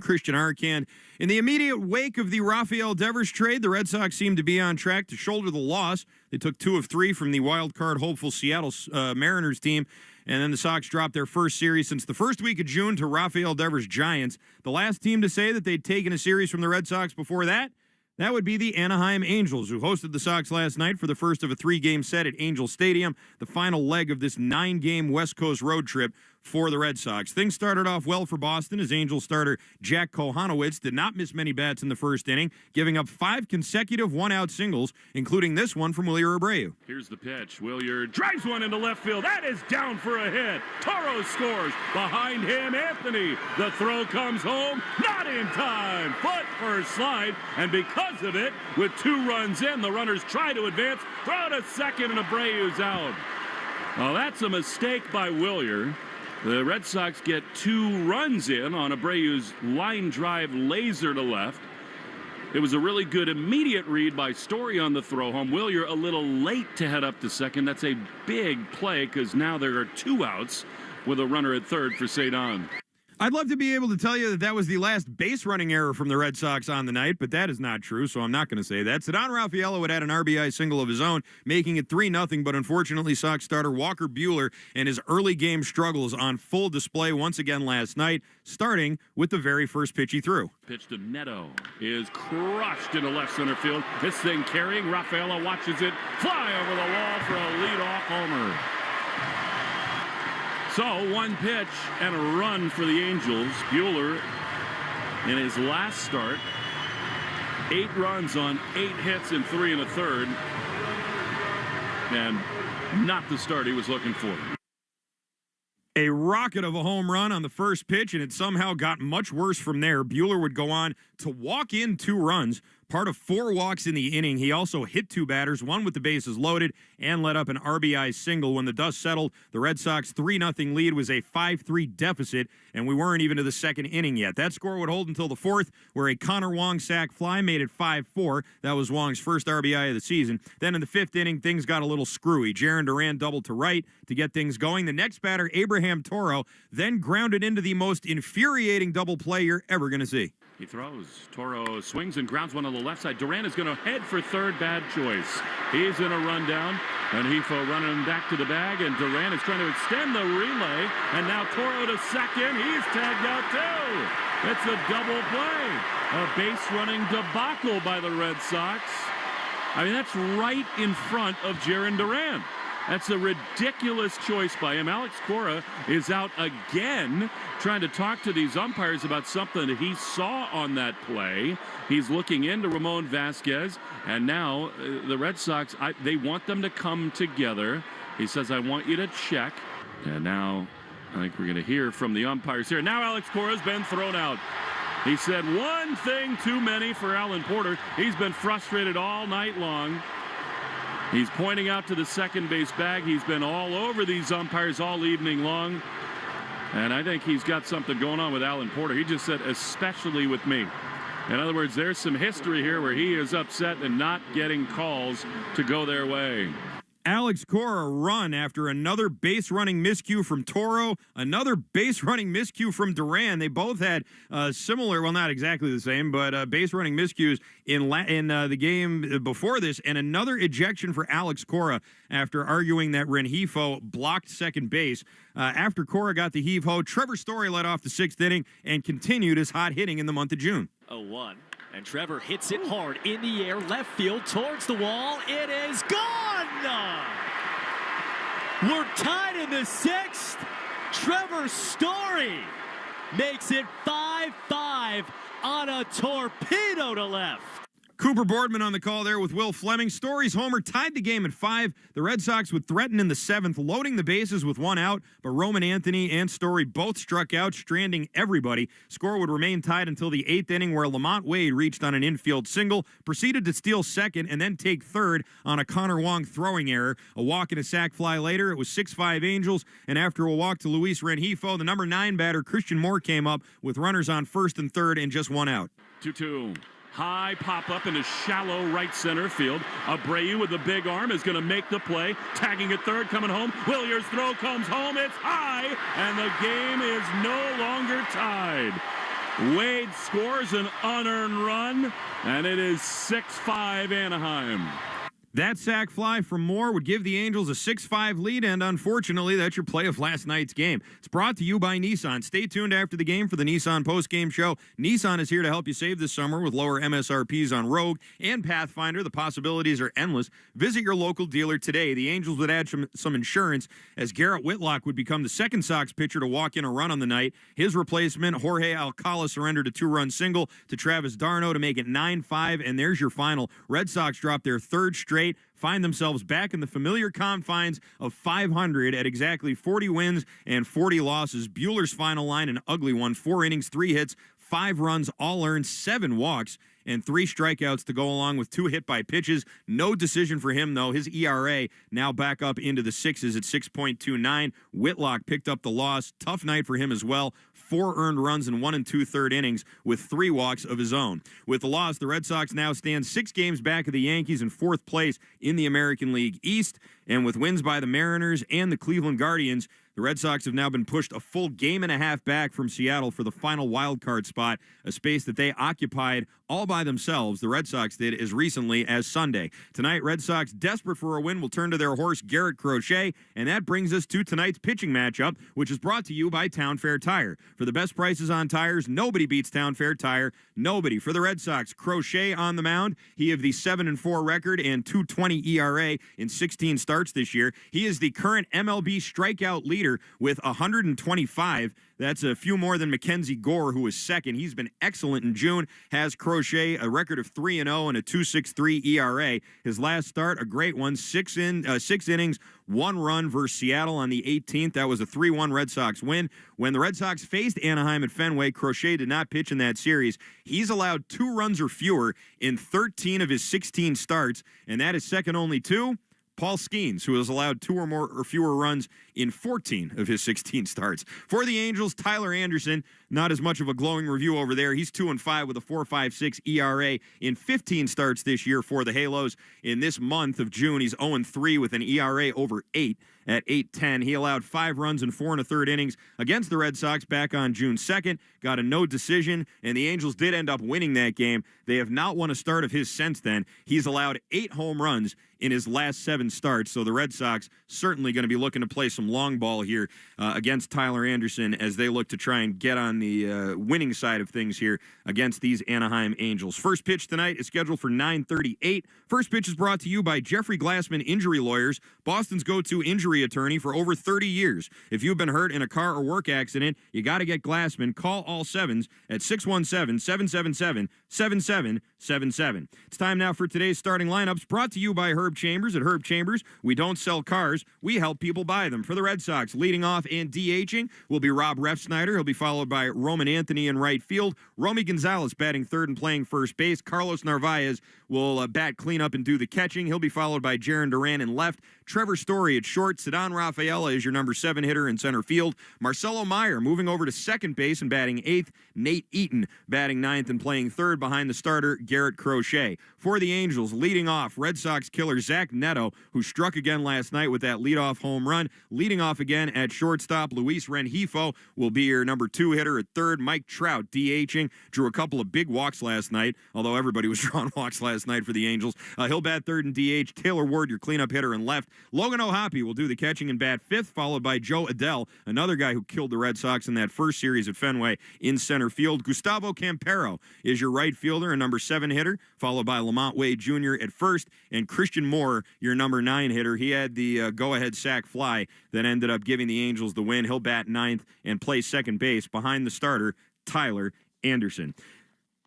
Christian Arcand. In the immediate wake of the Rafael Devers trade, the Red Sox seemed to be on track to shoulder the loss. They took 2 of 3 from the wild card hopeful Seattle Mariners team, and then the Sox dropped their first series since the first week of June to Rafael Devers' Giants. The last team to say that they'd taken a series from the Red Sox before that would be the Anaheim Angels, who hosted the Sox last night for the first of a 3-game set at Angel Stadium, the final leg of this 9-game West Coast road trip for the Red Sox. Things started off well for Boston as Angel starter Jack Kohanowitz did not miss many bats in the first inning, giving up 5 consecutive one-out singles, including this one from Wilyer Abreu. Here's the pitch. Wilyer drives one into left field. That is down for a hit. Toro scores. Behind him, Anthony. The throw comes home. Not in time. Foot first slide. And because of it, with 2 runs in, the runners try to advance. Throw to second, and Abreu's out. Well, that's a mistake by Wilyer. The Red Sox get 2 runs in on Abreu's line drive laser to left. It was a really good immediate read by Story on the throw home. Wilyer a little late to head up to second. That's a big play because now there are 2 outs with a runner at third for Cedon. I'd love to be able to tell you that was the last base running error from the Red Sox on the night, but that is not true, so I'm not going to say that. Cedon Raffaello had an RBI single of his own, making it 3-0, but unfortunately Sox starter Walker Buehler and his early game struggles on full display once again last night, starting with the very first pitch he threw. Pitch to Neto is crushed into left center field. This thing carrying, Raffaello watches it fly over the wall for a leadoff homer. So 1 pitch and a run for the Angels. Buehler in his last start, 8 runs on 8 hits in 3 1/3, and not the start he was looking for. A rocket of a home run on the first pitch, and it somehow got much worse from there. Buehler would go on to walk in 2 runs, part of 4 walks in the inning. He also hit 2 batters, one with the bases loaded, and let up an RBI single. When the dust settled, the Red Sox 3-0 lead was a 5-3 deficit, and we weren't even to the second inning yet. That score would hold until the 4th, where a Connor Wong sac fly made it 5-4. That was Wong's first RBI of the season. Then in the 5th inning, things got a little screwy. Jarren Duran doubled to right to get things going. The next batter, Abraham Toro, then grounded into the most infuriating double play you're ever going to see. He throws. Toro swings and grounds one on the left side. Duran is going to head for third. Bad choice. He's in a rundown. And Hifo running back to the bag. And Duran is trying to extend the relay. And now Toro to second. He's tagged out too. It's a double play. A base running debacle by the Red Sox. I mean, that's right in front of Jarren Duran. That's a ridiculous choice by him. Alex Cora is out again trying to talk to these umpires about something that he saw on that play. He's looking into Ramon Vasquez, and now the Red Sox, they want them to come together. He says, I want you to check. And now I think we're going to hear from the umpires here. Now Alex Cora's been thrown out. He said one thing too many for Alan Porter. He's been frustrated all night long. He's pointing out to the second base bag. He's been all over these umpires all evening long. And I think he's got something going on with Alan Porter. He just said, especially with me. In other words, there's some history here where he is upset and not getting calls to go their way. Alex Cora run after another base-running miscue from Toro, another base-running miscue from Duran. They both had similar, well, not exactly the same, but base-running miscues in the game before this, and another ejection for Alex Cora after arguing that Rengifo blocked second base. After Cora got the heave-ho, Trevor Story led off the 6th inning and continued his hot hitting in the month of June. 0-1, and Trevor hits it hard in the air, left field, towards the wall. It is gone! We're tied in the 6th. Trevor Story makes it 5-5 on a torpedo to left. Cooper Boardman on the call there with Will Fleming. Story's homer tied the game at 5. The Red Sox would threaten in the 7th, loading the bases with 1 out, but Roman Anthony and Story both struck out, stranding everybody. Score would remain tied until the 8th inning, where Lamont Wade reached on an infield single, proceeded to steal second, and then take third on a Connor Wong throwing error. A walk and a sac fly later, it was 6-5 Angels, and after a walk to Luis Rengifo, the number 9 batter, Christian Moore, came up with runners on first and third and just 1 out. 2-2. High pop-up into shallow right center field. Abreu with the big arm is going to make the play. Tagging at third, coming home. Wilyer's throw comes home. It's high, and the game is no longer tied. Wade scores an unearned run, and it is 6-5 Anaheim. That sac fly from Moore would give the Angels a 6-5 lead, and unfortunately, that's your play of last night's game. It's brought to you by Nissan. Stay tuned after the game for the Nissan Postgame Show. Nissan is here to help you save this summer with lower MSRPs on Rogue and Pathfinder. The possibilities are endless. Visit your local dealer today. The Angels would add some insurance as Garrett Whitlock would become the second Sox pitcher to walk in a run on the night. His replacement, Jorge Alcala, surrendered a 2-run single to Travis d'Arnaud to make it 9-5, and there's your final. Red Sox dropped their third straight, find themselves back in the familiar confines of 500 at exactly 40 wins and 40 losses. Buehler's final line, an ugly one, 4 innings, 3 hits, 5 runs, all earned, 7 walks, and 3 strikeouts to go along with 2 hit by pitches. No decision for him, though. His ERA now back up into the 6s at 6.29. Whitlock picked up the loss. Tough night for him as well. 4 earned runs in 1 2/3 innings with 3 walks of his own. With the loss, the Red Sox now stand 6 games back of the Yankees in 4th place in the American League East. And with wins by the Mariners and the Cleveland Guardians, the Red Sox have now been pushed a full game and a half back from Seattle for the final wild card spot, a space that they occupied all by themselves. The Red Sox did as recently as Sunday. Tonight, Red Sox, desperate for a win, will turn to their horse, Garrett Crochet, and that brings us to tonight's pitching matchup, which is brought to you by Town Fair Tire. For the best prices on tires, nobody beats Town Fair Tire. Nobody. For the Red Sox, Crochet on the mound. He of the 7-4 record and 2.20 ERA in 16 starts this year. He is the current MLB strikeout leader with 125. That's a few more than Mackenzie Gore, who is second. He's been excellent in June. Has Crochet a record of 3-0 and a 2.63 ERA. His last start, a great one, 6 innings, 1 run versus Seattle on the 18th. That was a 3-1 Red Sox win. When the Red Sox faced Anaheim at Fenway, Crochet did not pitch in that series. He's allowed 2 runs or fewer in 13 of his 16 starts, and that is second only to Paul Skeens, who has allowed 2 or more or fewer runs in 14 of his 16 starts. For the Angels, Tyler Anderson, not as much of a glowing review over there. He's 2-5 with a 4.56 ERA in 15 starts this year for the Halos. In this month of June, he's 0-3 with an ERA over 8 at 8.10. He allowed 5 runs in 4 1/3 innings against the Red Sox back on June 2nd. Got a no decision, and the Angels did end up winning that game. They have not won a start of his since then. He's allowed 8 home runs in his last 7 starts, so the Red Sox certainly going to be looking to play some long ball here against Tyler Anderson as they look to try and get on the winning side of things here against these Anaheim Angels. First pitch tonight is scheduled for 9:38. First pitch is brought to you by Jeffrey Glassman Injury Lawyers, Boston's go-to injury attorney for over 30 years. If you've been hurt in a car or work accident, you got to get Glassman. Call all 7s at 617-777-7777. It's time now for today's starting lineups, brought to you by Herb Chambers. At Herb Chambers, we don't sell cars, we help people buy them. For the Red Sox, leading off and DHing will be Rob Refsnyder. He'll be followed by Roman Anthony in right field. Romy Gonzalez batting third and playing first base. Carlos Narvaez will bat cleanup and do the catching. He'll be followed by Jarren Duran in left. Trevor Story at short. Ceddanne Rafaela is your number 7 hitter in center field. Marcelo Meyer moving over to second base and batting 8th. Nate Eaton batting 9th and playing third behind the starter, Garrett Crochet. For the Angels, leading off, Red Sox killer Zach Neto, who struck again last night with that leadoff home run. Leading off again at shortstop, Luis Rengifo will be your number 2 hitter at third. Mike Trout DHing, drew a couple of big walks last night, although everybody was drawing walks last night for the Angels. He'll bat third and DH. Taylor Ward, your cleanup hitter in left. Logan O'Hoppe will do the catching and bat 5th, followed by Joe Adell, another guy who killed the Red Sox in that first series at Fenway, in center field. Gustavo Campero is your right fielder and number 7 hitter, followed by Lamont Wade Jr. at first, and Christian Moore, your number 9 hitter. He had the go-ahead sac fly that ended up giving the Angels the win. He'll bat 9th and play second base behind the starter, Tyler Anderson.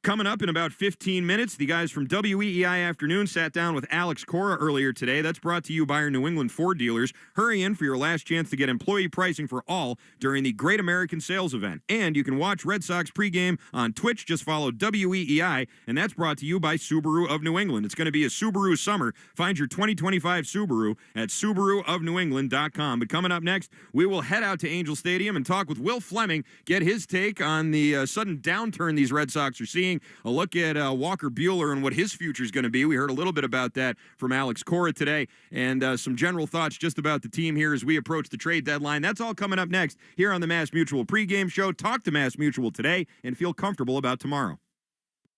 Coming up in about 15 minutes, the guys from WEEI Afternoon sat down with Alex Cora earlier today. That's brought to you by our New England Ford dealers. Hurry in for your last chance to get employee pricing for all during the Great American Sales Event. And you can watch Red Sox pregame on Twitch. Just follow WEEI, and that's brought to you by Subaru of New England. It's going to be a Subaru summer. Find your 2025 Subaru at SubaruofNewEngland.com. But coming up next, we will head out to Angel Stadium and talk with Will Fleming, get his take on the sudden downturn these Red Sox are seeing, seeing a look at Walker Buehler and what his future is going to be. We heard a little bit about that from Alex Cora today, and some general thoughts just about the team here as we approach the trade deadline. That's all coming up next here on the Mass Mutual pregame show. Talk to Mass Mutual today and feel comfortable about tomorrow.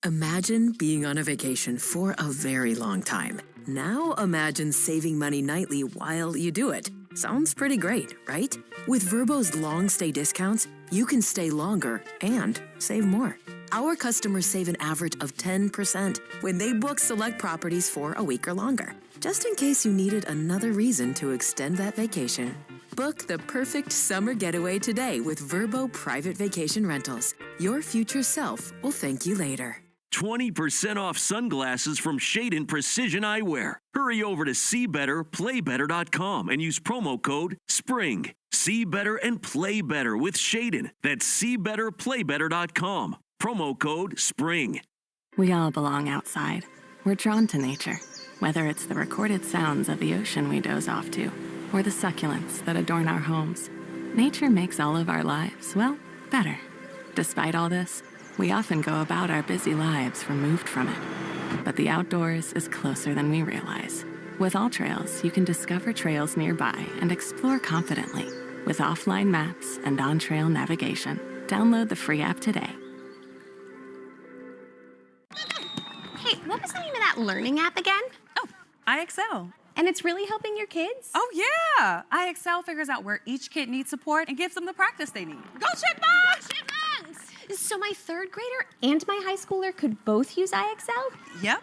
Imagine being on a vacation for a very long time. Now imagine saving money nightly while you do it. Sounds pretty great, right? With Vrbo's long stay discounts, you can stay longer and save more. Our customers save an average of 10% when they book select properties for a week or longer. Just in case you needed another reason to extend that vacation. Book the perfect summer getaway today with Vrbo Private Vacation Rentals. Your future self will thank you later. 20% off sunglasses from Shadon Precision Eyewear. Hurry over to SeeBetterPlayBetter.com and use promo code SPRING. See better and play better with Shadon. That's SeeBetterPlayBetter.com. Promo code SPRING. We all belong outside. We're drawn to nature, whether it's the recorded sounds of the ocean we doze off to, or the succulents that adorn our homes. Nature makes all of our lives, well, better. Despite all this, we often go about our busy lives removed from it. But the outdoors is closer than we realize. With All Trails, you can discover trails nearby and explore confidently with offline maps and on-trail navigation. Download the free app today. Hey, what was the name of that learning app again? Oh, IXL. And it's really helping your kids? Oh, yeah. IXL figures out where each kid needs support and gives them the practice they need. Go Chipmunks! Go Chipmunks! So my third grader and my high schooler could both use IXL? Yep.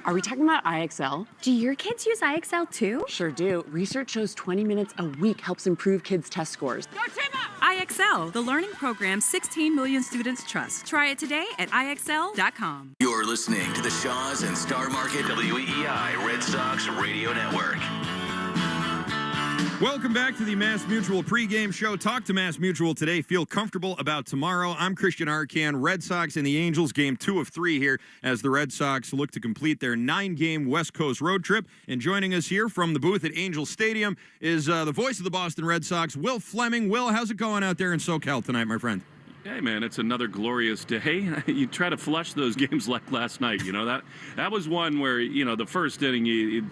Are we talking about IXL? Do your kids use IXL too? Sure do. Research shows 20 minutes a week helps improve kids' test scores. Go Chipmunks! IXL, the learning program 16 million students trust. Try it today at IXL.com. You're listening to the Shaws and Star Market WEEI Red Sox Radio Network. Welcome back to the Mass Mutual pregame show. Talk to Mass Mutual today. Feel comfortable about tomorrow. I'm Christian Arcan. Red Sox and the Angels, game 2 of 3 here as the Red Sox look to complete their 9-game West Coast road trip. And joining us here from the booth at Angel Stadium is the voice of the Boston Red Sox, Will Fleming. Will, how's it going out there in SoCal tonight, my friend? Hey, man, it's another glorious day. You try to flush those games like last night. You know, that was one where, you know, the first inning,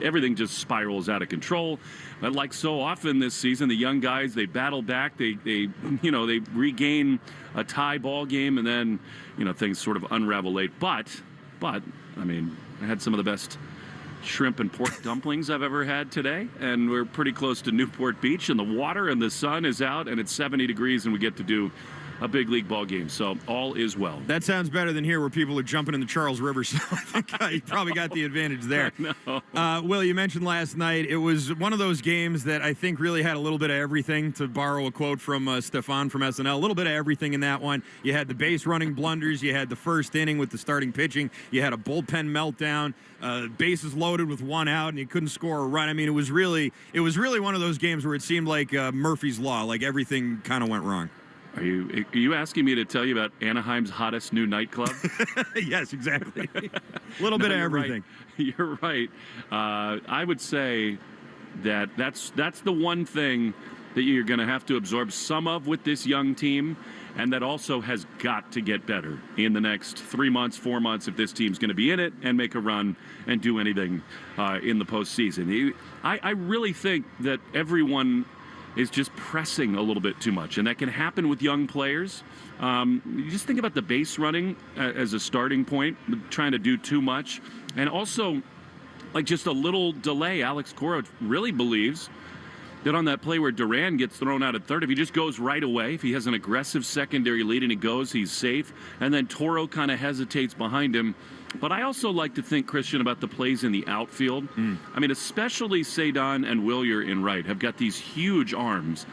everything just spirals out of control. But like so often this season, the young guys, they battle back. They regain a tie ball game, and then, you know, things sort of unravel late. But, I mean, I had some of the best shrimp and pork dumplings I've ever had today, and we're pretty close to Newport Beach, and the water and the sun is out, and it's 70 degrees, and we get to do a big league ball game, so all is well. That sounds better than here where people are jumping in the Charles River, so I think you probably got the advantage there. No. Will, you mentioned last night, it was one of those games that I think really had a little bit of everything, to borrow a quote from Stefan from SNL, a little bit of everything in that one. You had the base running blunders, you had the first inning with the starting pitching, you had a bullpen meltdown, bases loaded with one out, and you couldn't score a run. I mean, it was really one of those games where it seemed like Murphy's Law, like everything kind of went wrong. Are you asking me to tell you about Anaheim's hottest new nightclub? Yes, exactly. A little bit of everything. Right. You're right. I would say that's the one thing that you're going to have to absorb some of with this young team, and that also has got to get better in the next 3 months, 4 months, if this team's going to be in it and make a run and do anything in the postseason. I really think that everyone is just pressing a little bit too much, and that can happen with young players. You just think about the base running as a starting point, trying to do too much, and also like just a little delay. Alex Cora really believes that on that play where Duran gets thrown out at third, if he just goes right away, if he has an aggressive secondary lead and he goes, he's safe, and then Toro kind of hesitates behind him. But I also like to think, Christian, about the plays in the outfield. I mean, especially Cedon and Wilyer in right have got these huge arms.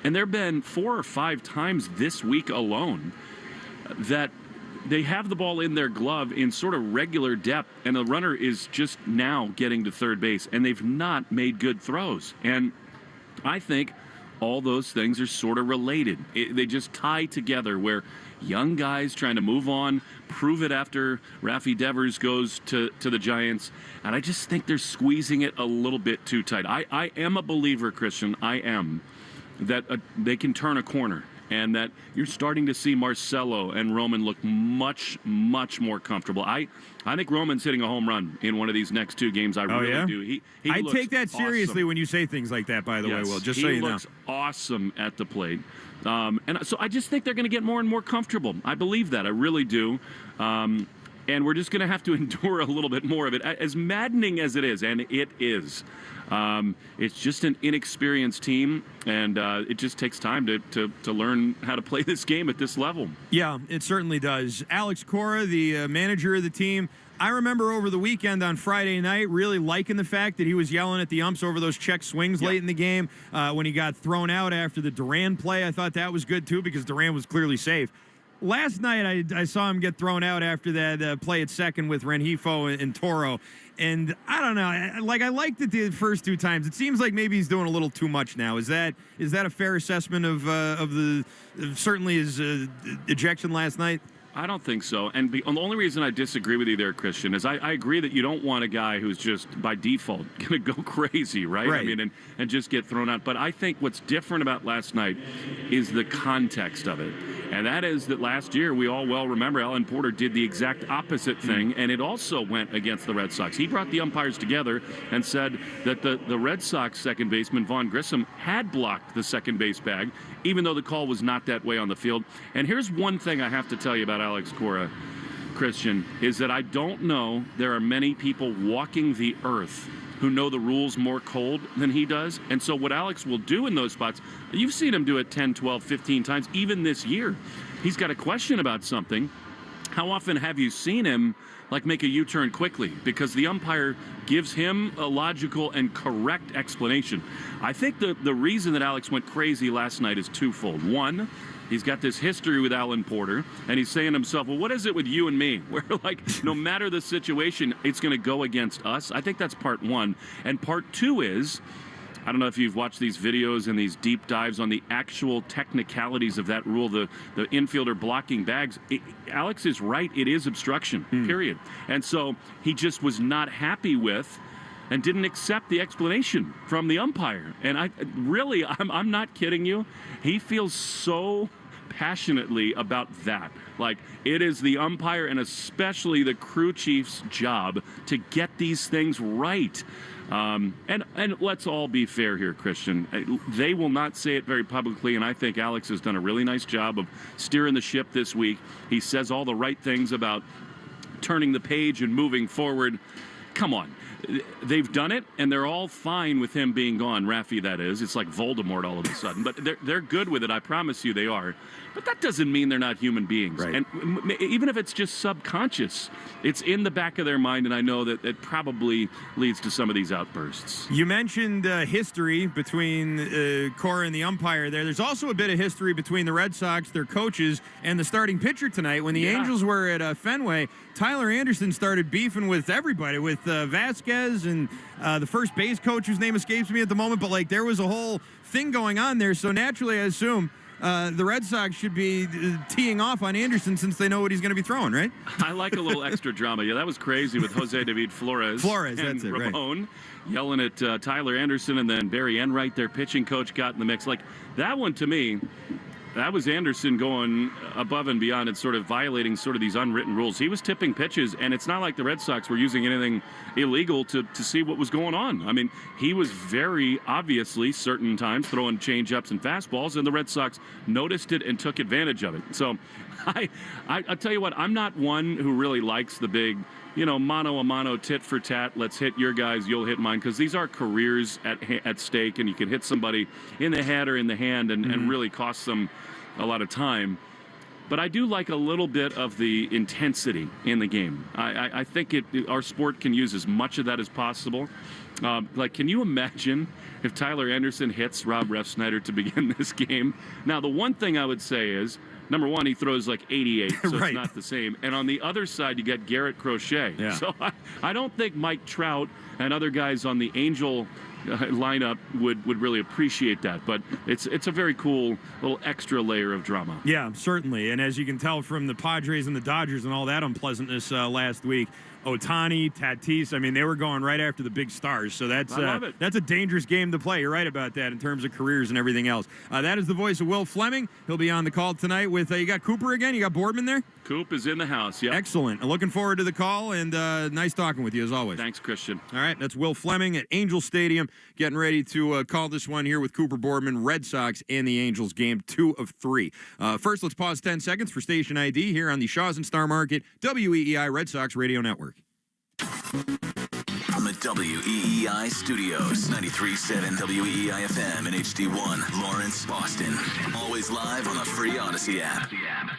And there have been 4 or 5 times this week alone that they have the ball in their glove in sort of regular depth, and the runner is just now getting to third base, and they've not made good throws. And I think all those things are sort of related. They just tie together, where young guys trying to move on, prove it after Rafi Devers goes to the Giants, and I just think they're squeezing it a little bit too tight. I am a believer, Christian, I am, that they can turn a corner. and that you're starting to see Marcelo and Roman look much, much more comfortable. I think Roman's hitting a home run in one of these next 2 games. I really do. I looks take that seriously awesome. when you say things like that, by the way, Will, just so you know. He looks awesome at the plate. And so I just think they're going to get more and more comfortable. I believe that. I really do. And we're just going to have to endure a little bit more of it. As maddening as it is, and it is, it's just an inexperienced team, and it just takes time to learn how to play this game at this level. Yeah, it certainly does. Alex Cora, the manager of the team, I remember over the weekend on Friday night really liking the fact that he was yelling at the umps over those check swings late in the game when he got thrown out after the Duran play. I thought that was good, too, because Duran was clearly safe. Last night, I saw him get thrown out after that play at second with Rengifo and Toro. And I don't know, I liked it the first 2 times. It seems like maybe he's doing a little too much now. Is that a fair assessment of certainly his ejection last night? I don't think so. And the only reason I disagree with you there, Christian, is I agree that you don't want a guy who's just, by default, going to go crazy, right? I mean, and just get thrown out. But I think what's different about last night is the context of it. And that is that last year, we all well remember, Alan Porter did the exact opposite thing, and it also went against the Red Sox. He brought the umpires together and said that the Red Sox second baseman, Vaughn Grissom, had blocked the second base bag, even though the call was not that way on the field. And here's one thing I have to tell you about Alex Cora, Christian, is that I don't know there are many people walking the earth who know the rules more cold than he does. And so what Alex will do in those spots, you've seen him do it 10, 12, 15 times, even this year. He's got a question about something. How often have you seen him make a U-turn quickly? Because the umpire gives him a logical and correct explanation. I think the reason that Alex went crazy last night is twofold. One, he's got this history with Alan Porter, and he's saying to himself, well, what is it with you and me? Where, no matter the situation, it's going to go against us. I think that's part one. And part two is, I don't know if you've watched these videos and these deep dives on the actual technicalities of that rule, the infielder blocking bags. Alex is right. It is obstruction, period. And so he just was not happy with and didn't accept the explanation from the umpire. And I'm not kidding you. He feels so passionately about that. It is the umpire and especially the crew chief's job to get these things right. And let's all be fair here, Christian. They will not say it very publicly, and I think Alex has done a really nice job of steering the ship this week. He says all the right things about turning the page and moving forward. Come on. They've done it, and they're all fine with him being gone. Rafi, that is. It's like Voldemort all of a sudden. But they're good with it. I promise you they are. But that doesn't mean they're not human beings. Right. And even if it's just subconscious, it's in the back of their mind, and I know that it probably leads to some of these outbursts. You mentioned history between Cora and the umpire there. There's also a bit of history between the Red Sox, their coaches, and the starting pitcher tonight. When the Angels were at Fenway, Tyler Anderson started beefing with everybody, with Vasquez and the first base coach, whose name escapes me at the moment. But there was a whole thing going on there. So naturally, I assume the Red Sox should be teeing off on Anderson since they know what he's going to be throwing, right? I like a little extra drama. Yeah, that was crazy with Jose David Flores. Flores, and that's it, Ramon yelling at Tyler Anderson, and then Barry Enright, their pitching coach, got in the mix. That one, to me, that was Anderson going above and beyond and sort of violating sort of these unwritten rules. He was tipping pitches, and it's not like the Red Sox were using anything illegal to see what was going on. I mean, he was very obviously certain times throwing change-ups and fastballs, and the Red Sox noticed it and took advantage of it. So I'll tell you what, I'm not one who really likes the big, mano-a-mano, tit for tat, let's hit your guys, you'll hit mine, because these are careers at stake, and you can hit somebody in the head or in the hand and really cost them a lot of time. But I do like a little bit of the intensity in the game. I think our sport can use as much of that as possible. Can you imagine if Tyler Anderson hits Rob Refsnyder to begin this game? Now, the one thing I would say is, number one, he throws 88, so right. It's not the same. And on the other side, you got Garrett Crochet. Yeah. So I don't think Mike Trout and other guys on the Angel lineup would really appreciate that. But it's a very cool little extra layer of drama. Yeah, certainly. And as you can tell from the Padres and the Dodgers and all that unpleasantness last week, Ohtani, Tatis, I mean, they were going right after the big stars. So that's a dangerous game to play. You're right about that in terms of careers and everything else. That is the voice of Will Fleming. He'll be on the call tonight with, you got Cooper again? You got Boardman there? Coop is in the house, yeah. Excellent. Looking forward to the call, and nice talking with you as always. Thanks, Christian. All right, that's Will Fleming at Angel Stadium, getting ready to call this one here with Cooper Boardman, Red Sox and the Angels game 2 of 3. First, let's pause 10 seconds for station ID here on the Shaws and Star Market WEEI Red Sox Radio Network. From the WEEI studios, 93.7 WEEI FM and HD1, Lawrence, Boston. Always live on the free Odyssey app.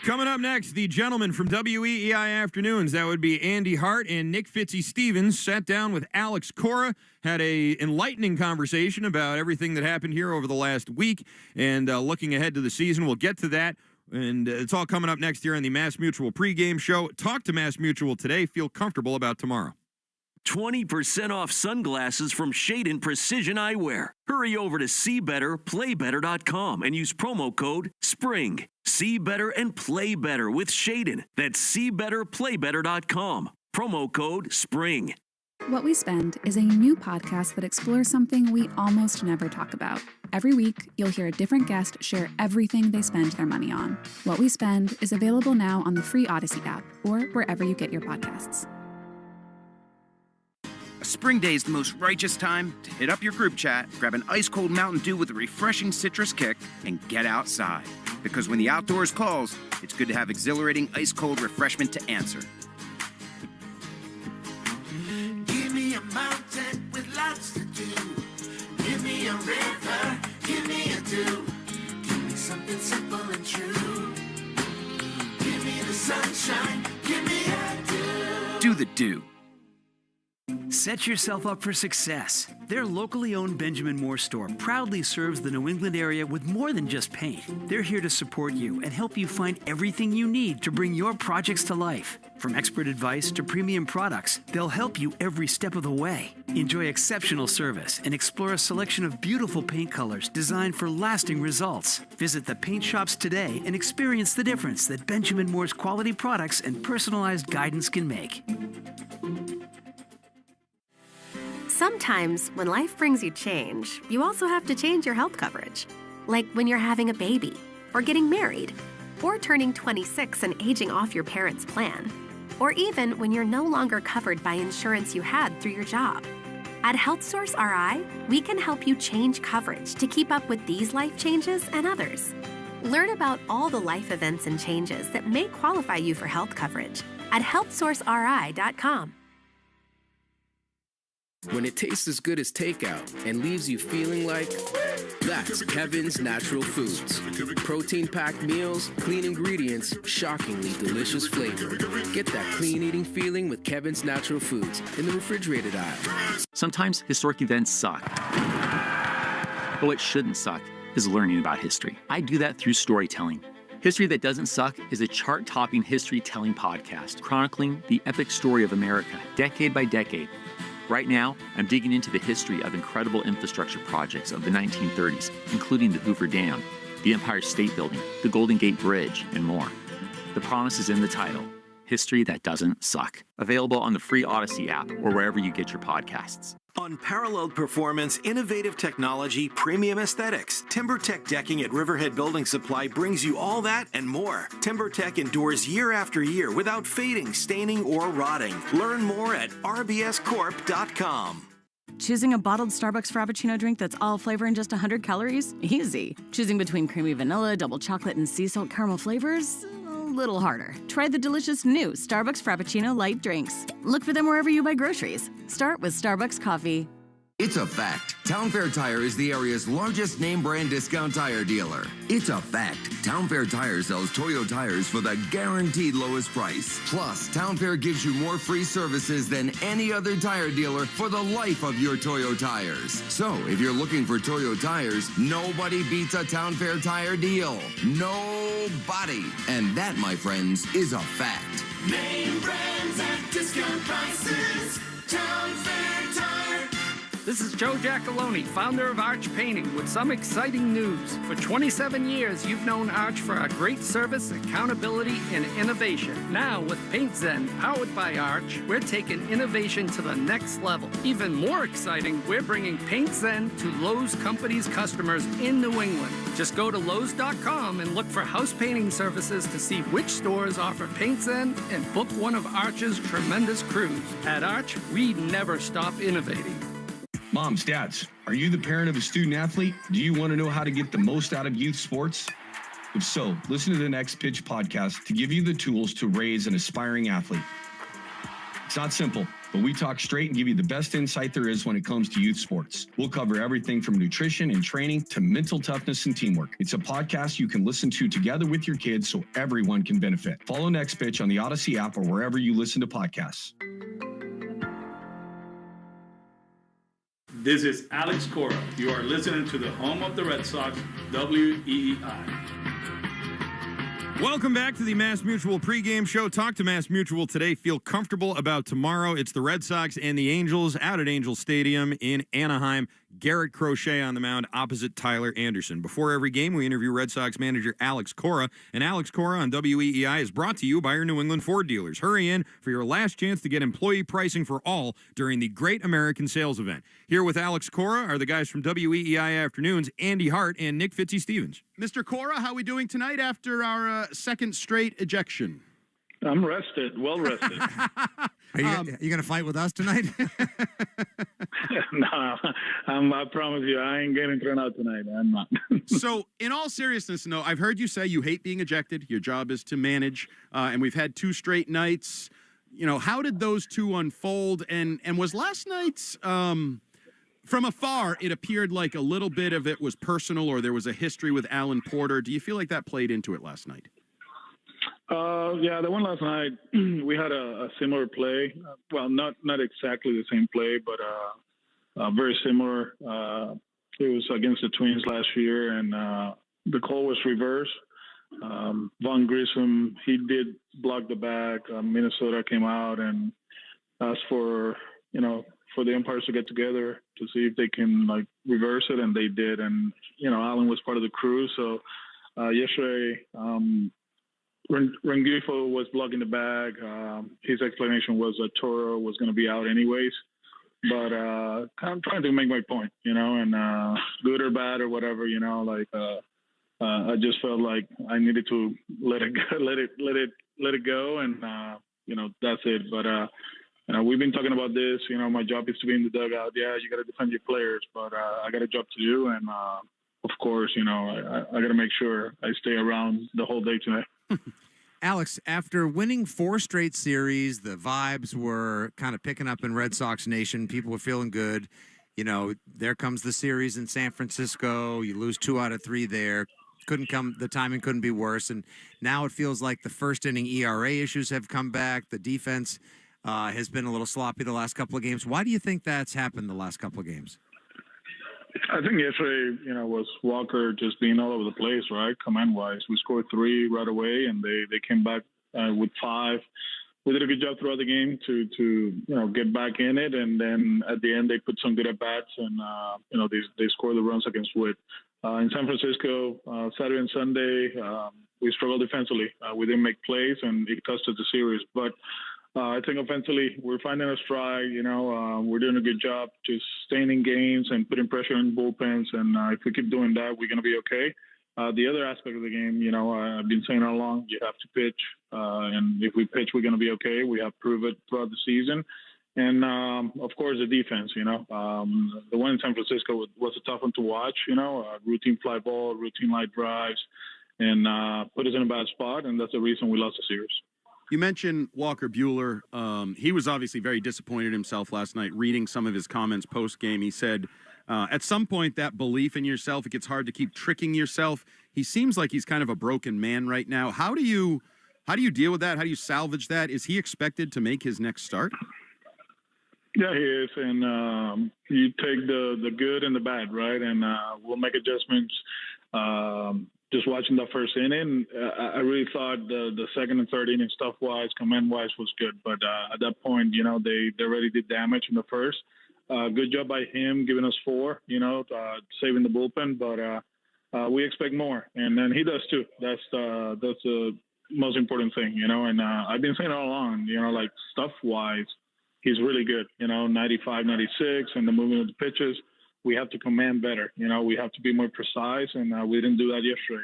Coming up next, the gentlemen from WEEI Afternoons. That would be Andy Hart and Nick Fitzy-Stevens sat down with Alex Cora, had a enlightening conversation about everything that happened here over the last week, and looking ahead to the season. We'll get to that. And it's all coming up next here on the Mass Mutual pregame show. Talk to Mass Mutual today. Feel comfortable about tomorrow. 20% off sunglasses from Shadon Precision Eyewear. Hurry over to seebetterplaybetter.com and use promo code SPRING. See better and play better with Shadon. That's seebetterplaybetter.com. Promo code SPRING. What We Spend is a new podcast that explores something we almost never talk about. Every week, you'll hear a different guest share everything they spend their money on. What We Spend is available now on the free Odyssey app or wherever you get your podcasts. Spring day is the most righteous time to hit up your group chat, grab an ice-cold Mountain Dew with a refreshing citrus kick, and get outside. Because when the outdoors calls, it's good to have exhilarating ice-cold refreshment to answer. Give me a mountain with lots to do. Give me a river, give me a dew. Give me something simple and true. Give me the sunshine, give me a dew. Do the dew. Set yourself up for success. Their locally owned Benjamin Moore store proudly serves the New England area with more than just paint. They're here to support you and help you find everything you need to bring your projects to life. From expert advice to premium products, they'll help you every step of the way. Enjoy exceptional service and explore a selection of beautiful paint colors designed for lasting results. Visit the paint shops today and experience the difference that Benjamin Moore's quality products and personalized guidance can make. Sometimes, when life brings you change, you also have to change your health coverage. Like when you're having a baby, or getting married, or turning 26 and aging off your parents' plan, or even when you're no longer covered by insurance you had through your job. At HealthSource RI, we can help you change coverage to keep up with these life changes and others. Learn about all the life events and changes that may qualify you for health coverage at healthsourceri.com. When it tastes as good as takeout and leaves you feeling like, that's Kevin's Natural Foods. Protein-packed meals, clean ingredients, shockingly delicious flavor. Get that clean eating feeling with Kevin's Natural Foods in the refrigerated aisle. Sometimes historic events suck. But what shouldn't suck is learning about history. I do that through storytelling. History That Doesn't Suck is a chart-topping history-telling podcast chronicling the epic story of America, decade by decade. Right now, I'm digging into the history of incredible infrastructure projects of the 1930s, including the Hoover Dam, the Empire State Building, the Golden Gate Bridge, and more. The promise is in the title, History That Doesn't Suck. Available on the free Odyssey app or wherever you get your podcasts. Unparalleled performance, innovative technology, premium aesthetics. TimberTech Decking at Riverhead Building Supply brings you all that and more. TimberTech endures year after year without fading, staining, or rotting. Learn more at rbscorp.com. Choosing a bottled Starbucks Frappuccino drink that's all flavor and just 100 calories? Easy. Choosing between creamy vanilla, double chocolate, and sea salt caramel flavors? A little harder. Try the delicious new Starbucks Frappuccino light drinks. Look for them wherever you buy groceries. Start with Starbucks coffee. It's a fact. Town Fair Tire is the area's largest name brand discount tire dealer. It's a fact. Town Fair Tire sells Toyo tires for the guaranteed lowest price. Plus, Town Fair gives you more free services than any other tire dealer for the life of your Toyo tires. So, if you're looking for Toyo tires, nobody beats a Town Fair Tire deal. Nobody. And that, my friends, is a fact. Name brands at discount prices. Town Fair Tire. The This is Joe Giacalone, founder of Arch Painting, with some exciting news. For 27 years, you've known Arch for our great service, accountability, and innovation. Now, with Paint Zen, powered by Arch, we're taking innovation to the next level. Even more exciting, we're bringing Paint Zen to Lowe's Company's customers in New England. Just go to Lowe's.com and look for house painting services to see which stores offer Paint Zen and book one of Arch's tremendous crews. At Arch, we never stop innovating. Moms, dads, are you the parent of a student athlete? Do you want to know how to get the most out of youth sports? If so, listen to the Next Pitch podcast to give you the tools to raise an aspiring athlete. It's not simple, but we talk straight and give you the best insight there is when it comes to youth sports. We'll cover everything from nutrition and training to mental toughness and teamwork. It's a podcast you can listen to together with your kids so everyone can benefit. Follow Next Pitch on the Odyssey app or wherever you listen to podcasts. This is Alex Cora. You are listening to the home of the Red Sox, WEEI. Welcome back to the Mass Mutual pregame show. Talk to Mass Mutual today. Feel comfortable about tomorrow. It's the Red Sox and the Angels out at Angel Stadium in Anaheim. Garrett Crochet on the mound opposite Tyler Anderson. Before every game, we interview Red Sox manager Alex Cora. And Alex Cora on WEEI is brought to you by your New England Ford dealers. Hurry in for your last chance to get employee pricing for all during the Great American Sales Event. Here with Alex Cora are the guys from WEEI Afternoons, Andy Hart and Nick Fitzy-Stevens. Mr. Cora, how are we doing tonight after our second straight ejection? I'm rested, well rested. Are you going to fight with us tonight? No, I promise you, I ain't getting thrown out tonight. I'm not. So, in all seriousness, no, I've heard you say you hate being ejected. Your job is to manage, and we've had 2 straight nights. You know, how did those 2 unfold? And was last night's, from afar, it appeared like a little bit of it was personal, or there was a history with Alan Porter. Do you feel like that played into it last night? Yeah, the one last night, we had a similar play. Well, not exactly the same play, but very similar. It was against the Twins last year, and the call was reversed. Von Grissom, he did block the bag. Minnesota came out and asked for the umpires to get together to see if they can reverse it, and they did. And Allen was part of the crew, so yesterday. Rengifo was blocking the bag. His explanation was that Toro was going to be out anyways. But I'm trying to make my point, and good or bad or whatever, I just felt like I needed to let it go, and that's it. But we've been talking about this. My job is to be in the dugout. Yeah, you got to defend your players, but I got a job to do, and of course, I got to make sure I stay around the whole day tonight. Alex, after winning 4 straight series, the vibes were kind of picking up in Red Sox Nation. People were feeling good. There comes the series in San Francisco. You lose 2 out of 3 there. The timing couldn't be worse. And now it feels like the first inning ERA issues have come back. The defense has been a little sloppy the last couple of games. Why do you think that's happened the last couple of games? I think yesterday, was Walker just being all over the place, right? Command-wise, we scored 3 right away, and they came back with 5. We did a good job throughout the game to get back in it, and then at the end they put some good at bats, and they scored the runs against Wood. In San Francisco, Saturday and Sunday, we struggled defensively. We didn't make plays, and it cost us the series, but. I think offensively, we're finding a stride. We're doing a good job just staying in games and putting pressure on bullpens. And if we keep doing that, we're going to be okay. The other aspect of the game, I've been saying all along, you have to pitch. And if we pitch, we're going to be okay. We have proved it throughout the season. And, of course, the defense, the one in San Francisco was a tough one to watch, routine fly ball, routine light drives, and put us in a bad spot. And that's the reason we lost the series. You mentioned Walker Buehler. He was obviously very disappointed himself last night. Reading some of his comments post-game, he said, at some point, that belief in yourself, it gets hard to keep tricking yourself. He seems like he's kind of a broken man right now. How do you deal with that? How do you salvage that? Is he expected to make his next start? Yeah, he is. And you take the good and the bad, right? And we'll make adjustments. Just watching the first inning, I really thought the second and third inning stuff-wise, command-wise was good. But at that point, they already did damage in the first. Good job by him giving us 4, saving the bullpen. But we expect more, and then he does too. That's the most important thing, And I've been saying all along, like stuff-wise, he's really good. 95, 96, and the movement of the pitches. We have to command better. We have to be more precise, and we didn't do that yesterday.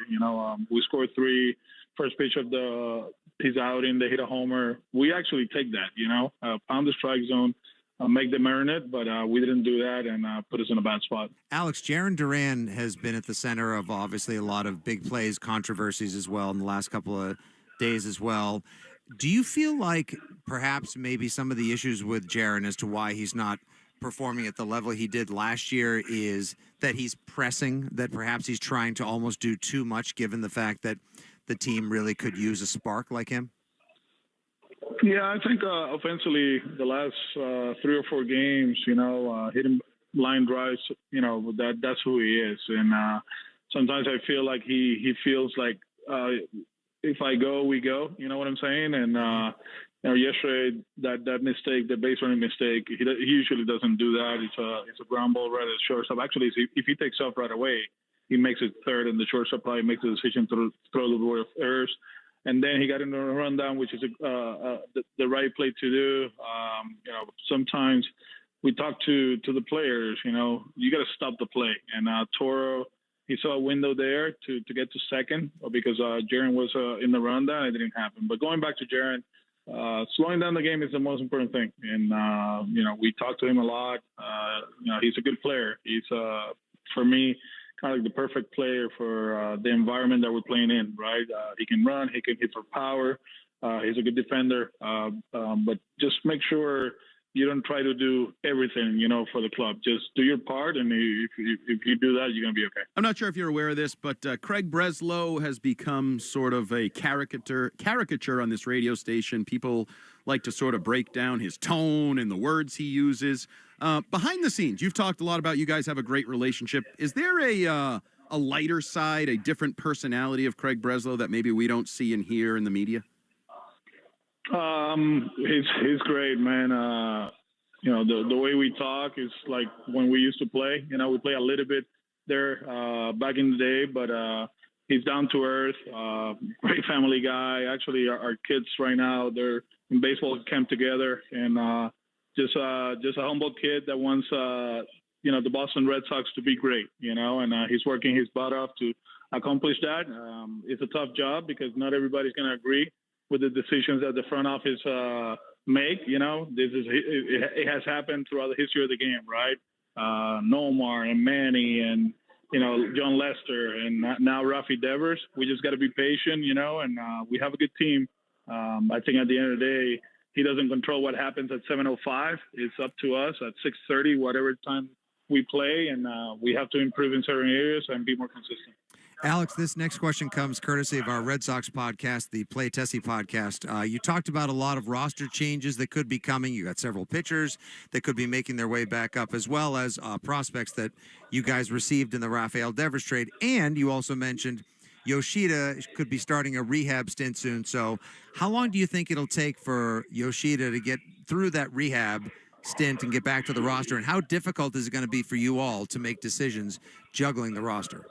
We scored 3. First pitch of his outing, they hit a homer. We actually take that, pound the strike zone, make them earn it, but we didn't do that and put us in a bad spot. Alex, Jarren Duran has been at the center of obviously a lot of big plays, controversies as well in the last couple of days as well. Do you feel like perhaps maybe some of the issues with Jarren as to why he's not performing at the level he did last year is that he's pressing, that perhaps he's trying to almost do too much given the fact that the team really could use a spark like him? Yeah, I think offensively, the last 3 or 4 games, hitting line drives, that's who he is. And sometimes I feel like he feels like if I go, we go. You know what I'm saying? And yesterday that mistake, the base running mistake, he usually doesn't do that. It's a ground ball right at the shortstop. Actually, if he takes off right away, he makes it third, and the shortstop probably makes the decision to throw the ball of errors. And then he got into a rundown, which is the right play to do. Sometimes we talk to the players. You got to stop the play. And Toro, he saw a window there to get to second because Jarren was in the rundown. It didn't happen. But going back to Jarren, slowing down the game is the most important thing. And we talk to him a lot. He's a good player. He's for me, kind of like the perfect player for the environment that we're playing in, right? He can run, he can hit for power. He's a good defender, but just make sure you don't try to do everything, for the club. Just do your part, and if you do that, you're going to be okay. I'm not sure if you're aware of this, but Craig Breslow has become sort of a caricature on this radio station. People like to sort of break down his tone and the words he uses. Behind the scenes, you've talked a lot about you guys have a great relationship. Is there a lighter side, a different personality of Craig Breslow that maybe we don't see and hear in the media? He's great, man. The way we talk is like when we used to play. We play a little bit there back in the day, but he's down to earth. Great family guy. Actually, our kids right now, they're in baseball camp together, and just a humble kid that wants the Boston Red Sox to be great. And he's working his butt off to accomplish that. It's a tough job because not everybody's going to agree with the decisions that the front office make. It has happened throughout the history of the game, right? Nomar and Manny and John Lester and now Rafi Devers. We just got to be patient, and we have a good team. I think at the end of the day, he doesn't control what happens at 7:05. It's up to us at 6:30, whatever time we play, and we have to improve in certain areas and be more consistent. Alex, this next question comes courtesy of our Red Sox podcast, the Play Tessie podcast. You talked about a lot of roster changes that could be coming. You got several pitchers that could be making their way back up, as well as prospects that you guys received in the Rafael Devers trade. And you also mentioned Yoshida could be starting a rehab stint soon. So how long do you think it'll take for Yoshida to get through that rehab stint and get back to the roster? And how difficult is it going to be for you all to make decisions juggling the roster?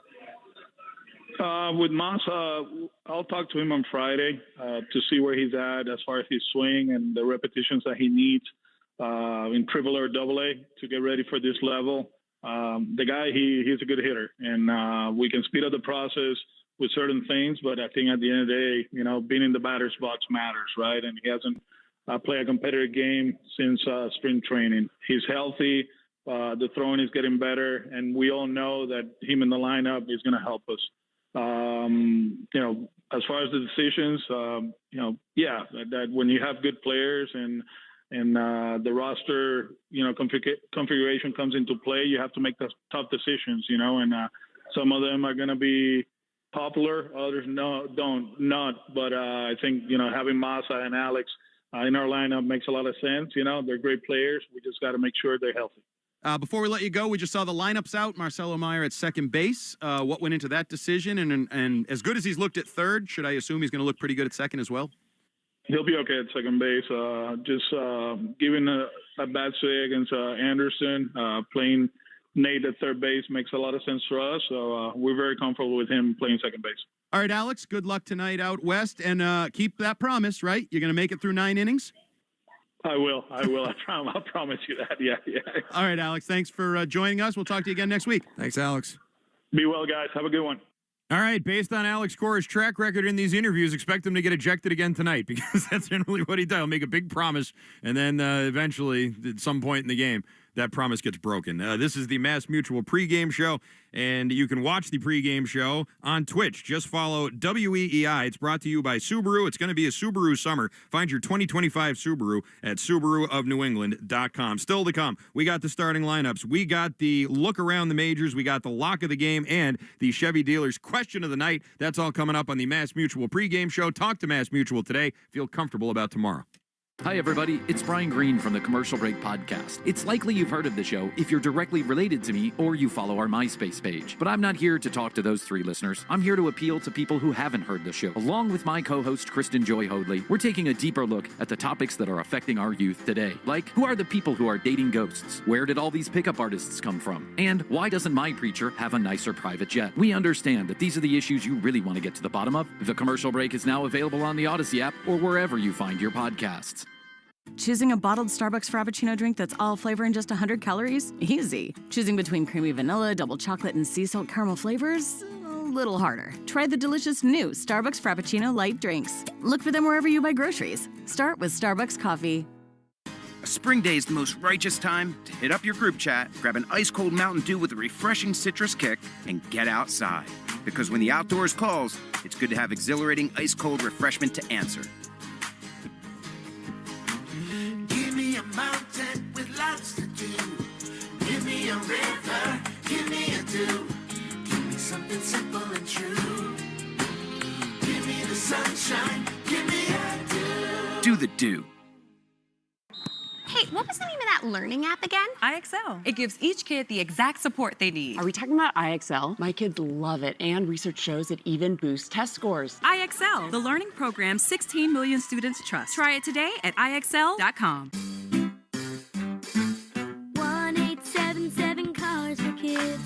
With Masa, I'll talk to him on Friday to see where he's at as far as his swing and the repetitions that he needs in Triple or Double A to get ready for this level. The guy, he's a good hitter, and we can speed up the process with certain things, but I think at the end of the day, being in the batter's box matters, right? And he hasn't played a competitive game since spring training. He's healthy. The throwing is getting better, and we all know that him in the lineup is going to help us. As far as the decisions, that when you have good players and the roster, configuration comes into play, you have to make the tough decisions, and some of them are going to be popular, others not. But I think, having Masa and Alex in our lineup makes a lot of sense. They're great players. We just got to make sure they're healthy. Before we let you go, we just saw the lineups out. Marcelo Meyer at second base. What went into that decision? And as good as he's looked at third, should I assume he's going to look pretty good at second as well? He'll be okay at second base. Just giving a bad swing against Anderson, playing Nate at third base makes a lot of sense for us. So we're very comfortable with him playing second base. All right, Alex, good luck tonight out west, and keep that promise, right? You're going to make it through 9 innings? I will. I promise you that. Yeah. All right, Alex, thanks for joining us. We'll talk to you again next week. Thanks, Alex. Be well, guys. Have a good one. All right, based on Alex Cora's track record in these interviews, expect him to get ejected again tonight because that's generally what he does. He'll make a big promise, and then eventually, at some point in the game, that promise gets broken. This is the Mass Mutual pregame show, and you can watch the pregame show on Twitch. Just follow WEEI. It's brought to you by Subaru. It's going to be a Subaru summer. Find your 2025 Subaru at SubaruofNewEngland.com. Still to come, we got the starting lineups. We got the look around the majors. We got the lock of the game and the Chevy Dealers question of the night. That's all coming up on the Mass Mutual pregame show. Talk to Mass Mutual today. Feel comfortable about tomorrow. Hi, everybody. It's Brian Green from the Commercial Break Podcast. It's likely you've heard of the show if you're directly related to me or you follow our MySpace page. But I'm not here to talk to those 3 listeners. I'm here to appeal to people who haven't heard the show. Along with my co-host, Kristen Joy Hoadley, we're taking a deeper look at the topics that are affecting our youth today. Like, who are the people who are dating ghosts? Where did all these pickup artists come from? And why doesn't my preacher have a nicer private jet? We understand that these are the issues you really want to get to the bottom of. The Commercial Break is now available on the Odyssey app or wherever you find your podcasts. Choosing a bottled Starbucks Frappuccino drink that's all flavor and just 100 calories? Easy. Choosing between creamy vanilla, double chocolate, and sea salt caramel flavors? A little harder. Try the delicious new Starbucks Frappuccino light drinks. Look for them wherever you buy groceries. Start with Starbucks coffee. A spring day is the most righteous time to hit up your group chat, grab an ice-cold Mountain Dew with a refreshing citrus kick, and get outside. Because when the outdoors calls, it's good to have exhilarating ice-cold refreshment to answer. Give me a mountain with lots to do. Give me a river, give me a dew. Give me something simple and true. Give me the sunshine, give me a dew. Do the do. Hey, what was the name of that learning app again? IXL. It gives each kid the exact support they need. Are we talking about IXL? My kids love it, and research shows it even boosts test scores. IXL, the learning program 16 million students trust. Try it today at IXL.com. 1877 Cars for Kids.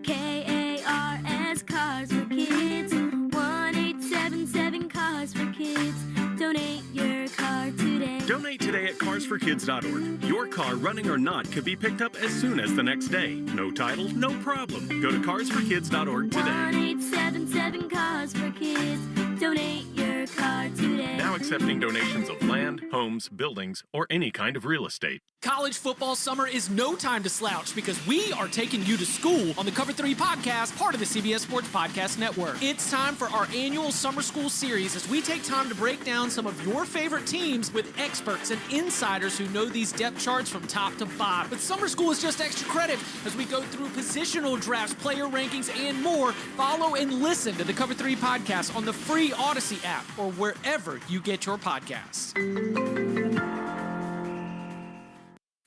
KARS Cars for Kids. 1877 Cars for Kids. Donate your car today. Donate today at carsforkids.org. Your car, running or not, could be picked up as soon as the next day. No title, no problem. Go to carsforkids.org today. 1877 Cars for Kids. Donate your car today. Now accepting donations of land, homes, buildings, or any kind of real estate. College football summer is no time to slouch because we are taking you to school on the Cover 3 podcast, part of the CBS Sports Podcast Network. It's time for our annual summer school series as we take time to break down some of your favorite teams with experts and insiders who know these depth charts from top to bottom. But summer school is just extra credit as we go through positional drafts, player rankings, and more. Follow and listen to the Cover 3 podcast on the free Odyssey app or wherever you get your podcasts.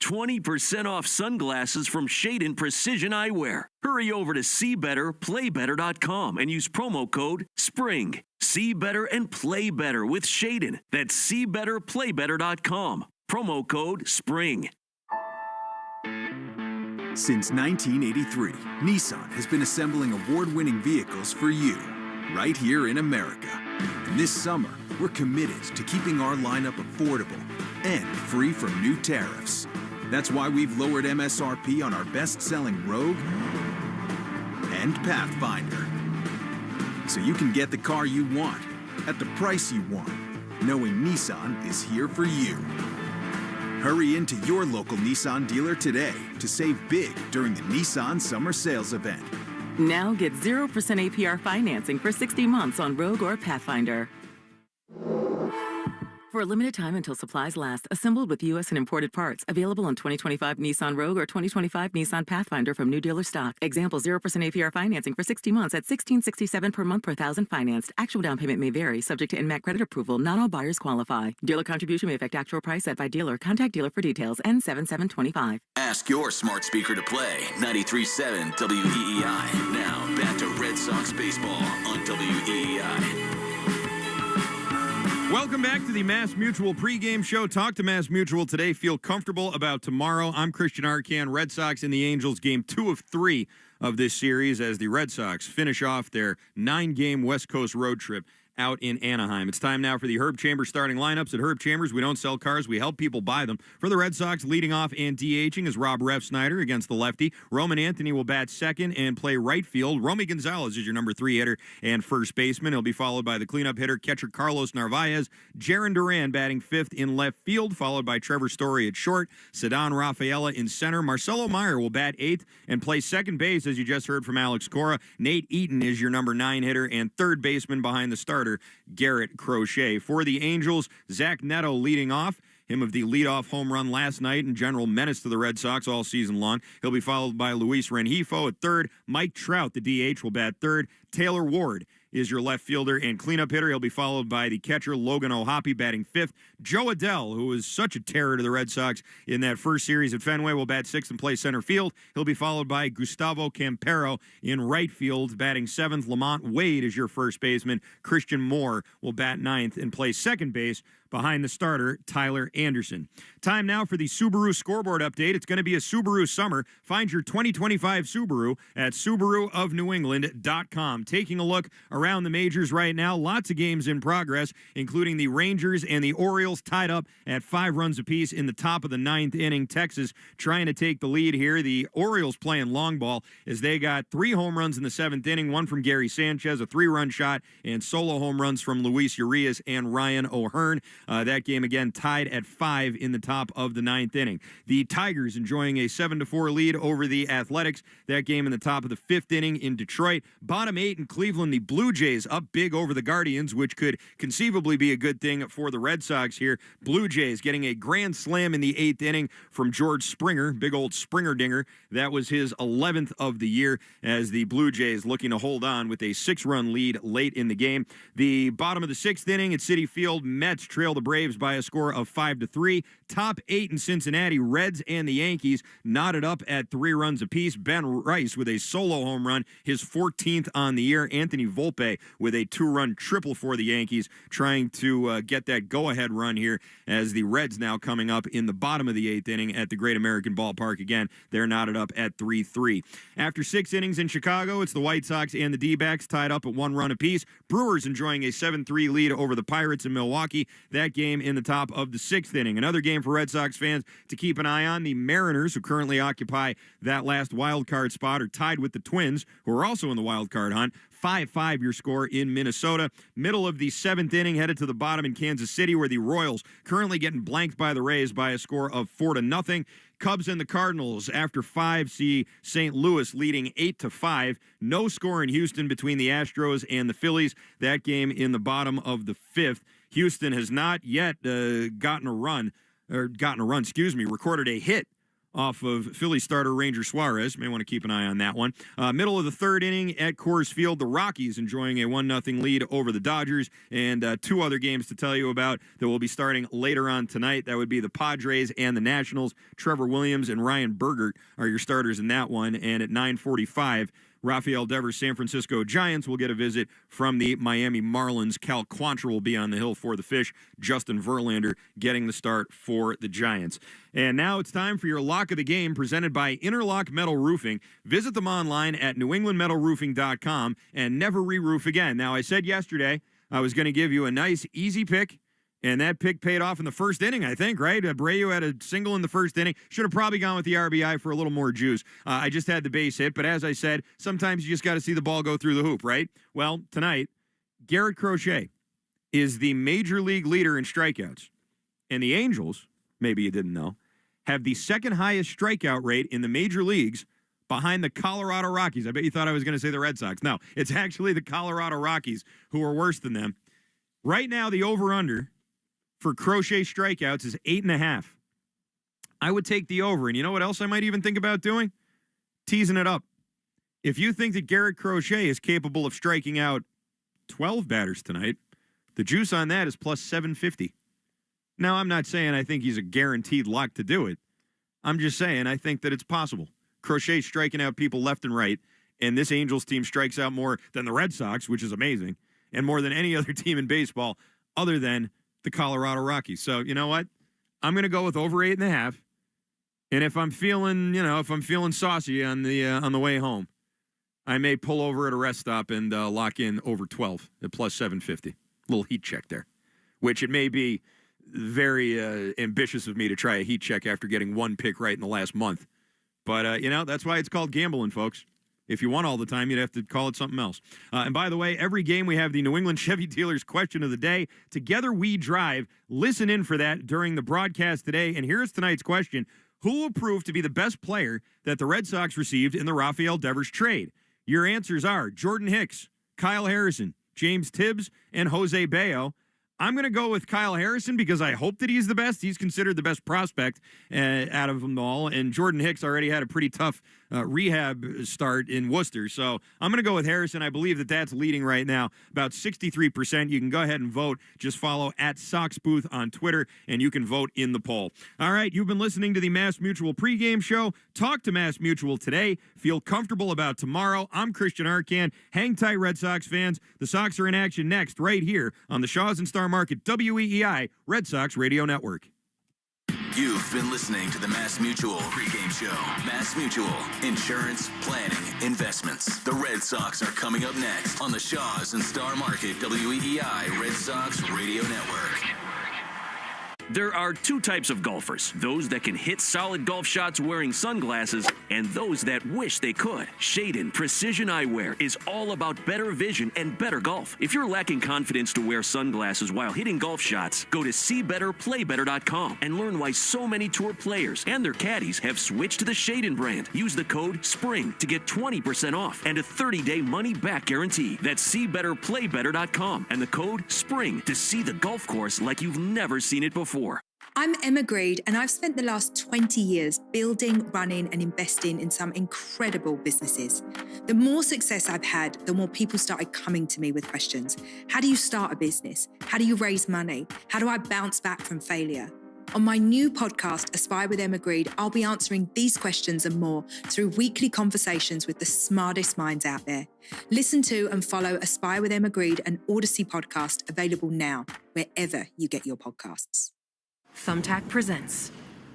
20% off sunglasses from Shayden Precision Eyewear. Hurry over to SeeBetterPlayBetter.com and use promo code SPRING. See better and play better with Shayden. That's SeeBetterPlayBetter.com. Promo code SPRING. Since 1983, Nissan has been assembling award-winning vehicles for you, right here in America. And this summer, we're committed to keeping our lineup affordable and free from new tariffs. That's why we've lowered MSRP on our best-selling Rogue and Pathfinder. So you can get the car you want, at the price you want, knowing Nissan is here for you. Hurry into your local Nissan dealer today to save big during the Nissan Summer Sales Event. Now get 0% APR financing for 60 months on Rogue or Pathfinder. For a limited time until supplies last, assembled with U.S. and imported parts. Available on 2025 Nissan Rogue or 2025 Nissan Pathfinder from new dealer stock. Example, 0% APR financing for 60 months at $1,667 per month per thousand financed. Actual down payment may vary, subject to NMAC credit approval. Not all buyers qualify. Dealer contribution may affect actual price set by dealer. Contact dealer for details. N7725. Ask your smart speaker to play 93.7 WEEI. Now, back to Red Sox baseball on WEEI. Welcome back to the Mass Mutual pregame show. Talk to Mass Mutual today. Feel comfortable about tomorrow. I'm Christian Arcan. Red Sox and the Angels, game 2 of 3 of this series as the Red Sox finish off their 9-game West Coast road trip out in Anaheim. It's time now for the Herb Chambers starting lineups. At Herb Chambers, we don't sell cars, we help people buy them. For the Red Sox, leading off and DHing is Rob Refsnyder against the lefty. Roman Anthony will bat second and play right field. Romy Gonzalez is your number 3 hitter and first baseman. He'll be followed by the cleanup hitter, catcher Carlos Narvaez. Jaron Duran batting 5th in left field, followed by Trevor Story at short. Ceddanne Rafaela in center. Marcelo Meyer will bat 8th and play second base, as you just heard from Alex Cora. Nate Eaton is your number 9 hitter and third baseman behind the starter, Garrett Crochet. For the Angels, Zach Neto leading off. Him of the leadoff home run last night and general menace to the Red Sox all season long. He'll be followed by Luis Rengifo at third. Mike Trout, the DH, will bat third. Taylor Ward is your left fielder and cleanup hitter. He'll be followed by the catcher, Logan O'Hoppe, batting 5th. Joe Adell, who was such a terror to the Red Sox in that first series at Fenway, will bat 6th and play center field. He'll be followed by Gustavo Campero in right field, batting 7th. Lamont Wade is your first baseman. Christian Moore will bat 9th and play second base behind the starter, Tyler Anderson. Time now for the Subaru scoreboard update. It's going to be a Subaru summer. Find your 2025 Subaru at SubaruofNewEngland.com. Taking a look around the majors right now, lots of games in progress, including the Rangers and the Orioles tied up at 5 runs apiece in the top of the 9th inning. Texas trying to take the lead here. The Orioles playing long ball as they got 3 home runs in the 7th inning, one from Gary Sanchez, a 3-run shot, and solo home runs from Luis Urias and Ryan O'Hearn. That game again tied at 5 in the top of the 9th inning. The Tigers enjoying a 7-4 lead over the Athletics. That game in the top of the 5th inning in Detroit. Bottom 8 in Cleveland, the Blue Jays up big over the Guardians, which could conceivably be a good thing for the Red Sox here. Blue Jays getting a grand slam in the 8th inning from George Springer, big old Springer dinger. That was his 11th of the year as the Blue Jays looking to hold on with a 6-run lead late in the game. The bottom of the 6th inning at Citi Field, Mets trail the Braves by a score of 5-3. Top 8 in Cincinnati, Reds and the Yankees knotted up at 3 runs apiece. Ben Rice with a solo home run, his 14th on the year. Anthony Volpe with a 2-run triple for the Yankees, trying to get that go-ahead run here as the Reds now coming up in the bottom of the 8th inning at the Great American Ballpark again. They're knotted up at 3-3. After 6 innings in Chicago, it's the White Sox and the D-backs tied up at 1 run apiece. Brewers enjoying a 7-3 lead over the Pirates in Milwaukee. That game in the top of the 6th inning. Another game for Red Sox fans to keep an eye on. The Mariners, who currently occupy that last wild card spot, are tied with the Twins, who are also in the wild card hunt. 5-5 your score in Minnesota. Middle of the 7th inning, headed to the bottom in Kansas City, where the Royals currently getting blanked by the Rays by a score of 4-0. Cubs and the Cardinals after 5 see St. Louis leading 8-5. No score in Houston between the Astros and the Phillies. That game in the bottom of the 5th. Houston has not yet recorded a hit off of Philly starter Ranger Suarez. May want to keep an eye on that one. Middle of the 3rd inning at Coors Field, the Rockies enjoying a 1-0 lead over the Dodgers, and 2 other games to tell you about that will be starting later on tonight. That would be the Padres and the Nationals. Trevor Williams and Ryan Bergert are your starters in that one, and at 9:45, Rafael Devers' San Francisco Giants will get a visit from the Miami Marlins. Cal Quantrill will be on the hill for the Fish. Justin Verlander getting the start for the Giants. And now it's time for your lock of the game, presented by Interlock Metal Roofing. Visit them online at newenglandmetalroofing.com and never re-roof again. Now, I said yesterday I was going to give you a nice, easy pick, and that pick paid off in the 1st inning, I think, right? Abreu had a single in the 1st inning. Should have probably gone with the RBI for a little more juice. I just had the base hit, but as I said, sometimes you just got to see the ball go through the hoop, right? Well, tonight, Garrett Crochet is the major league leader in strikeouts. And the Angels, maybe you didn't know, have the 2nd highest strikeout rate in the major leagues behind the Colorado Rockies. I bet you thought I was going to say the Red Sox. No, it's actually the Colorado Rockies who are worse than them. Right now, the over-under for Crochet strikeouts is 8.5. I would take the over. And you know what else I might even think about doing? Teasing it up. If you think that Garrett Crochet is capable of striking out 12 batters tonight, the juice on that is plus 750. Now, I'm not saying I think he's a guaranteed lock to do it. I'm just saying I think that it's possible. Crochet striking out people left and right, and this Angels team strikes out more than the Red Sox, which is amazing, and more than any other team in baseball other than the Colorado Rockies. So you know what? I'm going to go with over 8.5. And if I'm feeling saucy on the way home, I may pull over at a rest stop and lock in over 12 at plus 750. Little heat check there, which it may be very ambitious of me to try a heat check after getting one pick right in the last month. But, that's why it's called gambling, folks. If you won all the time, you'd have to call it something else. And by the way, every game we have the New England Chevy Dealers question of the day. Together we drive. Listen in for that during the broadcast today. And here's tonight's question. Who will prove to be the best player that the Red Sox received in the Rafael Devers trade? Your answers are Jordan Hicks, Kyle Harrison, James Tibbs, and Jose Bayo. I'm going to go with Kyle Harrison because I hope that he's the best. He's considered the best prospect out of them all. And Jordan Hicks already had a pretty tough rehab start in Worcester. So I'm going to go with Harrison. I believe that that's leading right now, about 63%. You can go ahead and vote. Just follow @SoxBooth on Twitter, and you can vote in the poll. All right, you've been listening to the Mass Mutual pregame show. Talk to Mass Mutual today. Feel comfortable about tomorrow. I'm Christian Arcan. Hang tight, Red Sox fans. The Sox are in action next right here on the Shaws and Star Market WEEI Red Sox Radio Network. You've been listening to the Mass Mutual pregame show. Mass Mutual, insurance, planning, investments. The Red Sox are coming up next on the Shaws and Star Market WEEI Red Sox Radio Network. There are two types of golfers, those that can hit solid golf shots wearing sunglasses and those that wish they could. Shayden Precision Eyewear is all about better vision and better golf. If you're lacking confidence to wear sunglasses while hitting golf shots, go to seebetterplaybetter.com and learn why so many tour players and their caddies have switched to the Shayden brand. Use the code SPRING to get 20% off and a 30-day money-back guarantee. That's seebetterplaybetter.com and the code SPRING to see the golf course like you've never seen it before. I'm Emma Greed, and I've spent the last 20 years building, running, and investing in some incredible businesses. The more success I've had, the more people started coming to me with questions. How do you start a business? How do you raise money? How do I bounce back from failure? On my new podcast, Aspire with Emma Greed, I'll be answering these questions and more through weekly conversations with the smartest minds out there. Listen to and follow Aspire with Emma Greed, an Odyssey podcast, available now, wherever you get your podcasts. Thumbtack presents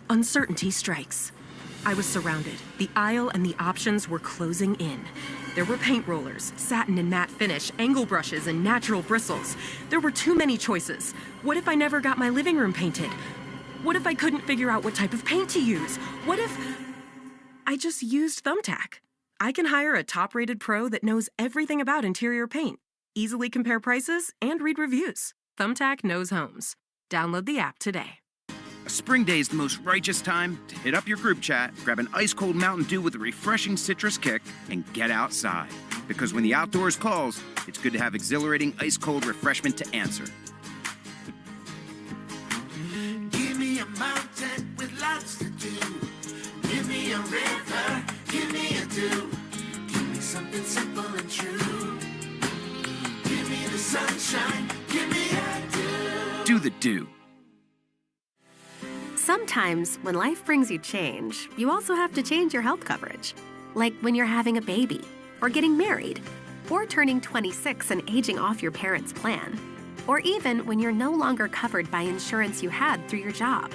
Uncertainty Strikes. I was surrounded. The aisle and the options were closing in. There were paint rollers, satin and matte finish, angle brushes, and natural bristles. There were too many choices. What if I never got my living room painted? What if I couldn't figure out what type of paint to use? What if I just used Thumbtack? I can hire a top-rated pro that knows everything about interior paint, easily compare prices, and read reviews. Thumbtack knows homes. Download the app today. A spring day is the most righteous time to hit up your group chat, grab an ice-cold Mountain Dew with a refreshing citrus kick, and get outside. Because when the outdoors calls, it's good to have exhilarating ice-cold refreshment to answer. Give me a mountain with lots to do. Give me a river, give me a dew. Give me something simple and true. Give me the sunshine, give me a dew. Do the dew. Sometimes, when life brings you change, you also have to change your health coverage. Like when you're having a baby, or getting married, or turning 26 and aging off your parents' plan, or even when you're no longer covered by insurance you had through your job.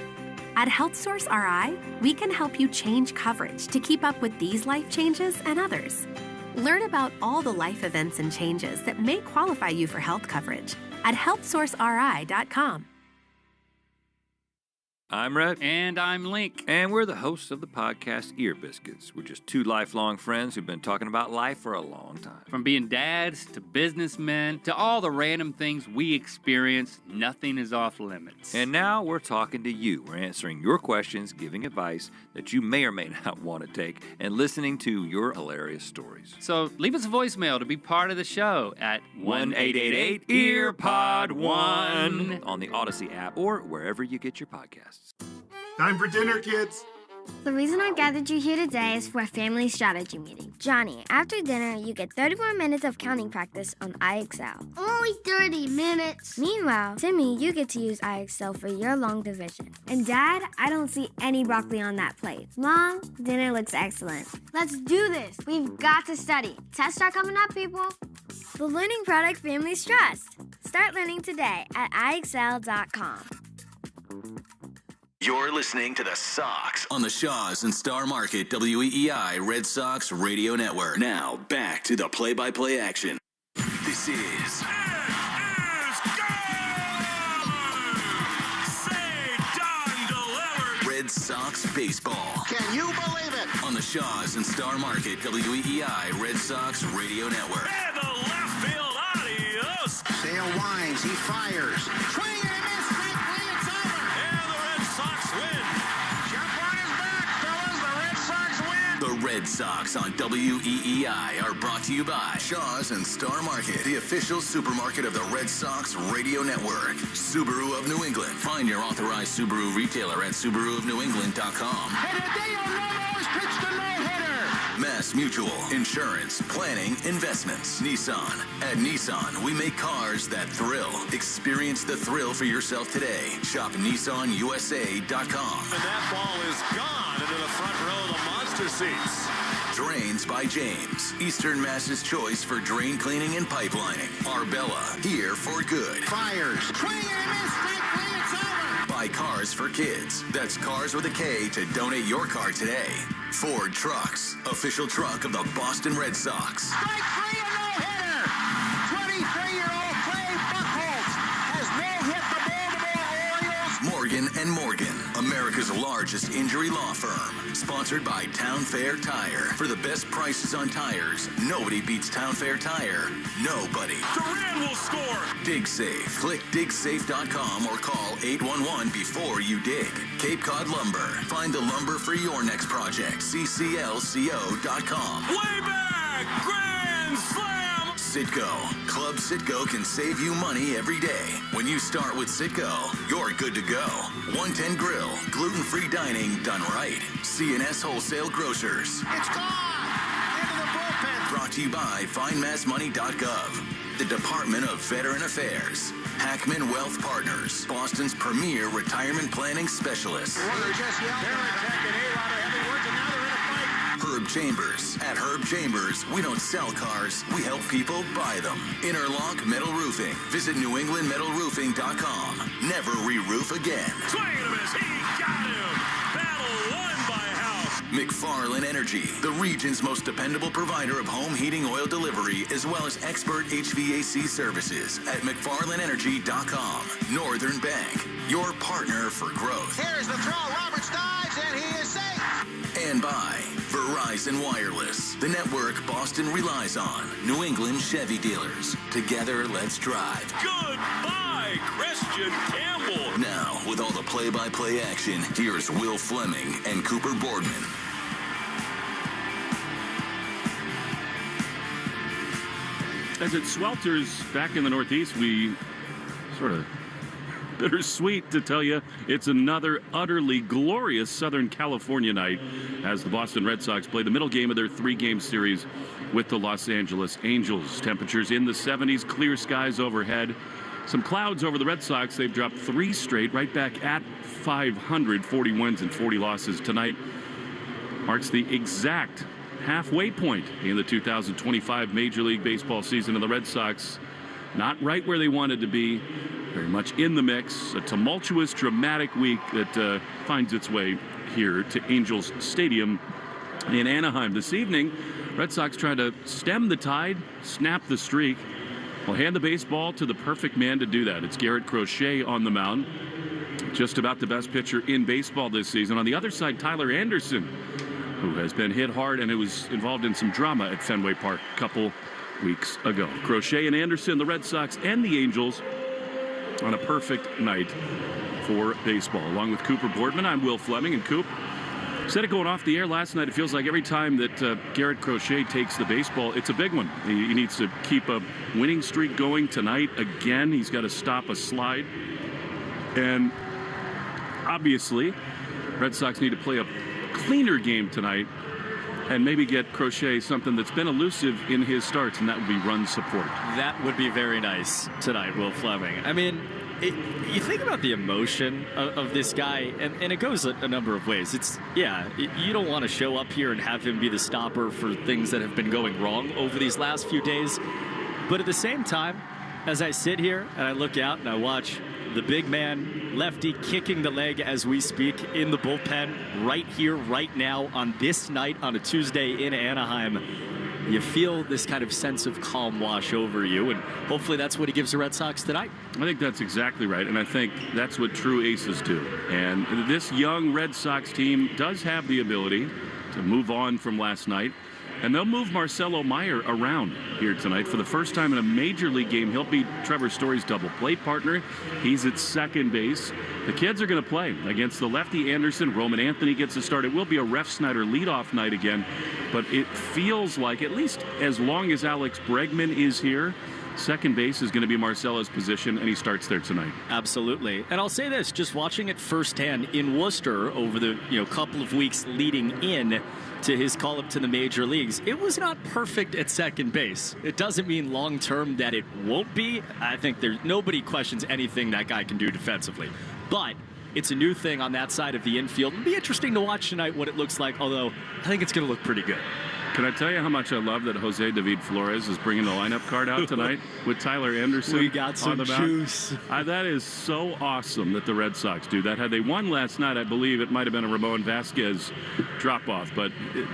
At HealthSource RI, we can help you change coverage to keep up with these life changes and others. Learn about all the life events and changes that may qualify you for health coverage at healthsourceri.com. I'm Rhett. And I'm Link. And we're the hosts of the podcast Ear Biscuits. We're just two lifelong friends who've been talking about life for a long time. From being dads to businessmen to all the random things we experience, nothing is off limits. And now we're talking to you. We're answering your questions, giving advice that you may or may not want to take, and listening to your hilarious stories. So leave us a voicemail to be part of the show at 1-888-EARPOD-1 on the Odyssey app or wherever you get your podcasts. Time for dinner, kids. The reason I gathered you here today is for a family strategy meeting. Johnny, after dinner, you get 30 more minutes of counting practice on IXL. Only 30 minutes. Meanwhile, Timmy, you get to use IXL for your long division. And Dad, I don't see any broccoli on that plate. Mom, dinner looks excellent. Let's do this. We've got to study. Tests are coming up, people. The learning product Family Trust. Start learning today at IXL.com. You're listening to the Sox on the Shaws and Star Market WEEI Red Sox Radio Network. Now, back to the play-by-play action. This is... Red Sox baseball. Can you believe it? On the Shaws and Star Market WEEI Red Sox Radio Network. And the left field, adios. Sale winds, he fires. Swing and a miss, strike three, it's over. And the Red Sox win. Jump on his back, fellas, the Red Sox win. The Red Sox on WEEI are brought to you by Shaws and Star Market, the official supermarket of the Red Sox Radio Network. Subaru of New England. Find your authorized Subaru retailer at SubaruofNewEngland.com. And Hideo Nomo has pitched a no-hitter. Mass Mutual, insurance, planning, investments. Nissan. At Nissan, we make cars that thrill. Experience the thrill for yourself today. Shop NissanUSA.com. And that ball is gone into the front row of the monster seats. Drains by James. Eastern Mass's choice for drain cleaning and pipelining. Arbella, here for good. Fires. Swing and a miss, strike three, it's over. Buy Cars for Kids. That's Cars with a K to donate your car today. Ford Trucks, official truck of the Boston Red Sox. Strike three, a no-hitter. 23-year-old Clay Buchholz has no-hit the Baltimore Orioles. Morgan & Morgan, America's largest injury law firm. Sponsored by Town Fair Tire. For the best prices on tires, nobody beats Town Fair Tire. Nobody. Duran will score. Dig Safe. Click digsafe.com or call 811 before you dig. Cape Cod Lumber. Find the lumber for your next project. cclco.com. Way back. Grand slam. Citgo. Club Citgo can save you money every day. When you start with Citgo, you're good to go. 110 Grill. Gluten-free dining done right. CNS Wholesale Grocers. It's gone. Into the bullpen. Brought to you by FindMassMoney.gov. The Department of Veteran Affairs. Hackman Wealth Partners. Boston's premier retirement planning specialist. Warner just yelled. They're attacking A-Rod are having words, and now they're in a fight. Herb Chambers. At Herb Chambers, we don't sell cars, we help people buy them. Interlock Metal Roofing. Visit NewEnglandMetalRoofing.com. Never re-roof again. Swing and a miss. He got him. Battle won by House. McFarland Energy, the region's most dependable provider of home heating oil delivery, as well as expert HVAC services at McFarlandEnergy.com. Northern Bank, your partner for growth. Here's the throw. Roberts dives, and he is safe. And by Verizon Wireless, the network Boston relies on. New England Chevy dealers. Together, let's drive. Goodbye, Christian Campbell. Now, with all the play-by-play action, here's Will Fleming and Cooper Boardman. As it swelters back in the Northeast, we sort of bittersweet to tell you it's another utterly glorious Southern California night as the Boston Red Sox play the middle game of their three-game series with the Los Angeles Angels. Temperatures in the 70s, clear skies overhead. Some clouds over the Red Sox. They've dropped three straight, right back at 500, 40 wins and 40 losses tonight. Marks the exact halfway point in the 2025 Major League Baseball season, and the Red Sox not right where they wanted to be, very much in the mix. A tumultuous, dramatic week that finds its way here to Angels Stadium in Anaheim. This evening, Red Sox trying to stem the tide, snap the streak. Well, hand the baseball to the perfect man to do that. It's Garrett Crochet on the mound. Just about the best pitcher in baseball this season. On the other side, Tyler Anderson, who has been hit hard and who was involved in some drama at Fenway Park a couple weeks ago. Crochet and Anderson, the Red Sox and the Angels on a perfect night for baseball. Along with Cooper Boardman, I'm Will Fleming. And Coop, instead of going off the air last night, it feels like every time that Garrett Crochet takes the baseball, it's a big one. He needs to keep a winning streak going tonight. Again, he's got to stop a slide. And obviously, Red Sox need to play a cleaner game tonight and maybe get Crochet something that's been elusive in his starts, and that would be run support. That would be very nice tonight, Will Fleming. I mean, you think about the emotion of this guy, and it goes a number of ways. You don't want to show up here and have him be the stopper for things that have been going wrong over these last few days. But at the same time, as I sit here and I look out and I watch the big man, lefty, kicking the leg as we speak in the bullpen right here, right now, on this night on a Tuesday in Anaheim, you feel this kind of sense of calm wash over you, and hopefully that's what he gives the Red Sox tonight. I think that's exactly right, and I think that's what true aces do. And this young Red Sox team does have the ability to move on from last night, and they'll move Marcelo Meyer around here tonight. For the first time in a major league game, he'll be Trevor Story's double play partner. He's at second base. The kids are going to play against the lefty Anderson. Roman Anthony gets a start. It will be a Ref Snyder leadoff night again, but it feels like, at least as long as Alex Bregman is here, second base is going to be Marcelo's position, and he starts there tonight. Absolutely. And I'll say this, just watching it firsthand in Worcester over the couple of weeks leading in to his call-up to the major leagues, it was not perfect at second base. It doesn't mean long-term that it won't be. I think nobody questions anything that guy can do defensively. But it's a new thing on that side of the infield. It'll be interesting to watch tonight what it looks like, although I think it's going to look pretty good. Can I tell you how much I love that Jose David Flores is bringing the lineup card out tonight with Tyler Anderson? We got some juice. That is so awesome that the Red Sox do that. Had they won last night, I believe it might have been a Ramon Vasquez drop-off, but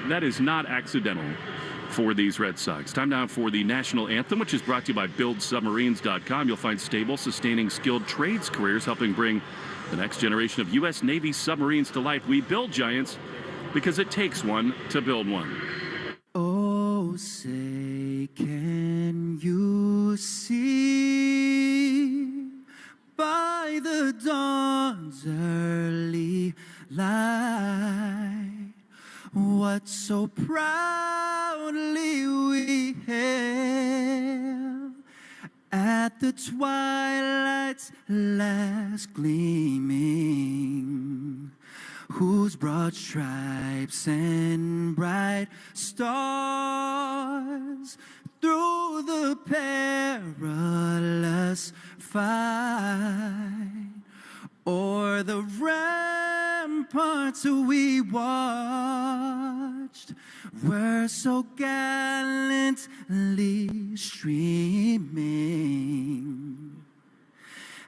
that is not accidental for these Red Sox. Time now for the national anthem, which is brought to you by BuildSubmarines.com. You'll find stable, sustaining, skilled trades careers helping bring the next generation of U.S. Navy submarines to life. We build giants because it takes one to build one. Oh, say, can you see by the dawn's early light what so proudly we hailed at the twilight's last gleaming, whose broad stripes and bright stars through the perilous fight o'er the ramparts we watched were so gallantly streaming,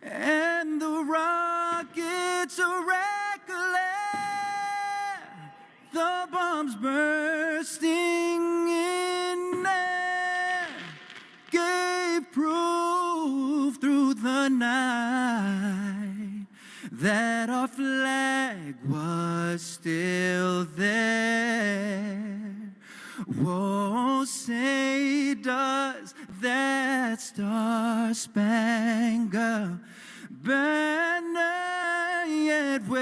and the rockets recollect the bombs bursting in air gave proof through the night that our flag was still there. Whoa, say does that star-spangled banner yet wave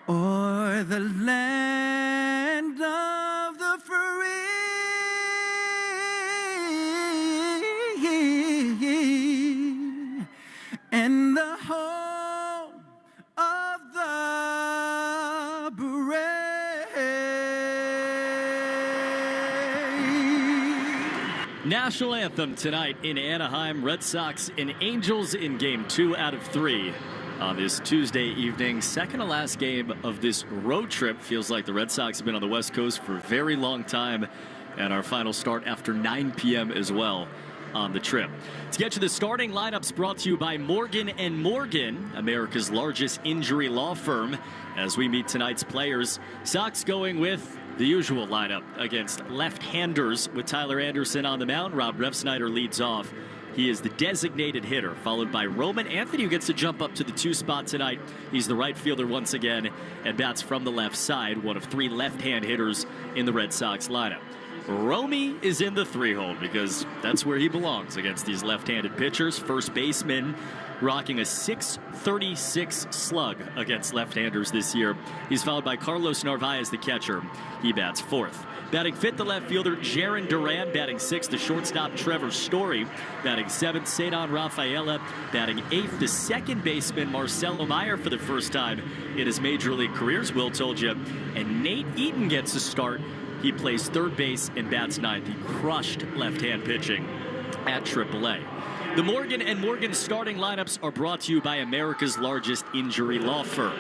o'er the land of the free and the home of the brave. National anthem tonight in Anaheim. Red Sox and Angels in game 2 out of 3 on this Tuesday evening. Second to last game of this road trip. Feels like the Red Sox have been on the West Coast for a very long time. And our final start after 9 p.m. as well on the trip. To get to the starting lineups, brought to you by Morgan & Morgan, America's largest injury law firm. As we meet tonight's players, Sox going with the usual lineup against left-handers with Tyler Anderson on the mound. Rob Refsnyder leads off. He is the designated hitter, followed by Roman Anthony, who gets to jump up to the 2 spot tonight. He's the right fielder once again and bats from the left side, one of 3 left-hand hitters in the Red Sox lineup. Romy is in the 3-hole because that's where he belongs against these left-handed pitchers. First baseman rocking a .636 slug against left-handers this year. He's followed by Carlos Narvaez, the catcher. He bats 4th. Batting 5th, the left fielder Jaron Duran. Batting 6th, the shortstop Trevor Story. Batting 7th, Cedon Rafaela. Batting 8th, the second baseman Marcelo Meyer for the first time in his major league career, as Will told you. And Nate Eaton gets a start. He plays third base and bats 9th. He crushed left-hand pitching at AAA. The Morgan & Morgan starting lineups are brought to you by America's largest injury law firm.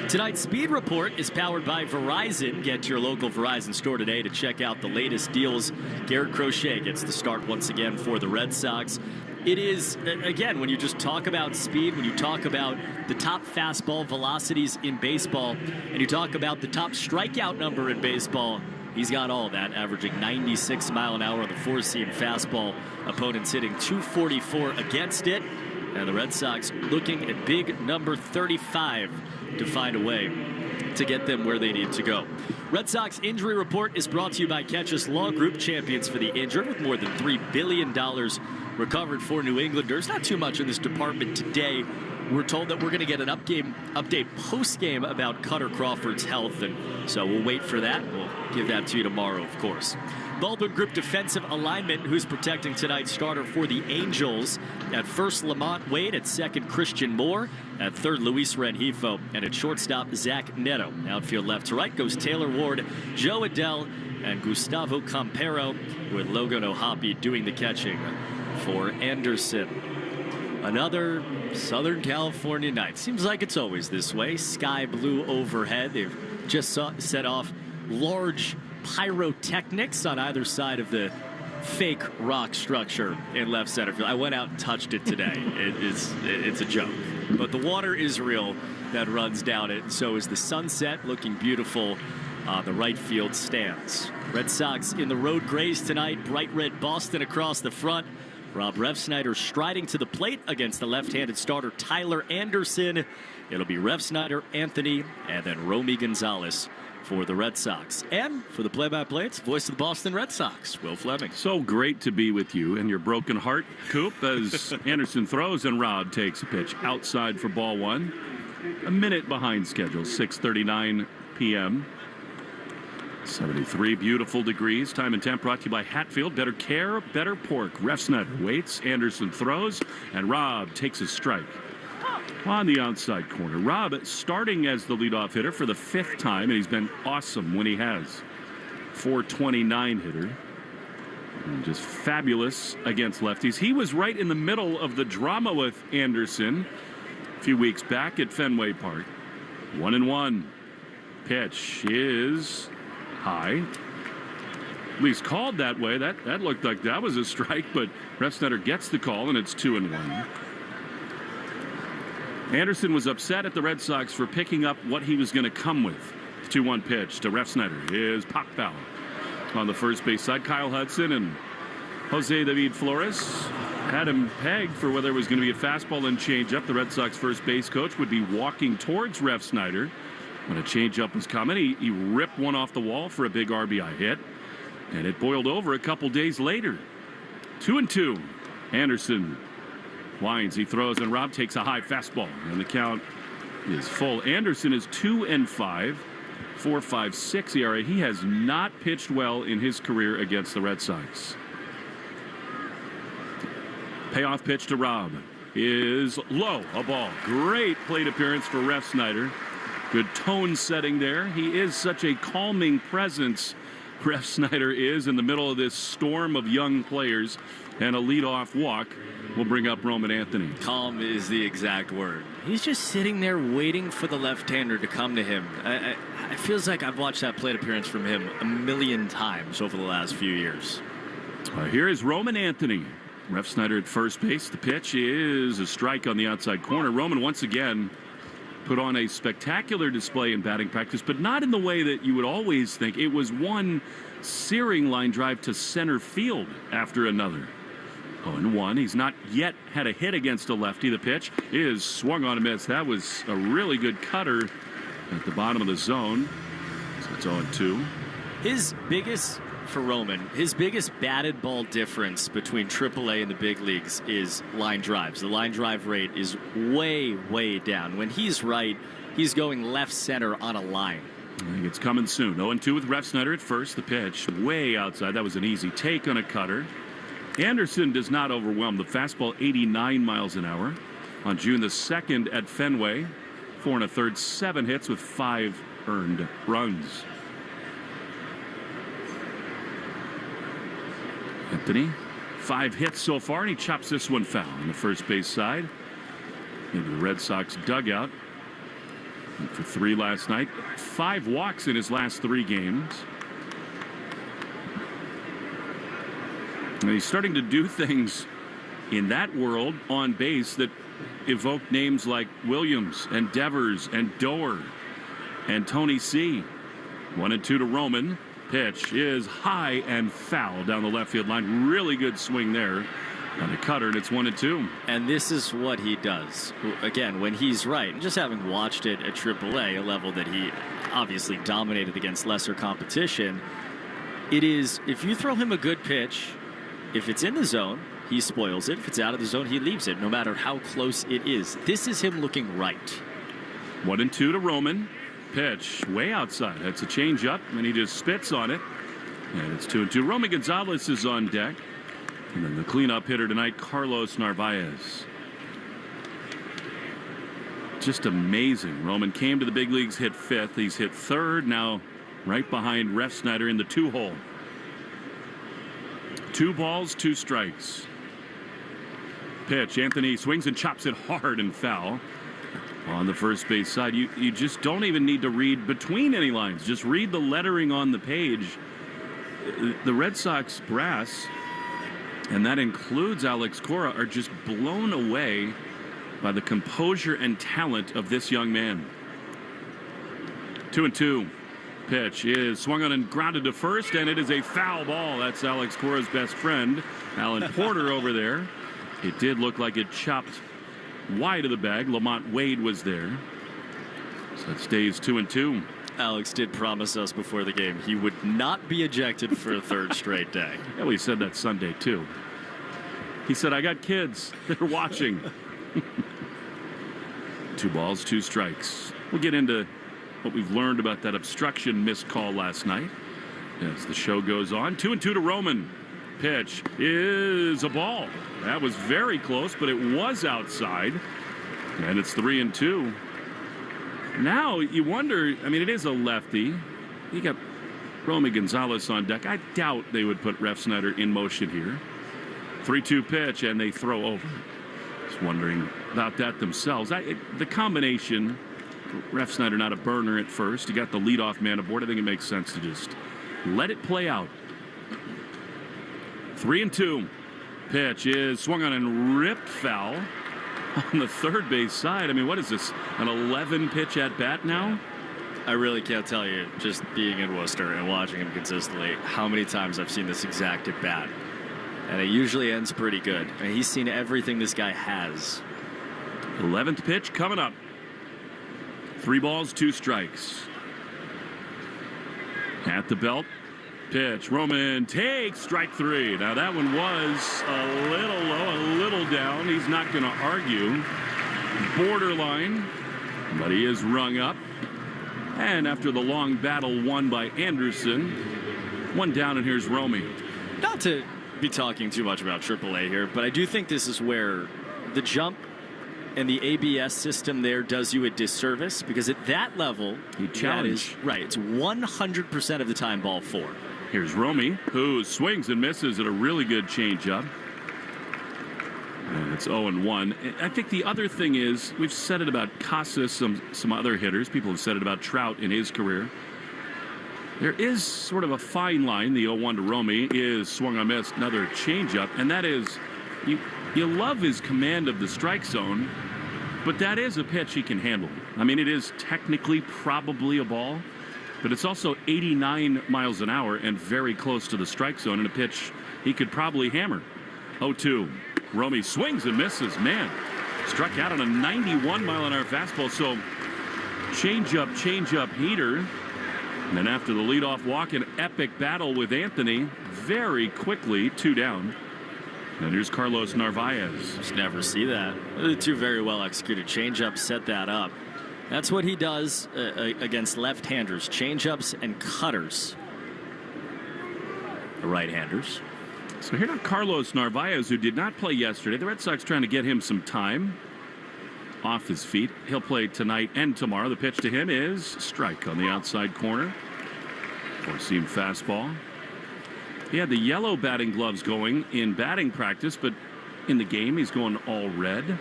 Tonight's Speed Report is powered by Verizon. Get to your local Verizon store today to check out the latest deals. Garrett Crochet gets the start once again for the Red Sox. It is, again, when you just talk about speed, when you talk about the top fastball velocities in baseball, and you talk about the top strikeout number in baseball, he's got all that, averaging 96 mile an hour on the four-seam fastball. Opponents hitting .244 against it. And the Red Sox looking at big number 35 to find a way to get them where they need to go. Red Sox Injury Report is brought to you by Ketch's Law Group, champions for the injured, with more than $3 billion recovered for New Englanders. Not too much in this department today. We're told that we're going to get an update post-game about Cutter Crawford's health, and so we'll wait for that. We'll give that to you tomorrow, of course. Baldwin Group defensive alignment, who's protecting tonight's starter for the Angels. At first, Lamont Wade. At second, Christian Moore. At third, Luis Rengifo. And at shortstop, Zach Neto. Outfield left to right goes Taylor Ward, Joe Adell, and Gustavo Campero, with Logan O'Hoppe doing the catching for Anderson. Another Southern California night. Seems like it's always this way. Sky blue overhead. They've just set off large pyrotechnics on either side of the fake rock structure in left center field. I went out and touched it today. It's a joke. But the water is real that runs down it. So is the sunset, looking beautiful on the right field stands. Red Sox in the road grays tonight. Bright red Boston across the front. Rob Refsnyder striding to the plate against the left-handed starter Tyler Anderson. It'll be Refsnyder, Anthony, and then Romy Gonzalez for the Red Sox. And for the play-by-play, it's the voice of the Boston Red Sox, Will Fleming. So great to be with you and your broken heart, Coop, as Anderson throws and Rob takes a pitch outside for ball one. A minute behind schedule, 6:39 p.m. 73 beautiful degrees. Time and temp brought to you by Hatfield. Better care, better pork. Refsnyder waits, Anderson throws, and Rob takes a strike on the outside corner. Rob starting as the leadoff hitter for the 5th time, and he's been awesome when he has. 429 hitter. And just fabulous against lefties. He was right in the middle of the drama with Anderson a few weeks back at Fenway Park. 1-1. Pitch is high. At least called that way. That looked like that was a strike, but Refsnyder gets the call, and it's 2-1. Anderson was upset at the Red Sox for picking up what he was going to come with. 2-1 pitch to Refsnyder is pop foul on the first base side. Kyle Hudson and Jose David Flores had him pegged for whether it was going to be a fastball and changeup. The Red Sox first base coach would be walking towards Refsnyder when a changeup was coming. He ripped one off the wall for a big RBI hit, and it boiled over a couple days later. 2-2. Anderson winds, he throws, and Rob takes a high fastball, and the count is full. Anderson is 2-5, 4.56 ERA. He has not pitched well in his career against the Red Sox. Payoff pitch to Rob is low, a ball. Great plate appearance for Refsnyder. Good tone setting there. He is such a calming presence, Refsnyder is, in the middle of this storm of young players, and a leadoff walk will bring up Roman Anthony. Calm is the exact word. He's just sitting there waiting for the left-hander to come to him. It feels like I've watched that plate appearance from him a million times over the last few years. Here is Roman Anthony. Refsnyder at first base. The pitch is a strike on the outside corner. Roman once again put on a spectacular display in batting practice, but not in the way that you would always think. It was one searing line drive to center field after another. 0-1. He's not yet had a hit against a lefty. The pitch is swung on a miss. That was a really good cutter at the bottom of the zone. So it's 0-2. For Roman, his biggest batted ball difference between AAA and the big leagues is line drives. The line drive rate is way, way down. When he's right, he's going left center on a line. I think it's coming soon. 0-2 with Refsnyder at first. The pitch way outside. That was an easy take on a cutter. Anderson does not overwhelm. The fastball 89 miles an hour. On June the 2nd at Fenway, 4 1/3, 7 hits with 5 earned runs. Anthony, 5 hits so far, and he chops this one foul on the first base side into the Red Sox dugout. And for 3 last night. 5 walks in his last 3 games. And he's starting to do things in that world on base that evoke names like Williams and Devers and Doer and Tony C. 1-2 to Roman. Pitch is high and foul down the left field line. Really good swing there on the cutter, and it's 1-2. And this is what he does. Again, when he's right, and just having watched it at AAA, a level that he obviously dominated against lesser competition, it is, if you throw him a good pitch, if it's in the zone, he spoils it. If it's out of the zone, he leaves it, no matter how close it is. This is him looking right. 1-2 to Roman. Pitch way outside. That's a changeup, and he just spits on it. And it's 2-2. Romy Gonzalez is on deck. And then the cleanup hitter tonight, Carlos Narvaez. Just amazing. Roman came to the big leagues, hit 5th. He's hit 3rd, now right behind Refsnyder in the 2-hole. 2 balls, 2 strikes. Pitch. Anthony swings and chops it hard and foul. On the first base side, you just don't even need to read between any lines. Just read the lettering on the page. The Red Sox brass, and that includes Alex Cora, are just blown away by the composure and talent of this young man. 2-2. Pitch is swung on and grounded to first, and it is a foul ball. That's Alex Cora's best friend, Alan Porter, over there. It did look like it chopped wide of the bag. Lamont Wade was there. So it stays 2-2. Alex did promise us before the game he would not be ejected for a 3rd straight day. Yeah, well, he said that Sunday too. He said, I got kids. They're watching. 2 balls, 2 strikes. We'll get into what we've learned about that obstruction missed call last night as the show goes on. 2-2 to Roman. Pitch is a ball. That was very close, but it was outside. And it's 3-2. Now you wonder, I mean, it is a lefty. You got Romy Gonzalez on deck. I doubt they would put Refsnyder in motion here. 3-2 pitch, and they throw over. Just wondering about that themselves. The combination, Refsnyder not a burner at first. You got the leadoff man aboard. I think it makes sense to just let it play out. 3-2. Pitch is swung on and ripped foul on the 3rd base side. I mean, what is this? An 11 pitch at bat now? I really can't tell you, just being in Worcester and watching him consistently, how many times I've seen this exact at bat. And it usually ends pretty good. I mean, he's seen everything this guy has. 11th pitch coming up. 3 balls, 2 strikes. At the belt. Pitch. Roman takes strike 3. Now that one was a little low, a little down. He's not going to argue. Borderline, but he is rung up. And after the long battle won by Anderson, 1 down, and here's Romy. Not to be talking too much about AAA here, but I do think this is where the jump and the ABS system there does you a disservice, because at that level, he challenged. Right, it's 100% of the time ball 4. Here's Romy, who swings and misses at a really good changeup. And it's 0-1. I think the other thing is, we've said it about Casas, some other hitters. People have said it about Trout in his career. There is sort of a fine line. The 0-1 to Romy is swung on miss, another changeup, and that is, you love his command of the strike zone, but that is a pitch he can handle. I mean, it is technically probably a ball, but it's also 89 miles an hour and very close to the strike zone, and a pitch he could probably hammer. 0-2. Romy swings and misses. Man, struck out on a 91 mile an hour fastball. So changeup heater. And then after the leadoff walk, an epic battle with Anthony. Very quickly, 2 down. And here's Carlos Narvaez. Just never see that. The 2 very well executed changeups set that up. That's what he does against left-handers, changeups and cutters. The right-handers. So here now Carlos Narvaez, who did not play yesterday. The Red Sox trying to get him some time off his feet. He'll play tonight and tomorrow. The pitch to him is strike on the outside corner. Four-seam fastball. He had the yellow batting gloves going in batting practice, but in the game he's going all red.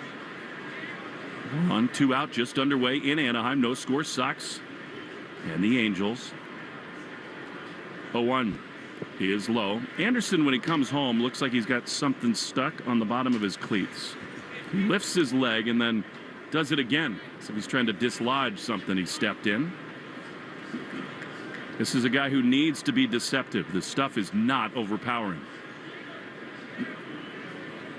On 2 out, just underway in Anaheim. No score, Sox and the Angels. 0-1 is low. Anderson, when he comes home, looks like he's got something stuck on the bottom of his cleats. He lifts his leg and then does it again. So he's trying to dislodge something he stepped in. This is a guy who needs to be deceptive. The stuff is not overpowering.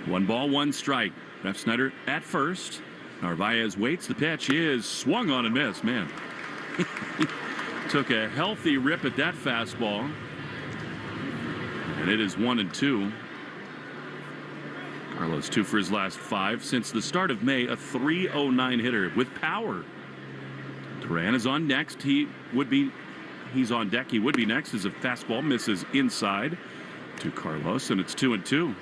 1 ball, 1 strike. Ref Snyder at first. Narvaez waits. The pitch is swung on and missed. Man, took a healthy rip at that fastball. And it is 1-2. Carlos 2 for his last 5. Since the start of May, a .309 hitter with power. Duran is on next. He's on deck. He would be next as a fastball misses inside to Carlos, and it's 2-2.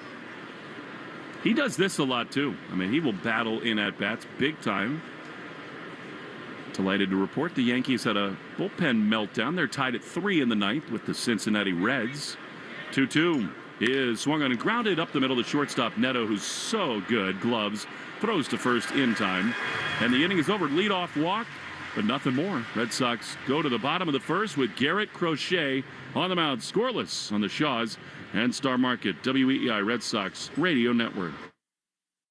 He does this a lot too. I mean, he will battle in at bats big time. Delighted to report the Yankees had a bullpen meltdown. They're tied at 3 in the ninth with the Cincinnati Reds. 2-2 is swung on and grounded up the middle to shortstop Neto, who's so good. Gloves, throws to first in time, and the inning is over. Leadoff walk, but nothing more. Red Sox go to the bottom of the first with Garrett Crochet on the mound, scoreless on the Shaws and Star Market, WEEI Red Sox Radio Network.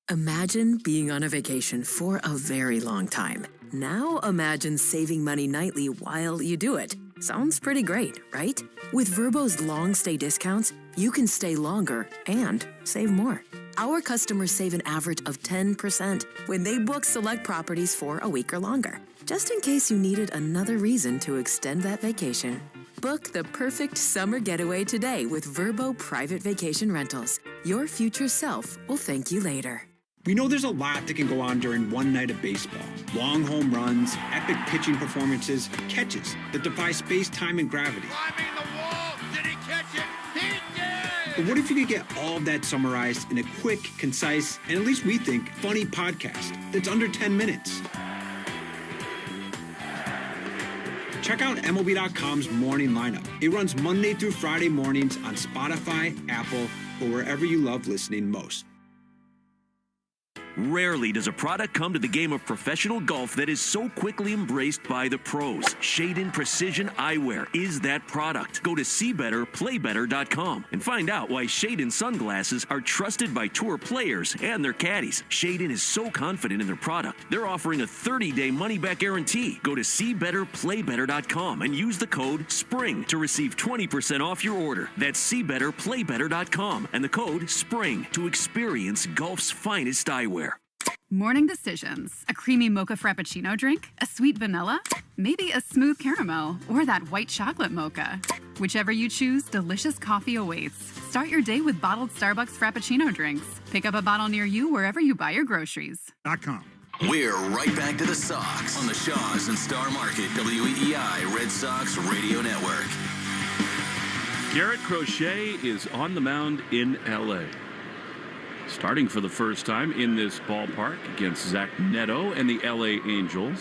Imagine being on a vacation for a very long time. Now imagine saving money nightly while you do it. Sounds pretty great, right? With Vrbo's long stay discounts, you can stay longer and save more. Our customers save an average of 10% when they book select properties for a week or longer. Just in case you needed another reason to extend that vacation. Book the perfect summer getaway today with Vrbo Private Vacation Rentals. Your future self will thank you later. We know there's a lot that can go on during one night of baseball. Long home runs, epic pitching performances, catches that defy space, time, and gravity. Climbing the wall. Did he catch it? He did! But what if you could get all of that summarized in a quick, concise, and at least we think, funny podcast that's under 10 minutes? Check out MLB.com's Morning Lineup. It runs Monday through Friday mornings on Spotify, Apple, or wherever you love listening most. Rarely does a product come to the game of professional golf that is so quickly embraced by the pros. Shade-In Precision Eyewear is that product. Go to SeeBetterPlayBetter.com and find out why Shade-In sunglasses are trusted by tour players and their caddies. Shade-In is so confident in their product, they're offering a 30-day money-back guarantee. Go to SeeBetterPlayBetter.com and use the code SPRING to receive 20% off your order. That's SeeBetterPlayBetter.com and the code SPRING to experience golf's finest eyewear. Morning decisions. A creamy mocha frappuccino drink? A sweet vanilla? Maybe a smooth caramel? Or that white chocolate mocha? Whichever you choose, delicious coffee awaits. Start your day with bottled Starbucks Frappuccino drinks. Pick up a bottle near you wherever you buy your groceries. .com. We're right back to the Sox on the Shaws and Star Market WEEI Red Sox Radio Network. Garrett Crochet is on the mound in L.A. Starting for the first time in this ballpark against Zach Neto and the L.A. Angels.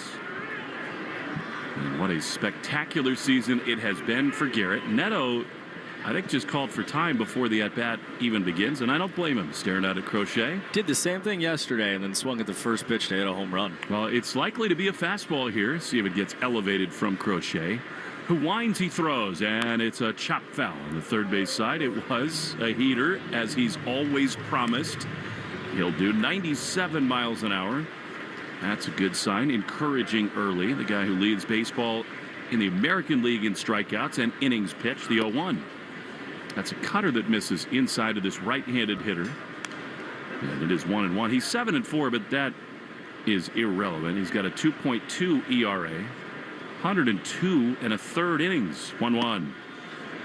And what a spectacular season it has been for Garrett. Neto, I think, just called for time before the at-bat even begins, and I don't blame him staring out at Crochet. Did the same thing yesterday and then swung at the first pitch to hit a home run. Well, it's likely to be a fastball here. See if it gets elevated from Crochet. Who winds, he throws, and it's a chop foul on the third base side. It was a heater, as he's always promised. He'll do 97 miles an hour. That's a good sign. Encouraging early. The guy who leads baseball in the American League in strikeouts and innings pitched, the 0-1. That's a cutter that misses inside of this right-handed hitter. And it is 1-1. He's 7-4, but that is irrelevant. He's got a 2.2 ERA. 102 and a third innings. 1-1.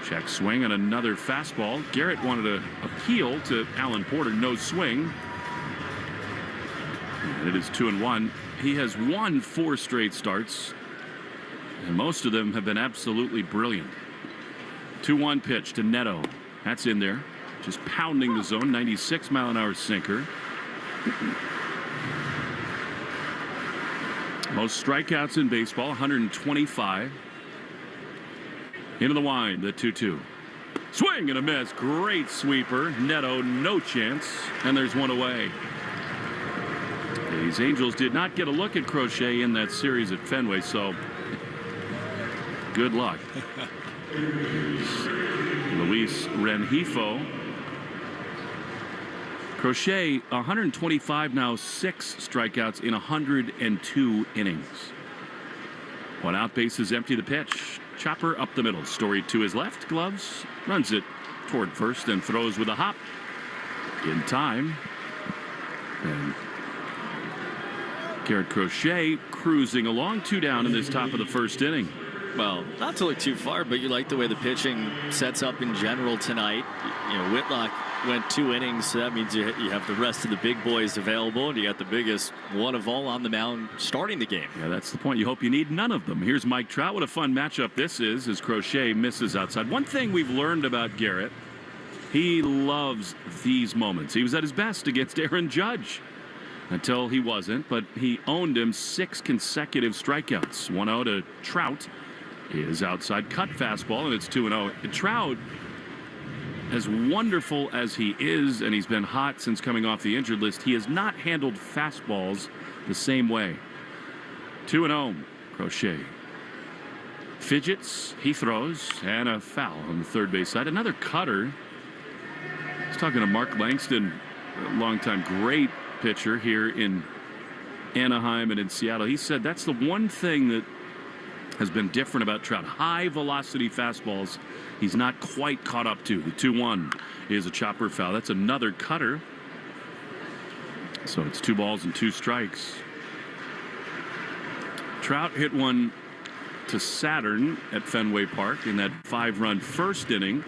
Check swing and another fastball. Garrett wanted to appeal to Alan Porter. No swing. And it is 2-1. He has won 4 straight starts, and most of them have been absolutely brilliant. 2-1 pitch to Neto. That's in there. Just pounding the zone. 96 mile an hour sinker. Most strikeouts in baseball, 125. Into the wind, the 2-2. Swing and a miss. Great sweeper. Neto, no chance. And there's one away. A These Angels did not get a look at Crochet in that series at Fenway, so good luck. Luis Rengifo. Crochet, 125 now, 6 strikeouts in 102 innings. One out, base is empty. The pitch. Chopper up the middle. Story to his left. Gloves. Runs it toward first and throws with a hop. In time. And Garrett Crochet cruising along, 2 down in this top of the first inning. Well, not to look too far, but you like the way the pitching sets up in general tonight. You know, Whitlock went 2 innings, so that means you have the rest of the big boys available, and you got the biggest one of all on the mound starting the game. Yeah, that's the point. You hope you need none of them. Here's Mike Trout. What a fun matchup this is as Crochet misses outside. One thing we've learned about Garrett, he loves these moments. He was at his best against Aaron Judge until he wasn't, but he owned him 6 consecutive strikeouts. 1-0 to Trout. Is outside cut fastball, and it's 2-0. Trout, as wonderful as he is, and he's been hot since coming off the injured list, he has not handled fastballs the same way. 2-0, Crochet. Fidgets, he throws, and a foul on the third base side. Another cutter. I was talking to Mark Langston, a longtime great pitcher here in Anaheim and in Seattle. He said that's the one thing that has been different about Trout. High velocity fastballs he's not quite caught up to. The 2-1 is a chopper foul. That's another cutter. So it's 2 balls and 2 strikes. Trout hit one to Saturn at Fenway Park in that 5-run first inning.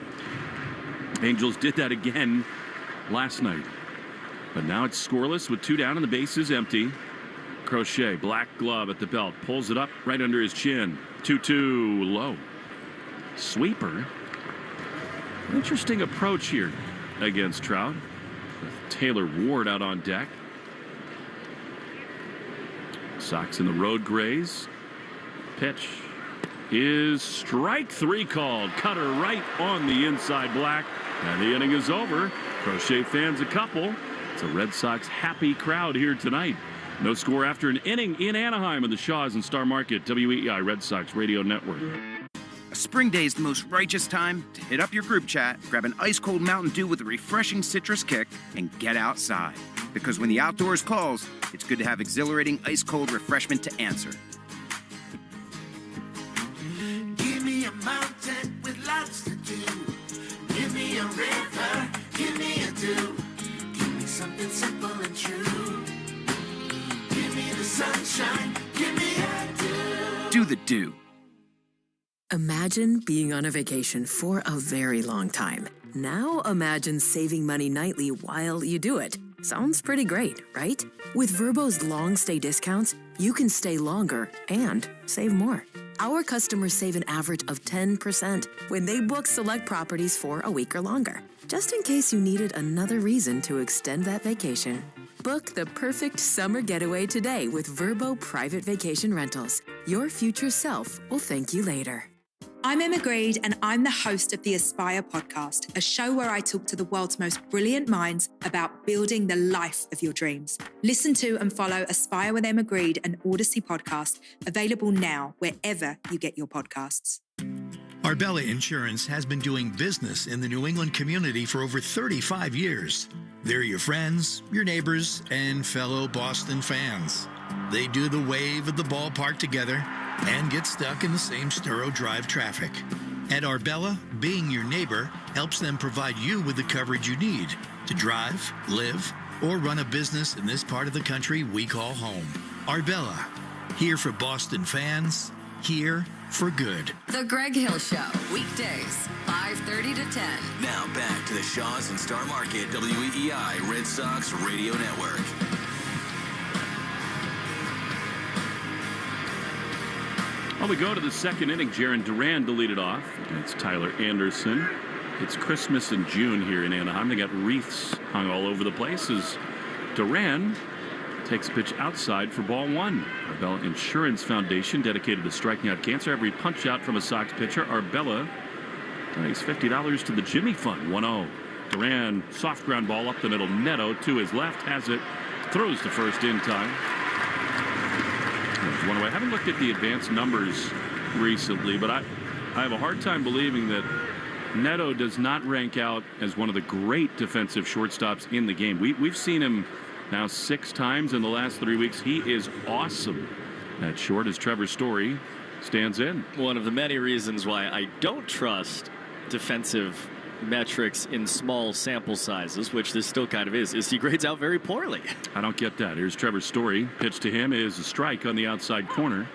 Angels did that again last night. But now it's scoreless with 2 down and the base is empty. Crochet, black glove at the belt, pulls it up right under his chin. 2-2 low. Sweeper. Interesting approach here against Trout. With Taylor Ward out on deck. Sox in the road grays. Pitch is strike 3 called. Cutter right on the inside black. And the inning is over. Crochet fans a couple. It's a Red Sox happy crowd here tonight. No score after an inning in Anaheim in the Shaws and Star Market, WEEI Red Sox Radio Network. A spring day is the most righteous time to hit up your group chat, grab an ice-cold Mountain Dew with a refreshing citrus kick, and get outside. Because when the outdoors calls, it's good to have exhilarating ice-cold refreshment to answer. Give me a mountain with lots to do. Give me a river, give me a dew. Give me something simple and true. Give me the sunshine, give me a dew. Do the dew. Imagine being on a vacation for a very long time. Now imagine saving money nightly while you do it. Sounds pretty great, right? With Vrbo's long stay discounts, you can stay longer and save more. Our customers save an average of 10% when they book select properties for a week or longer. Just in case you needed another reason to extend that vacation. Book the perfect summer getaway today with Vrbo Private Vacation Rentals. Your future self will thank you later. I'm Emma Greed, and I'm the host of the Aspire podcast, a show where I talk to the world's most brilliant minds about building the life of your dreams. Listen to and follow Aspire with Emma Greed, an Odyssey podcast, available now wherever you get your podcasts. Arbella Insurance has been doing business in the New England community for over 35 years. They're your friends, your neighbors, and fellow Boston fans. They do the wave at the ballpark together and get stuck in the same Sturo Drive traffic. At Arbella, being your neighbor helps them provide you with the coverage you need to drive, live, or run a business in this part of the country we call home. Arbella, here for Boston fans, here for good. The Greg Hill Show, weekdays, 5:30 to 10. Now back to the Shaws and Star Market, WEEI Red Sox Radio Network. Well, we go to the second inning. Jarren Duran to lead it off against Tyler Anderson. It's Christmas in June here in Anaheim. They got wreaths hung all over the place as Duran takes a pitch outside for ball 1. Arbella Insurance Foundation, dedicated to striking out cancer. Every punch out from a Sox pitcher, Arbella donates $50 to the Jimmy Fund. 1-0. Duran, soft ground ball up the middle. Neto to his left, has it, throws to first in time. There's one away. I haven't looked at the advanced numbers recently, but I have a hard time believing that Neto does not rank out as one of the great defensive shortstops in the game. We've seen him now 6 times in the last 3 weeks. He is awesome at short as Trevor Story stands in. One of the many reasons why I don't trust defensive metrics in small sample sizes, which this still kind of is he grades out very poorly. I don't get that. Here's Trevor Story. Pitch to him is a strike on the outside corner.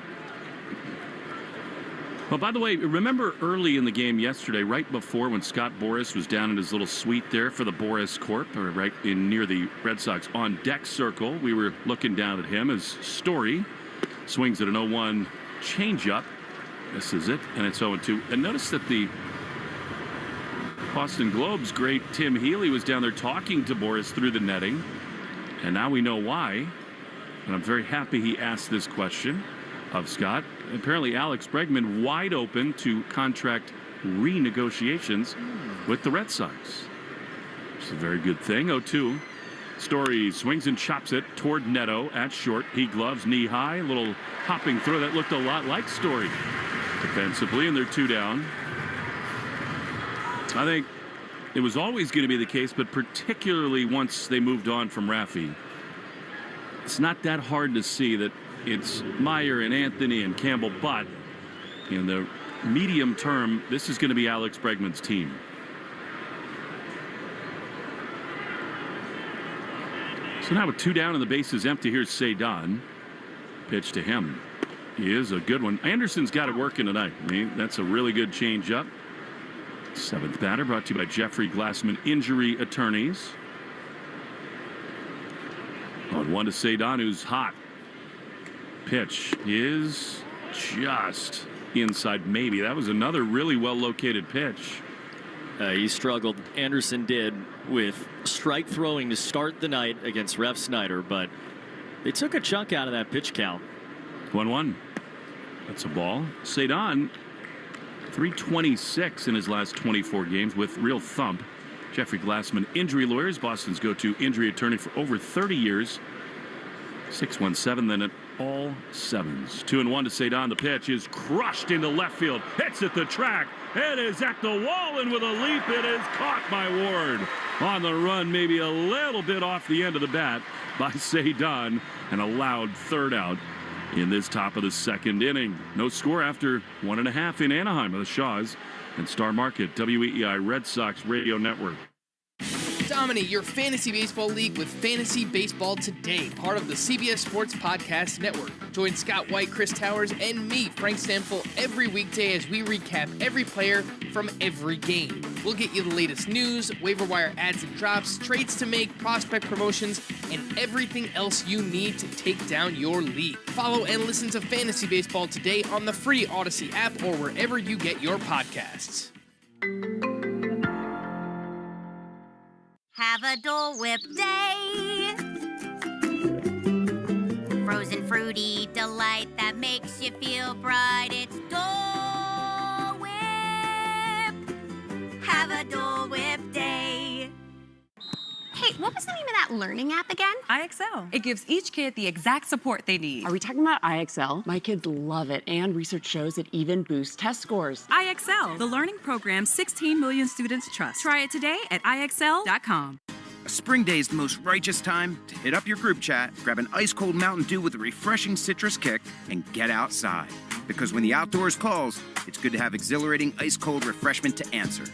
Well, by the way, remember early in the game yesterday, right before when Scott Boras was down in his little suite there for the Boras Corp, or right in near the Red Sox on deck circle, we were looking down at him as Story swings at an 0-1 changeup. This is it, and it's 0-2. And notice that the Boston Globe's great Tim Healy was down there talking to Boras through the netting, and now we know why. And I'm very happy he asked this question of Scott. Apparently Alex Bregman wide open to contract renegotiations with the Red Sox. It's a very good thing. 0-2. Story swings and chops it toward Neto at short. He gloves knee high. A little hopping throw that looked a lot like Story defensively, and they're 2 down. I think it was always going to be the case, but particularly once they moved on from Raffy, it's not that hard to see that it's Meyer and Anthony and Campbell, but in the medium term, this is going to be Alex Bregman's team. So now with 2 down and the bases empty, here's Cedon. Pitch to him. He is a good one. Anderson's got it working tonight. I mean, that's a really good changeup. 7th batter brought to you by Jeffrey Glassman Injury Attorneys. On 1 to Cedon, who's hot. Pitch is just inside, maybe. That was another really well located pitch. He struggled. Anderson did with strike throwing to start the night against Ref Snyder, but they took a chunk out of that pitch count. 1-1. That's a ball. Cedon, 326 in his last 24 games with real thump. Jeffrey Glassman Injury Lawyers, Boston's go-to injury attorney for over 30 years. 617, then at all 7s. 2-1 to Cedon. The pitch is crushed into left field. Hits at the track. It is at the wall, and with a leap, it is caught by Ward. On the run, maybe a little bit off the end of the bat by Cedon, and a loud 3rd out in this top of the 2nd inning. No score after 1.5 in Anaheim of the Shaws and Star Market, WEEI Red Sox Radio Network. Dominate your fantasy baseball league with Fantasy Baseball Today, part of the CBS Sports Podcast Network. Join Scott White, Chris Towers, and me, Frank Stanfill, every weekday as we recap every player from every game. We'll get you the latest news, waiver wire adds and drops, trades to make, prospect promotions, and everything else you need to take down your league. Follow and listen to Fantasy Baseball Today on the free Odyssey app or wherever you get your podcasts. Have a Dole Whip day. Frozen fruity delight that makes you feel bright. It's Dole Whip. Have a Dole Whip day. Hey, what was the name of that learning app again? IXL. It gives each kid the exact support they need. Are we talking about IXL? My kids love it, and research shows it even boosts test scores. IXL, the learning program 16 million students trust. Try it today at IXL.com. A spring day is the most righteous time to hit up your group chat, grab an ice-cold Mountain Dew with a refreshing citrus kick, and get outside. Because when the outdoors calls, it's good to have exhilarating ice-cold refreshment to answer.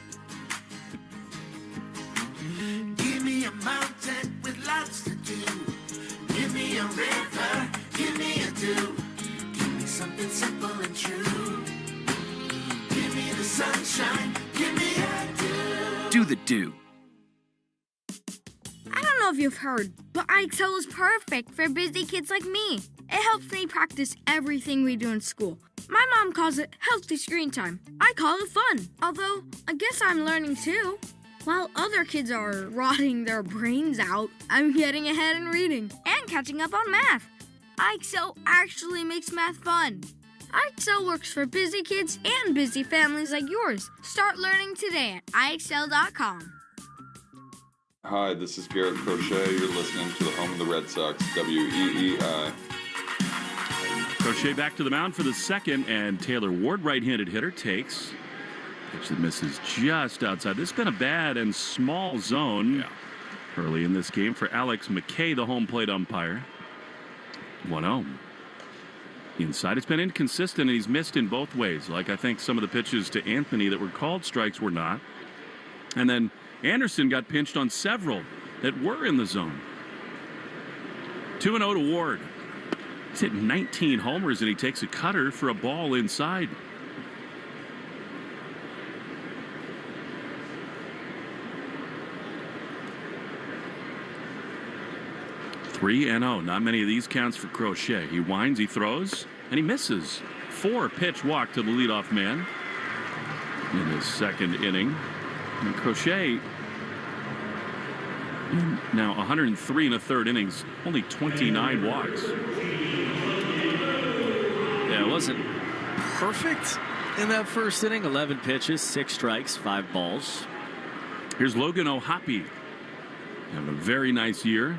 Give me a mountain with lots to do. Give me a river, give me a dew. Give me something simple and true. Give me the sunshine, give me a dew. Do the dew. I don't know if you've heard, but IXL is perfect for busy kids like me. It helps me practice everything we do in school. My mom calls it healthy screen time. I call it fun. Although, I guess I'm learning too. While other kids are rotting their brains out, I'm getting ahead in reading and catching up on math. IXL actually makes math fun. IXL works for busy kids and busy families like yours. Start learning today at IXL.com. Hi, this is Garrett Crochet. You're listening to the home of the Red Sox, WEEI. Crochet back to the mound for the second, and Taylor Ward, right-handed hitter, takes. Pitch that misses just outside. This has been a bad and small zone early in this game for Alex McKay, the home plate umpire. 1-0. Inside, it's been inconsistent, and he's missed in both ways. Like I think some of the pitches to Anthony that were called strikes were not. And then Anderson got pinched on several that were in the zone. 2-0 to Ward. He's hit 19 homers, and he takes a cutter for a ball inside. Three and 0. Not many of these counts for Crochet. He winds, he throws, and he misses. 4-pitch walk to the leadoff man in his second inning. And Crochet, now 103 in the third innings, only 29 walks. Yeah, it wasn't perfect in that first inning. 11 pitches, 6 strikes, 5 balls. Here's Logan O'Hoppe, having a very nice year,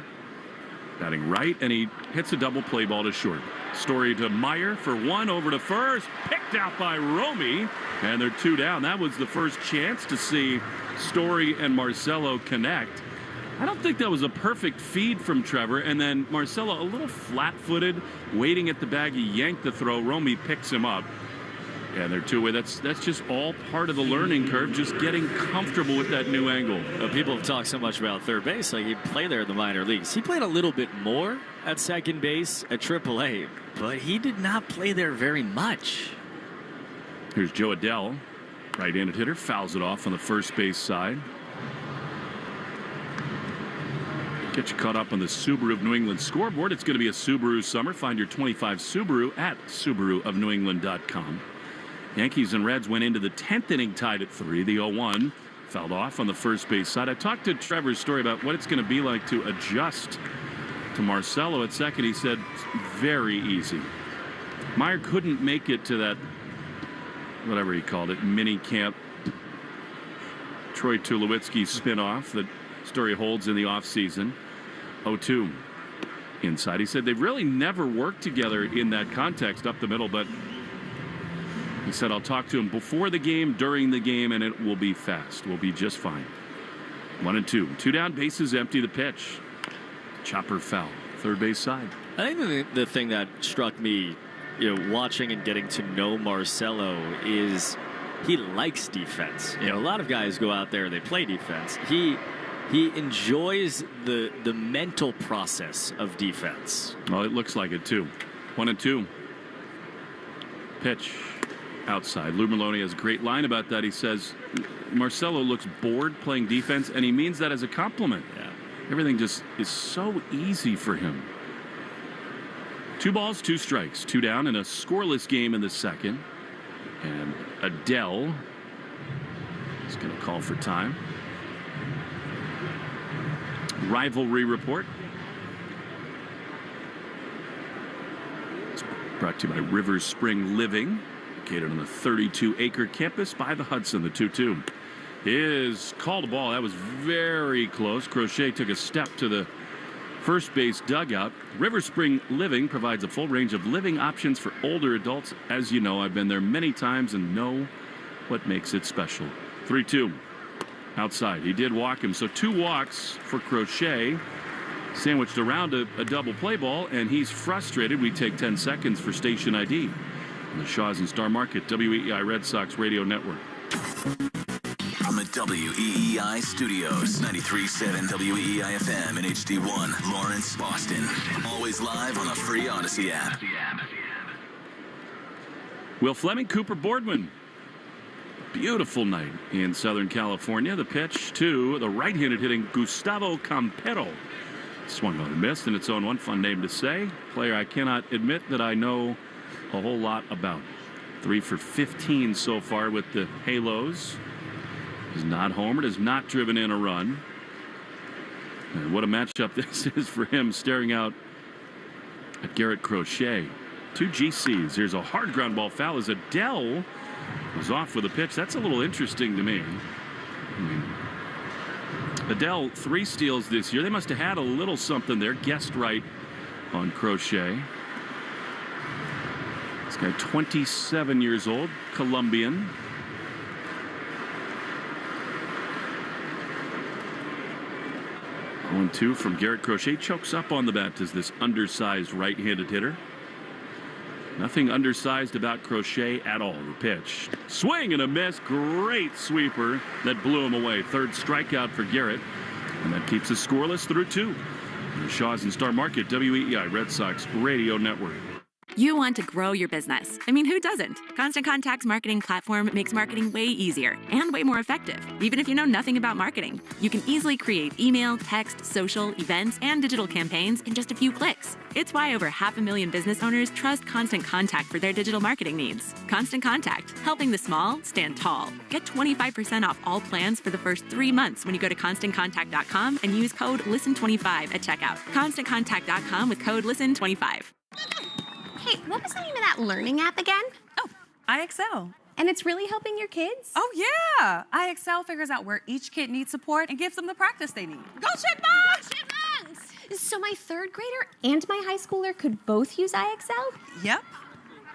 batting right, and he hits a double play ball to short. Story to Meyer for 1 over to first, picked out by Romy, and they're 2 down. That was the first chance to see Story and Marcelo connect. I don't think that was a perfect feed from Trevor, and then Marcelo a little flat-footed, waiting at the bag. He yanked the throw. Romy picks him up, and they're 2 away. That's just all part of the learning curve, just getting comfortable with that new angle. People have talked so much about third base, like he played there in the minor leagues. He played a little bit more at second base at AAA, but he did not play there very much. Here's Joe Adell, right-handed hitter, fouls it off on the first base side. Get you caught up on the Subaru of New England scoreboard. It's going to be a Subaru summer. Find your 25 Subaru at SubaruofNewEngland.com. Yankees and Reds went into the 10th inning tied at 3. The 0-1 fouled off on the first base side. I talked to Trevor's story about what it's going to be like to adjust to Marcelo at second. He said very easy. Meyer couldn't make it to that, whatever he called it, mini camp. Troy Tulowitzki spinoff that Story holds in the offseason. 0-2 inside. He said they've really never worked together in that context up the middle, but he said I'll talk to him before the game, during the game, and it will be fast. We'll be just fine. 1-2. 2 down, bases empty. The pitch. Chopper foul. Third base side. I think the thing that struck me, watching and getting to know Marcelo is he likes defense. A lot of guys go out there, they play defense. He enjoys the mental process of defense. Well, it looks like it too. 1-2. Pitch outside. Lou Maloney has a great line about that. He says Marcelo looks bored playing defense, and he means that as a compliment. Yeah. Everything just is so easy for him. 2 balls, 2 strikes, 2 down in a scoreless game in the second. And Adell is going to call for time. Rivalry report. It's brought to you by Rivers Spring Living, located on the 32-acre campus by the Hudson. The 2-2 is called a ball. That was very close. Crochet took a step to the first base dugout. Rivers Spring Living provides a full range of living options for older adults. As you know, I've been there many times and know what makes it special. 3-2 outside. He did walk him, so 2 walks for Crochet, sandwiched around a double play ball, and he's frustrated. We take 10 seconds for station ID on the Shaw's and Star Market WEEI Red Sox Radio Network. From the WEEI studios, 93.7 WEEI FM and HD1, Lawrence, Boston. Always live on the free Odyssey app. Will Fleming, Cooper Boardman. Beautiful night in Southern California. The pitch to the right-handed hitting Gustavo Campero. Swung on and missed in its own one. Fun name to say. Player I cannot admit that I know a whole lot about. 3 for 15 so far with the Halos. Has not homered, has not driven in a run. And what a matchup this is for him, staring out at Garrett Crochet. 2 GCs. Here's a hard ground ball foul as Adell was off with a pitch. That's a little interesting to me. Adell, 3 steals this year. They must have had a little something there. Guessed right on Crochet. This guy, 27 years old, Colombian. One, two from Garrett Crochet. Chokes up on the bat as this undersized right-handed hitter. Nothing undersized about Crochet at all. The pitch. Swing and a miss. Great sweeper that blew him away. Third strikeout for Garrett. And that keeps us scoreless through 2. The Shaw's and Star Market, WEEI Red Sox Radio Network. You want to grow your business. I mean, who doesn't? Constant Contact's marketing platform makes marketing way easier and way more effective, even if you know nothing about marketing. You can easily create email, text, social, events, and digital campaigns in just a few clicks. It's why over 500,000 business owners trust Constant Contact for their digital marketing needs. Constant Contact, helping the small stand tall. Get 25% off all plans for the first 3 months when you go to ConstantContact.com and use code LISTEN25 at checkout. ConstantContact.com with code LISTEN25. Hey, what was the name of that learning app again? Oh, iXL. And it's really helping your kids? Oh, yeah. iXL figures out where each kid needs support and gives them the practice they need. Go Chipmunks! Go Chipmunks! So my 3rd grader and my high schooler could both use iXL? Yep.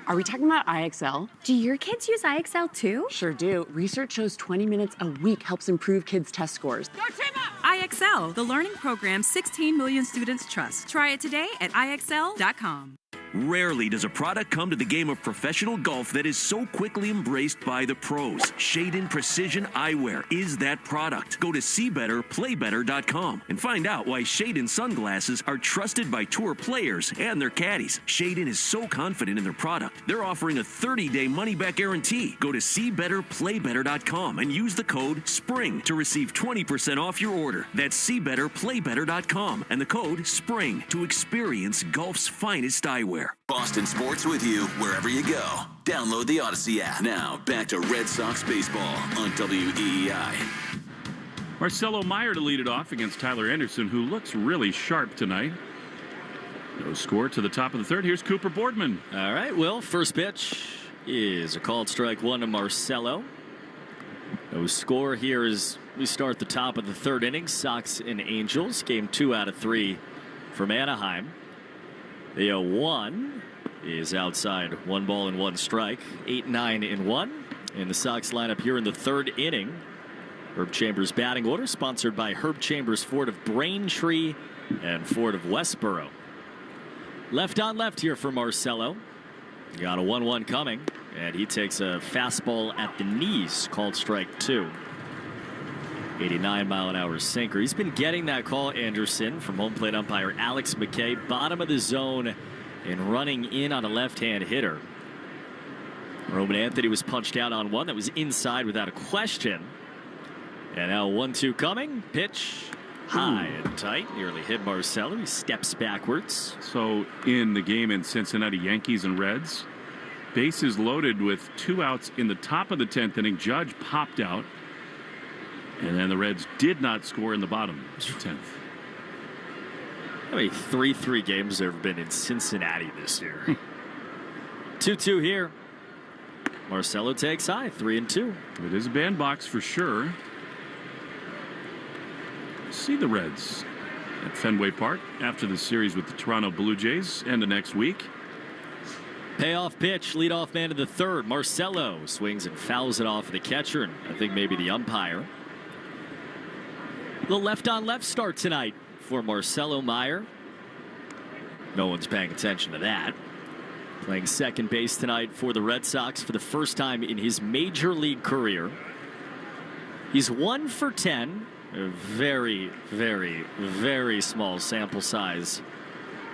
Are we talking about iXL? Do your kids use iXL too? Sure do. Research shows 20 minutes a week helps improve kids' test scores. Go Chipmunks! iXL, the learning program 16 million students trust. Try it today at IXL.com. Rarely does a product come to the game of professional golf that is so quickly embraced by the pros. Shadin Precision Eyewear is that product. Go to SeeBetterPlayBetter.com and find out why Shadin sunglasses are trusted by tour players and their caddies. Shadin is so confident in their product, they're offering a 30-day money-back guarantee. Go to SeeBetterPlayBetter.com and use the code SPRING to receive 20% off your order. That's SeeBetterPlayBetter.com and the code SPRING to experience golf's finest eyewear. Boston Sports with you wherever you go. Download the Odyssey app. Now, back to Red Sox baseball on WEEI. Marcelo Meyer to lead it off against Tyler Anderson, who looks really sharp tonight. No score to the top of the 3rd. Here's Cooper Boardman. All right, Will, first pitch is a called strike 1 to Marcelo. No score here as we start the top of the 3rd inning. Sox and Angels, game 2 out of 3 from Anaheim. The 0-1 is outside, 1 ball and 1 strike, 8-9-1 in the Sox lineup here in the 3rd inning. Herb Chambers batting order, sponsored by Herb Chambers Ford of Braintree and Ford of Westboro. Left on left here for Marcelo. Got a 1-1 coming, and he takes a fastball at the knees, called strike 2. 89-mile-an-hour sinker. He's been getting that call, Anderson, from home plate umpire Alex McKay. Bottom of the zone and running in on a left-hand hitter. Roman Anthony was punched out on one that was inside without a question. And now 1-2 coming. Pitch high and tight. Nearly hit Marcelo. He steps backwards. So in the game in Cincinnati, Yankees and Reds, bases loaded with 2 outs in the top of the 10th inning. Judge popped out. And then the Reds did not score in the bottom of the 10th. How many 3-3 games there have been in Cincinnati this year? 2-2 here. Marcelo takes high, 3-2. It is a bandbox for sure. See the Reds at Fenway Park after the series with the Toronto Blue Jays end of next week. Payoff pitch, leadoff man of the 3rd. Marcelo swings and fouls it off the catcher, and I think maybe the umpire. The left-on-left start tonight for Marcelo Meyer. No one's paying attention to that. Playing second base tonight for the Red Sox for the first time in his major league career. He's 1 for 10. A very, very, very small sample size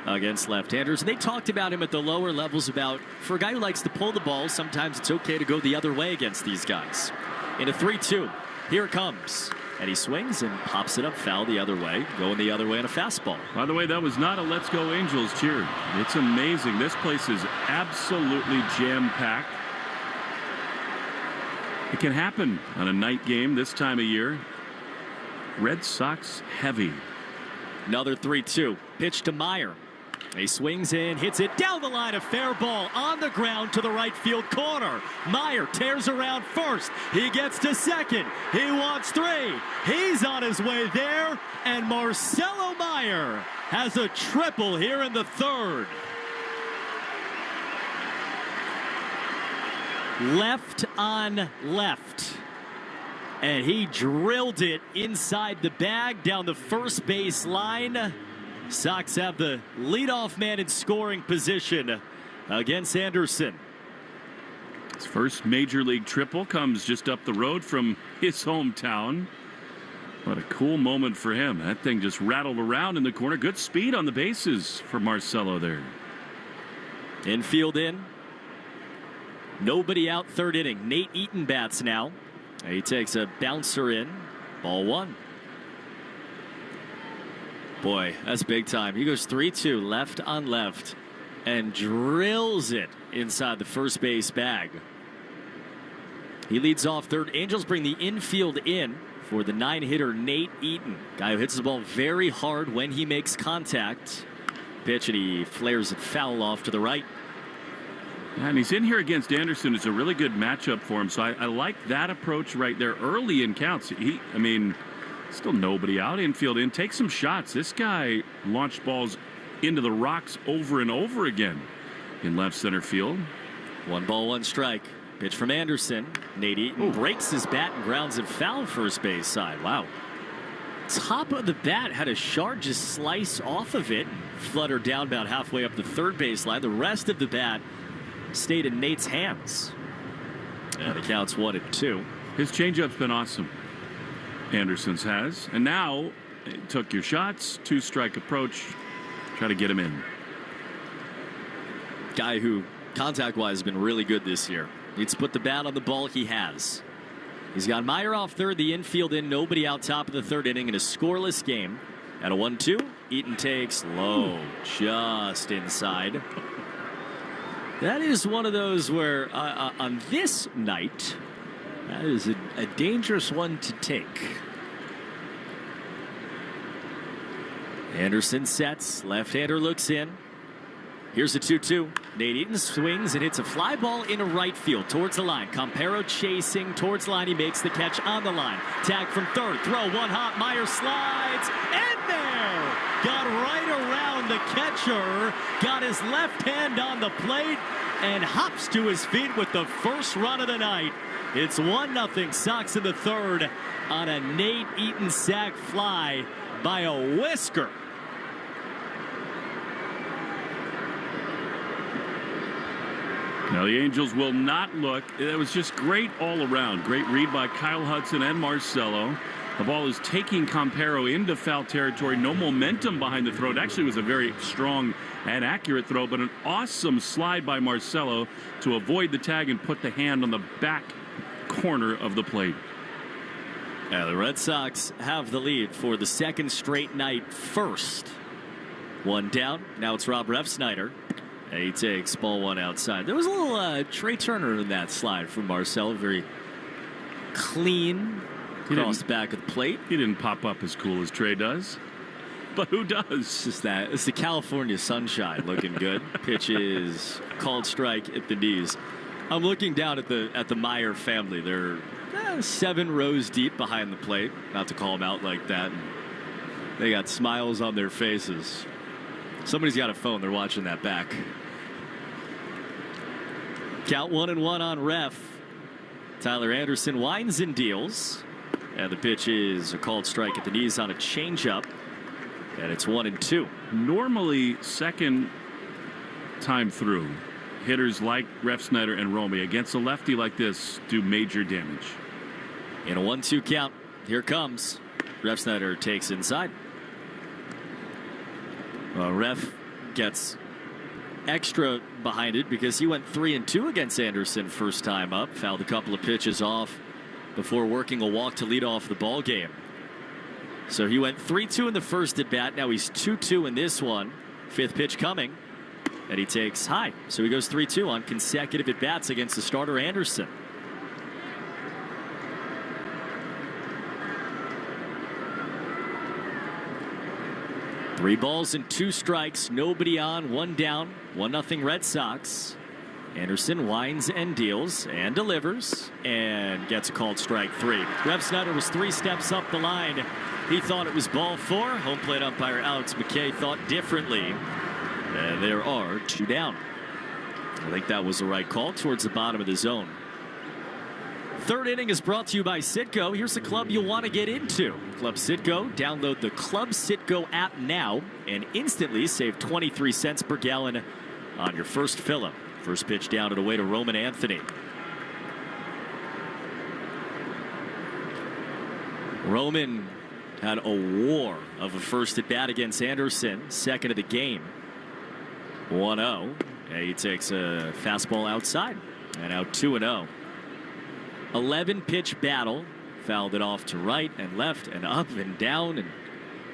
against left-handers. And they talked about him at the lower levels about, for a guy who likes to pull the ball, sometimes it's okay to go the other way against these guys. In a 3-2, here it comes. And he swings and pops it up foul the other way, going the other way on a fastball. By the way, that was not a Let's Go Angels cheer. It's amazing. This place is absolutely jam-packed. It can happen on a night game this time of year. Red Sox heavy. Another 3-2. Pitch to Meyer. He swings in, hits it down the line, a fair ball on the ground to the right field corner. Meyer tears around first. He gets to second. He wants 3. He's on his way there, and Marcelo Meyer has a triple here in the 3rd. left on left. And he drilled it inside the bag down the first base line. Sox have the leadoff man in scoring position against Anderson. His first major league triple comes just up the road from his hometown. What a cool moment for him. That thing just rattled around in the corner. Good speed on the bases for Marcelo there. Infield in. Nobody out, third inning. Nate Eaton bats now. He takes a bouncer in. Ball one. Boy, that's big time. He goes 3-2, left on left, and drills it inside the first base bag. He leads off third. Angels bring the infield in for the 9-hitter Nate Eaton. Guy who hits the ball very hard when he makes contact. Pitch, and he flares it foul off to the right. And he's in here against Anderson. It's a really good matchup for him. So I like that approach right there early in counts. Still nobody out, infield in. Take some shots. This guy launched balls into the rocks over and over again in left center field. 1 ball, 1 strike. Pitch from Anderson. Nate Eaton breaks his bat and grounds it foul first base side. Wow. Top of the bat had a sharp just slice off of it. Fluttered down about halfway up the third base line. The rest of the bat stayed in Nate's hands. And the count's 1-2. His changeup's been awesome. Anderson's has. And now, took your shots, 2-strike approach. Try to get him in. Guy who, contact-wise, has been really good this year. Needs to put the bat on the ball. He has. He's got Meyer off third, the infield in, nobody out top of the third inning in a scoreless game. At a 1-2, Eaton takes low, just inside. That is one of those where, on this night, that is a dangerous one to take. Anderson sets, left-hander looks in. Here's a 2-2. Nate Eaton swings and hits a fly ball into right field towards the line. Campero chasing towards line. He makes the catch on the line. Tag from third. Throw one hop. Meyer slides. In there. Got right around the catcher. Got his left hand on the plate and hops to his feet with the first run of the night. It's 1-0 Sox in the third on a Nate Eaton sac fly by a whisker. Now the Angels will not look. It was just great all around. Great read by Kyle Hudson and Marcelo. The ball is taking Campero into foul territory. No momentum behind the throw. It actually was a very strong and accurate throw, but an awesome slide by Marcelo to avoid the tag and put the hand on the back corner of the plate. Yeah, the Red Sox have the lead for the second straight night first. 1 down. Now it's Rob Refsnyder. He takes ball 1 outside. There was a little Trey Turner in that slide from Marcelo. Very clean across the back of the plate. He didn't pop up as cool as Trey does. But who does? It's just that. It's the California sunshine looking good. Pitch is called strike at the knees. I'm looking down at the Meyer family. They're 7 rows deep behind the plate. Not to call them out like that. They got smiles on their faces. Somebody's got a phone. They're watching that back. Count 1-1 on Ref. Tyler Anderson winds and deals. And the pitch is a called strike at the knees on a changeup. And it's 1-2. Normally, second time through, hitters like Refsnyder and Romy against a lefty like this do major damage. In a 1-2 count, here comes. Refsnyder takes inside. Ref gets extra behind it because he went 3-2 against Anderson first time up. Fouled a couple of pitches off before working a walk to lead off the ball game. So he went 3-2 in the first at bat. Now he's 2-2 in this one. 5th pitch coming, and he takes high. So he goes 3-2 on consecutive at bats against the starter Anderson. Three balls and 2 strikes, nobody on, 1 down, 1-0 Red Sox. Anderson winds and deals and delivers and gets a called strike 3. Refsnyder was 3 steps up the line. He thought it was ball 4. Home plate umpire Alex McKay thought differently. And there are 2 down. I think that was the right call towards the bottom of the zone. Third inning is brought to you by Citgo. Here's the club you'll want to get into. Club Citgo. Download the Club Citgo app now and instantly save 23 cents per gallon on your first fill-up. First pitch down and away to Roman Anthony. Roman had a war of a first at bat against Anderson, second of the game. 1-0. He takes a fastball outside and out 2-0. 11 pitch battle, fouled it off to right and left and up and down and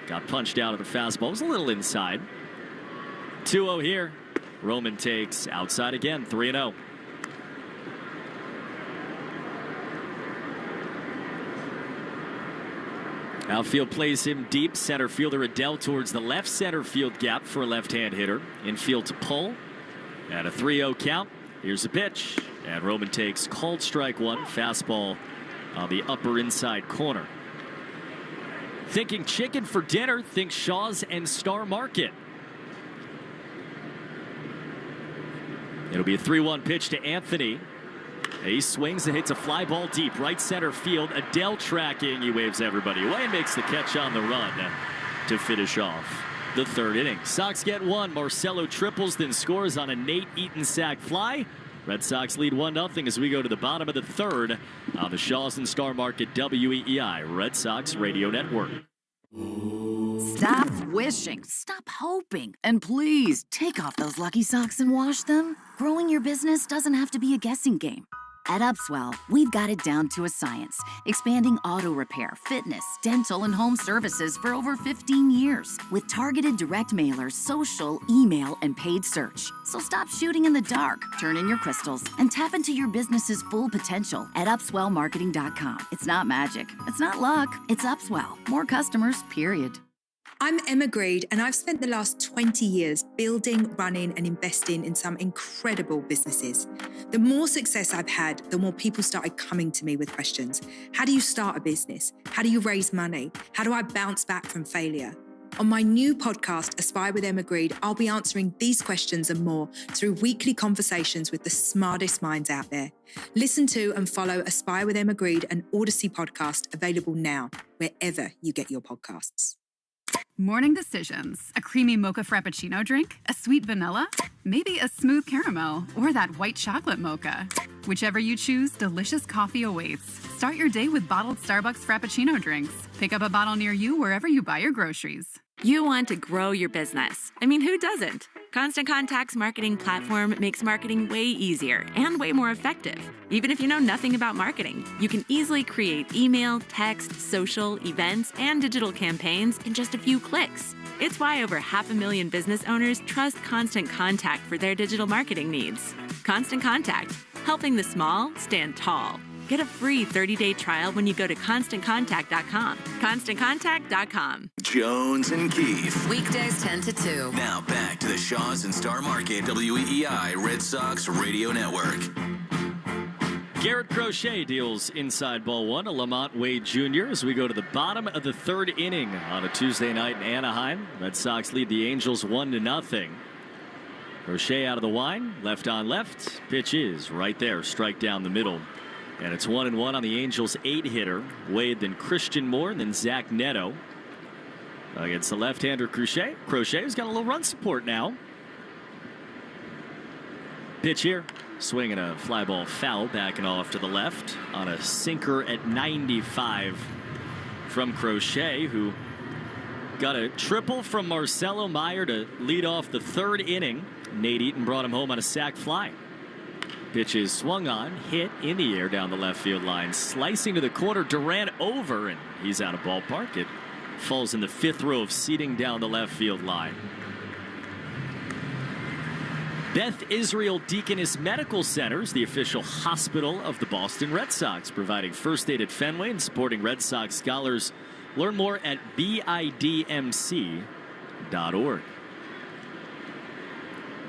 got punched out of the fastball. It was a little inside. 2-0 here. Roman takes outside again, 3-0. Outfield plays him deep. Center fielder Adele towards the left center field gap for a left-hand hitter. Infield to pull. At a 3-0 count. Here's the pitch. And Roman takes called strike one. Fastball on the upper inside corner. Thinking chicken for dinner, think Shaw's and Star Market. It'll be a 3-1 pitch to Anthony. He swings and hits a fly ball deep right center field. Adele tracking. He waves everybody away and makes the catch on the run to finish off the third inning. Sox get one. Marcelo triples, then scores on a Nate Eaton sac fly. Red Sox lead 1-0 as we go to the bottom of the third on the Shaw's and Star Market WEEI Red Sox Radio Network. Stop wishing, stop hoping, and please take off those lucky socks and wash them. Growing your business doesn't have to be a guessing game. At Upswell, we've got it down to a science, expanding auto repair, fitness, dental, and home services for over 15 years with targeted direct mailers, social, email, and paid search. So stop shooting in the dark, turn in your crystals, and tap into your business's full potential at upswellmarketing.com. It's not magic. It's not luck. It's Upswell. More customers, period. I'm Emma Greed, and I've spent the last 20 years building, running, and investing in some incredible businesses. The more success I've had, the more people started coming to me with questions. How do you start a business? How do you raise money? How do I bounce back from failure? On my new podcast, Aspire with Emma Greed, I'll be answering these questions and more through weekly conversations with the smartest minds out there. Listen to and follow Aspire with Emma Greed, an Odyssey podcast available now, wherever you get your podcasts. Morning decisions. A creamy mocha frappuccino drink? A sweet vanilla? Maybe a smooth caramel? Or that white chocolate mocha? Whichever you choose, delicious coffee awaits. Start your day with bottled Starbucks Frappuccino drinks. Pick up a bottle near you wherever you buy your groceries. You want to grow your business. I mean, who doesn't? Constant Contact's marketing platform makes marketing way easier and way more effective. Even if you know nothing about marketing, you can easily create email, text, social, events, and digital campaigns in just a few clicks. It's why over 500,000 business owners trust Constant Contact for their digital marketing needs. Constant Contact, helping the small stand tall. Get a free 30-day trial when you go to ConstantContact.com. ConstantContact.com. Jones and Keith. Weekdays 10 to 2. Now back to the Shaw's and Star Market WEEI Red Sox Radio Network. Garrett Crochet deals inside ball one to Lamont Wade Jr. as we go to the bottom of the third inning on a Tuesday night in Anaheim. Red Sox lead the Angels 1-0. Crochet out of the wine, left on left. Pitch is right there, strike down the middle. And it's 1-1 on the Angels' 8-hitter. Wade, then Christian Moore, then Zach Neto. Against the left-hander Crochet. Crochet's got a little run support now. Pitch here. Swinging a fly ball foul, backing off to the left on a sinker at 95 from Crochet, who got a triple from Marcelo Meyer to lead off the third inning. Nate Eaton brought him home on a sac fly. Pitch is swung on, hit in the air down the left field line, slicing to the corner. Durant over, and he's out of ballpark. It falls in the fifth row of seating down the left field line. Beth Israel Deaconess Medical Center is the official hospital of the Boston Red Sox, providing first aid at Fenway and supporting Red Sox scholars. Learn more at bidmc.org.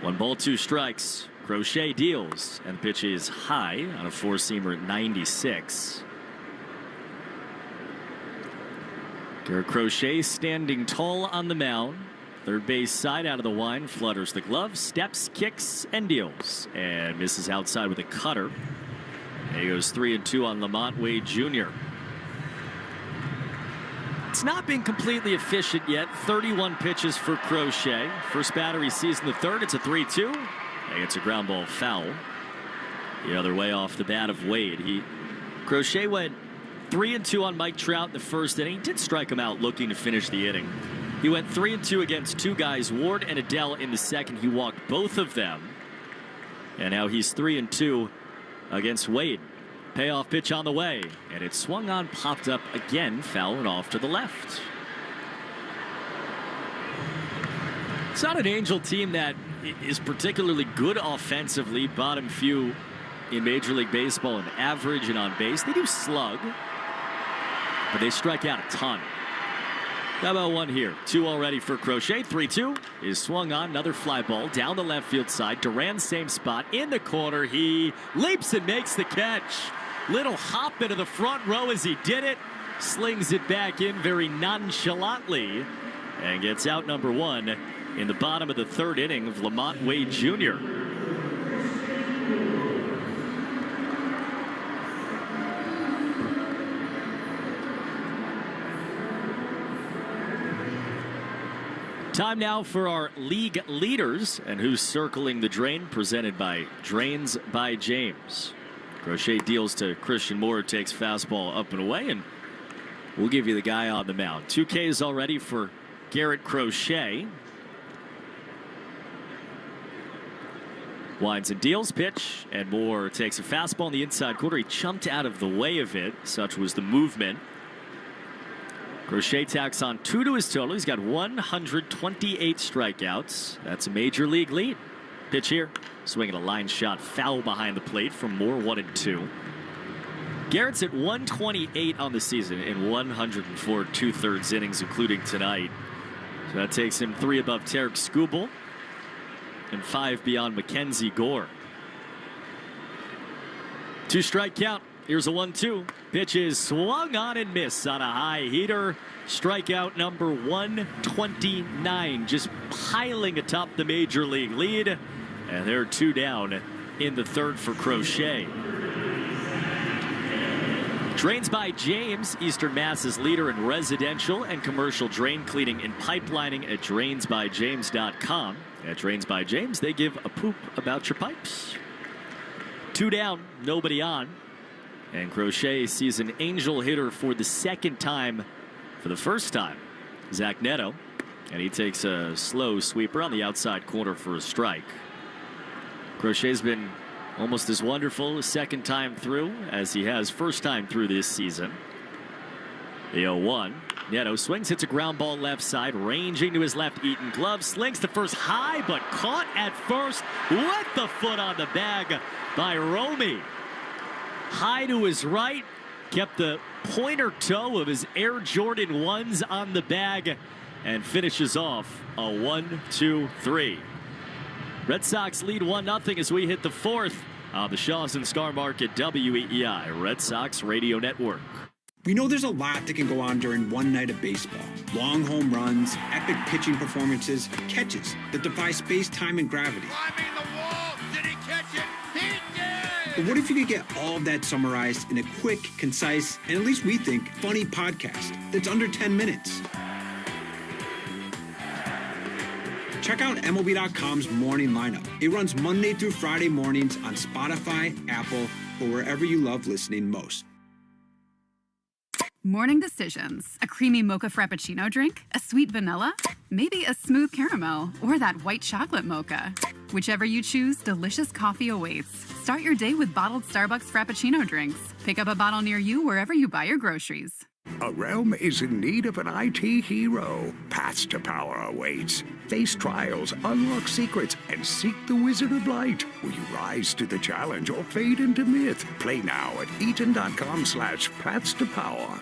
1 ball, 2 strikes. Crochet deals, and the pitch is high on a four-seamer at 96. Garrett Crochet standing tall on the mound. Third base side out of the wine, flutters the glove, steps, kicks, and deals. And misses outside with a cutter. He goes 3-2 on Lamont Wade Jr. It's not been completely efficient yet. 31 pitches for Crochet. First batter he sees in the third. It's a 3-2. And it's a ground ball foul. The other way off the bat of Wade. Crochet went 3-2 on Mike Trout in the first inning. He did strike him out looking to finish the inning. He went 3-2 against two guys, Ward and Adele, in the second. He walked both of them. And now he's 3-2 against Wade. Payoff pitch on the way, and it swung on, popped up again, foul and off to the left. It's not an Angel team that is particularly good offensively, bottom few in Major League Baseball in average and on base. They do slug, but they strike out a ton. How about one here? 2 already for Crochet. 3-2 is swung on. Another fly ball down the left field side. Duran, same spot in the corner. He leaps and makes the catch. Little hop into the front row as he did it. Slings it back in very nonchalantly and gets out number 1 in the bottom of the third inning of Lamont Wade Jr. Time now for our league leaders and who's circling the drain, presented by Drains by James. Crochet deals to Christian Moore, takes fastball up and away, and we'll give you the guy on the mound. 2 Ks already for Garrett Crochet. Winds and deals, pitch, and Moore takes a fastball in the inside corner. He jumped out of the way of it. Such was the movement. Crochet tacks on 2 to his total. He's got 128 strikeouts. That's a major league lead. Pitch here. Swinging a line shot, foul behind the plate from Moore, 1-2. Garrett's at 128 on the season in 104 2/3 innings, including tonight. So that takes him 3 above Tarek Skubal and 5 beyond Mackenzie Gore. 2 strike count. Here's a 1-2. Pitch is swung on and missed on a high heater. Strikeout number 129, just piling atop the major league lead. And they're 2 down in the third for Crochet. Drains by James, Eastern Mass's leader in residential and commercial drain cleaning and pipelining at drainsbyjames.com. At Drains by James, they give a poop about your pipes. 2 down, nobody on. And Crochet sees an Angel hitter for the second time for the first time. Zach Neto. And he takes a slow sweeper on the outside corner for a strike. Crochet's been almost as wonderful a second time through as he has first time through this season. The 0-1. Neto swings, hits a ground ball left side, ranging to his left Eaton glove, slings to first high, but caught at first with the foot on the bag by Romy. High to his right, kept the pointer toe of his Air Jordan 1s on the bag and finishes off a 1-2-3. Red Sox lead 1-0 as we hit the fourth on the Shaws and Star Market WEEI Red Sox Radio Network. We know there's a lot that can go on during one night of baseball. Long home runs, epic pitching performances, catches that defy space, time, and gravity. Climbing the wall. Did he catch it? He did! But what if you could get all of that summarized in a quick, concise, and at least we think, funny podcast that's under 10 minutes? Check out MLB.com's Morning Lineup. It runs Monday through Friday mornings on Spotify, Apple, or wherever you love listening most. Morning decisions. A creamy mocha frappuccino drink? A sweet vanilla? Maybe a smooth caramel or that white chocolate mocha. Whichever you choose, delicious coffee awaits. Start your day with bottled Starbucks Frappuccino drinks. Pick up a bottle near you wherever you buy your groceries. A realm is in need of an IT hero. Paths to power awaits. Face trials, unlock secrets, and seek the Wizard of Light. Will you rise to the challenge or fade into myth? Play now at eaton.com/paths to power.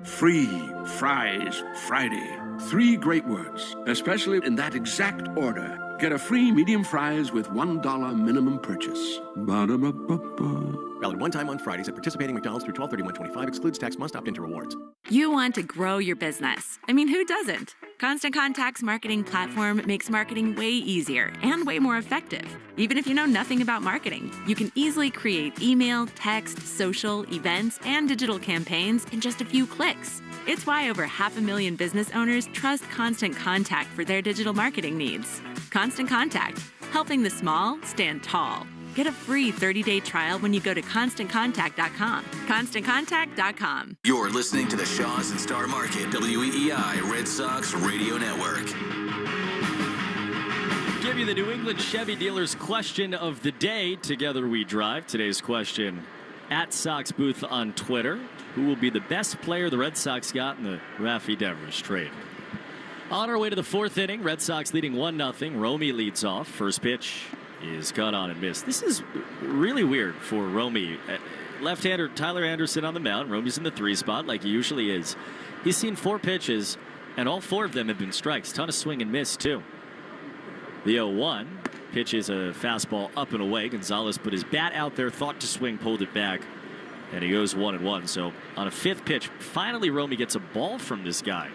Free, fries, Friday. 3 great words, especially in that exact order. Get a free medium fries with $1 minimum purchase. Ba-da-ba-ba-ba. Valid one time on Fridays at participating McDonald's through 12/31/25. Excludes tax. Must opt into rewards. You want to grow your business. I mean, who doesn't? Constant Contact's marketing platform makes marketing way easier and way more effective. Even if you know nothing about marketing, you can easily create email, text, social, events, and digital campaigns in just a few clicks. It's why over 500,000 business owners trust Constant Contact for their digital marketing needs. Constant Contact, helping the small stand tall. Get a free 30-day trial when you go to ConstantContact.com. ConstantContact.com. You're listening to the Shaws and Star Market WEEI Red Sox Radio Network. Give you the New England Chevy dealers question of the day. Together we drive. Today's question at Sox Booth on Twitter. Who will be the best player the Red Sox got in the Rafi Devers trade? On our way to the fourth inning, Red Sox leading 1-0. Romy leads off. First pitch is cut on and missed. This is really weird for Romy. Left-hander Tyler Anderson on the mound. Romy's in the 3 spot like he usually is. He's seen 4 pitches, and all 4 of them have been strikes. Ton of swing and miss, too. The 0-1 pitch is a fastball up and away. Gonzalez put his bat out there, thought to swing, pulled it back, and he goes 1-1. So on a 5th pitch, finally Romy gets a ball from this guy.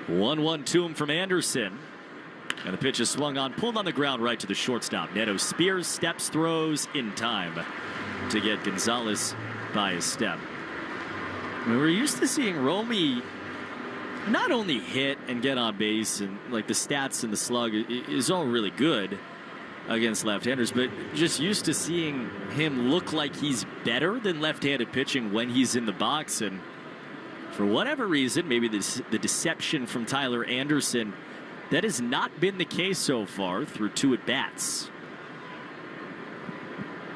1-1 to him from Anderson. And the pitch is swung on, pulled on the ground right to the shortstop. Neto spears, steps, throws in time to get Gonzalez by a step. I mean, we're used to seeing Romy not only hit and get on base, and like the stats and the slug is all really good against left-handers, but just used to seeing him look like he's better than left-handed pitching when he's in the box. And for whatever reason, maybe the deception from Tyler Anderson, that has not been the case so far through 2 at-bats.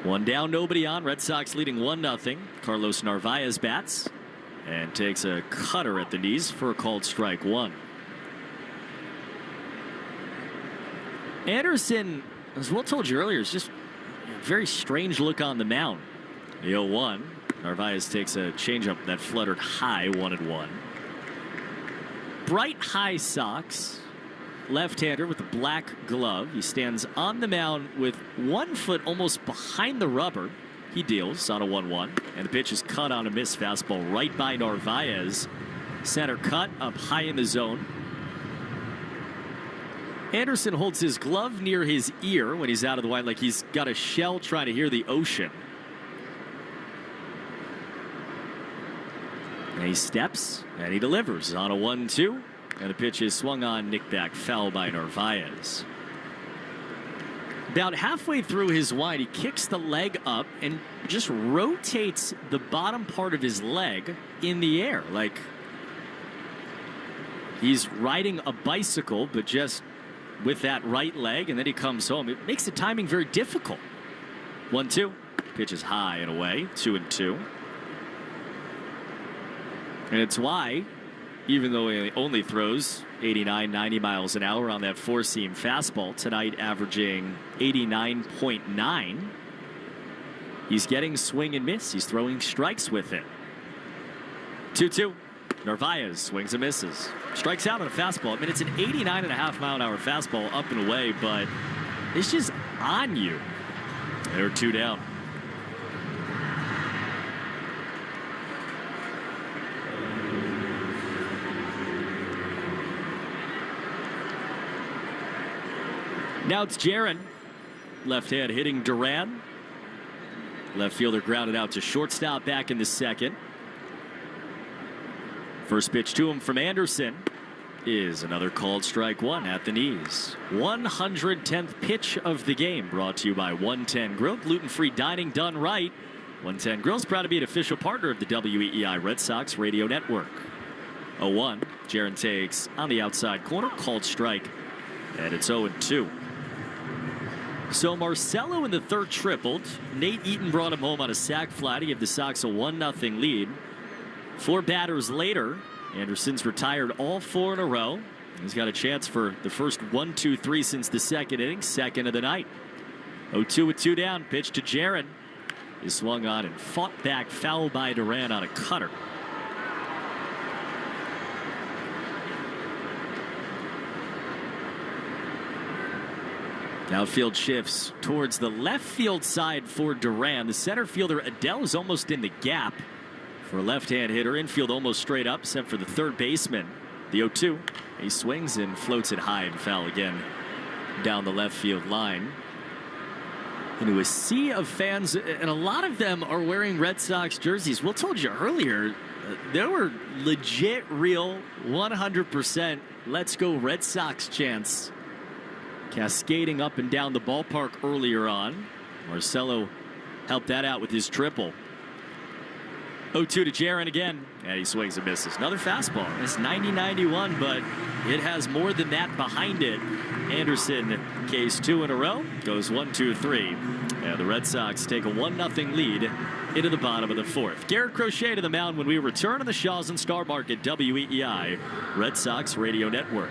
1 down, nobody on. Red Sox leading 1-0. Carlos Narvaez bats and takes a cutter at the knees for a called strike 1. Anderson, as Will told you earlier, is just a very strange look on the mound. The 0-1. Narvaez takes a changeup that fluttered high, 1-1. Bright high socks. Left-hander with a black glove. He stands on the mound with 1 foot almost behind the rubber. He deals on a 1-1. And the pitch is cut on a miss. Fastball right by Narvaez. Center cut up high in the zone. Anderson holds his glove near his ear when he's out of the line, like he's got a shell trying to hear the ocean. And he steps and he delivers on a 1-2. And the pitch is swung on, nicked back, foul by Narvaez. About halfway through his wind, he kicks the leg up and just rotates the bottom part of his leg in the air. Like he's riding a bicycle, but just with that right leg, and then he comes home. It makes the timing very difficult. 1-2. Pitch is high and away. 2-2. And it's why, even though he only throws 89, 90 miles an hour on that 4-seam fastball, tonight averaging 89.9, he's getting swing and miss. He's throwing strikes with it. 2-2. Narvaez swings and misses. Strikes out on a fastball. I mean, it's an 89.5 mile an hour fastball up and away, but it's just on you. They're 2 down. Now it's Jaron. Left hand hitting Duran. Left fielder grounded out to shortstop back in the 2nd. First pitch to him from Anderson is another called strike 1 at the knees. 110th pitch of the game, brought to you by 110 Grill. Gluten-free dining done right. 110 Grill's proud to be an official partner of the WEEI Red Sox Radio Network. 0-1. Jaron takes on the outside corner, called strike, and it's 0-2. So Marcelo in the 3rd tripled. Nate Eaton brought him home on a sac fly to give the Sox a 1-0 lead. 4 batters later, Anderson's retired all 4 in a row. He's got a chance for the first 1-2-3 since the 2nd inning, 2nd of the night. 0-2 with 2 down. Pitch to Jaron is swung on and fought back, foul by Duran on a cutter. Outfield shifts towards the left field side for Duran. The center fielder Adele is almost in the gap for a left-hand hitter. Infield almost straight up, except for the third baseman. The 0-2. He swings and floats it high and foul again down the left field line. Into a sea of fans, and a lot of them are wearing Red Sox jerseys. Will told you earlier, there were legit, real, 100% let's go Red Sox chants cascading up and down the ballpark earlier on. Marcelo helped that out with his triple. 0-2 to Jaron again, and he swings and misses. Another fastball. It's 90-91, but it has more than that behind it. Anderson, case 2 in a row, goes 1-2-3. And the Red Sox take a 1-0 lead into the bottom of the fourth. Garrett Crochet to the mound when we return on the Shaws and Star Market WEEI Red Sox Radio Network.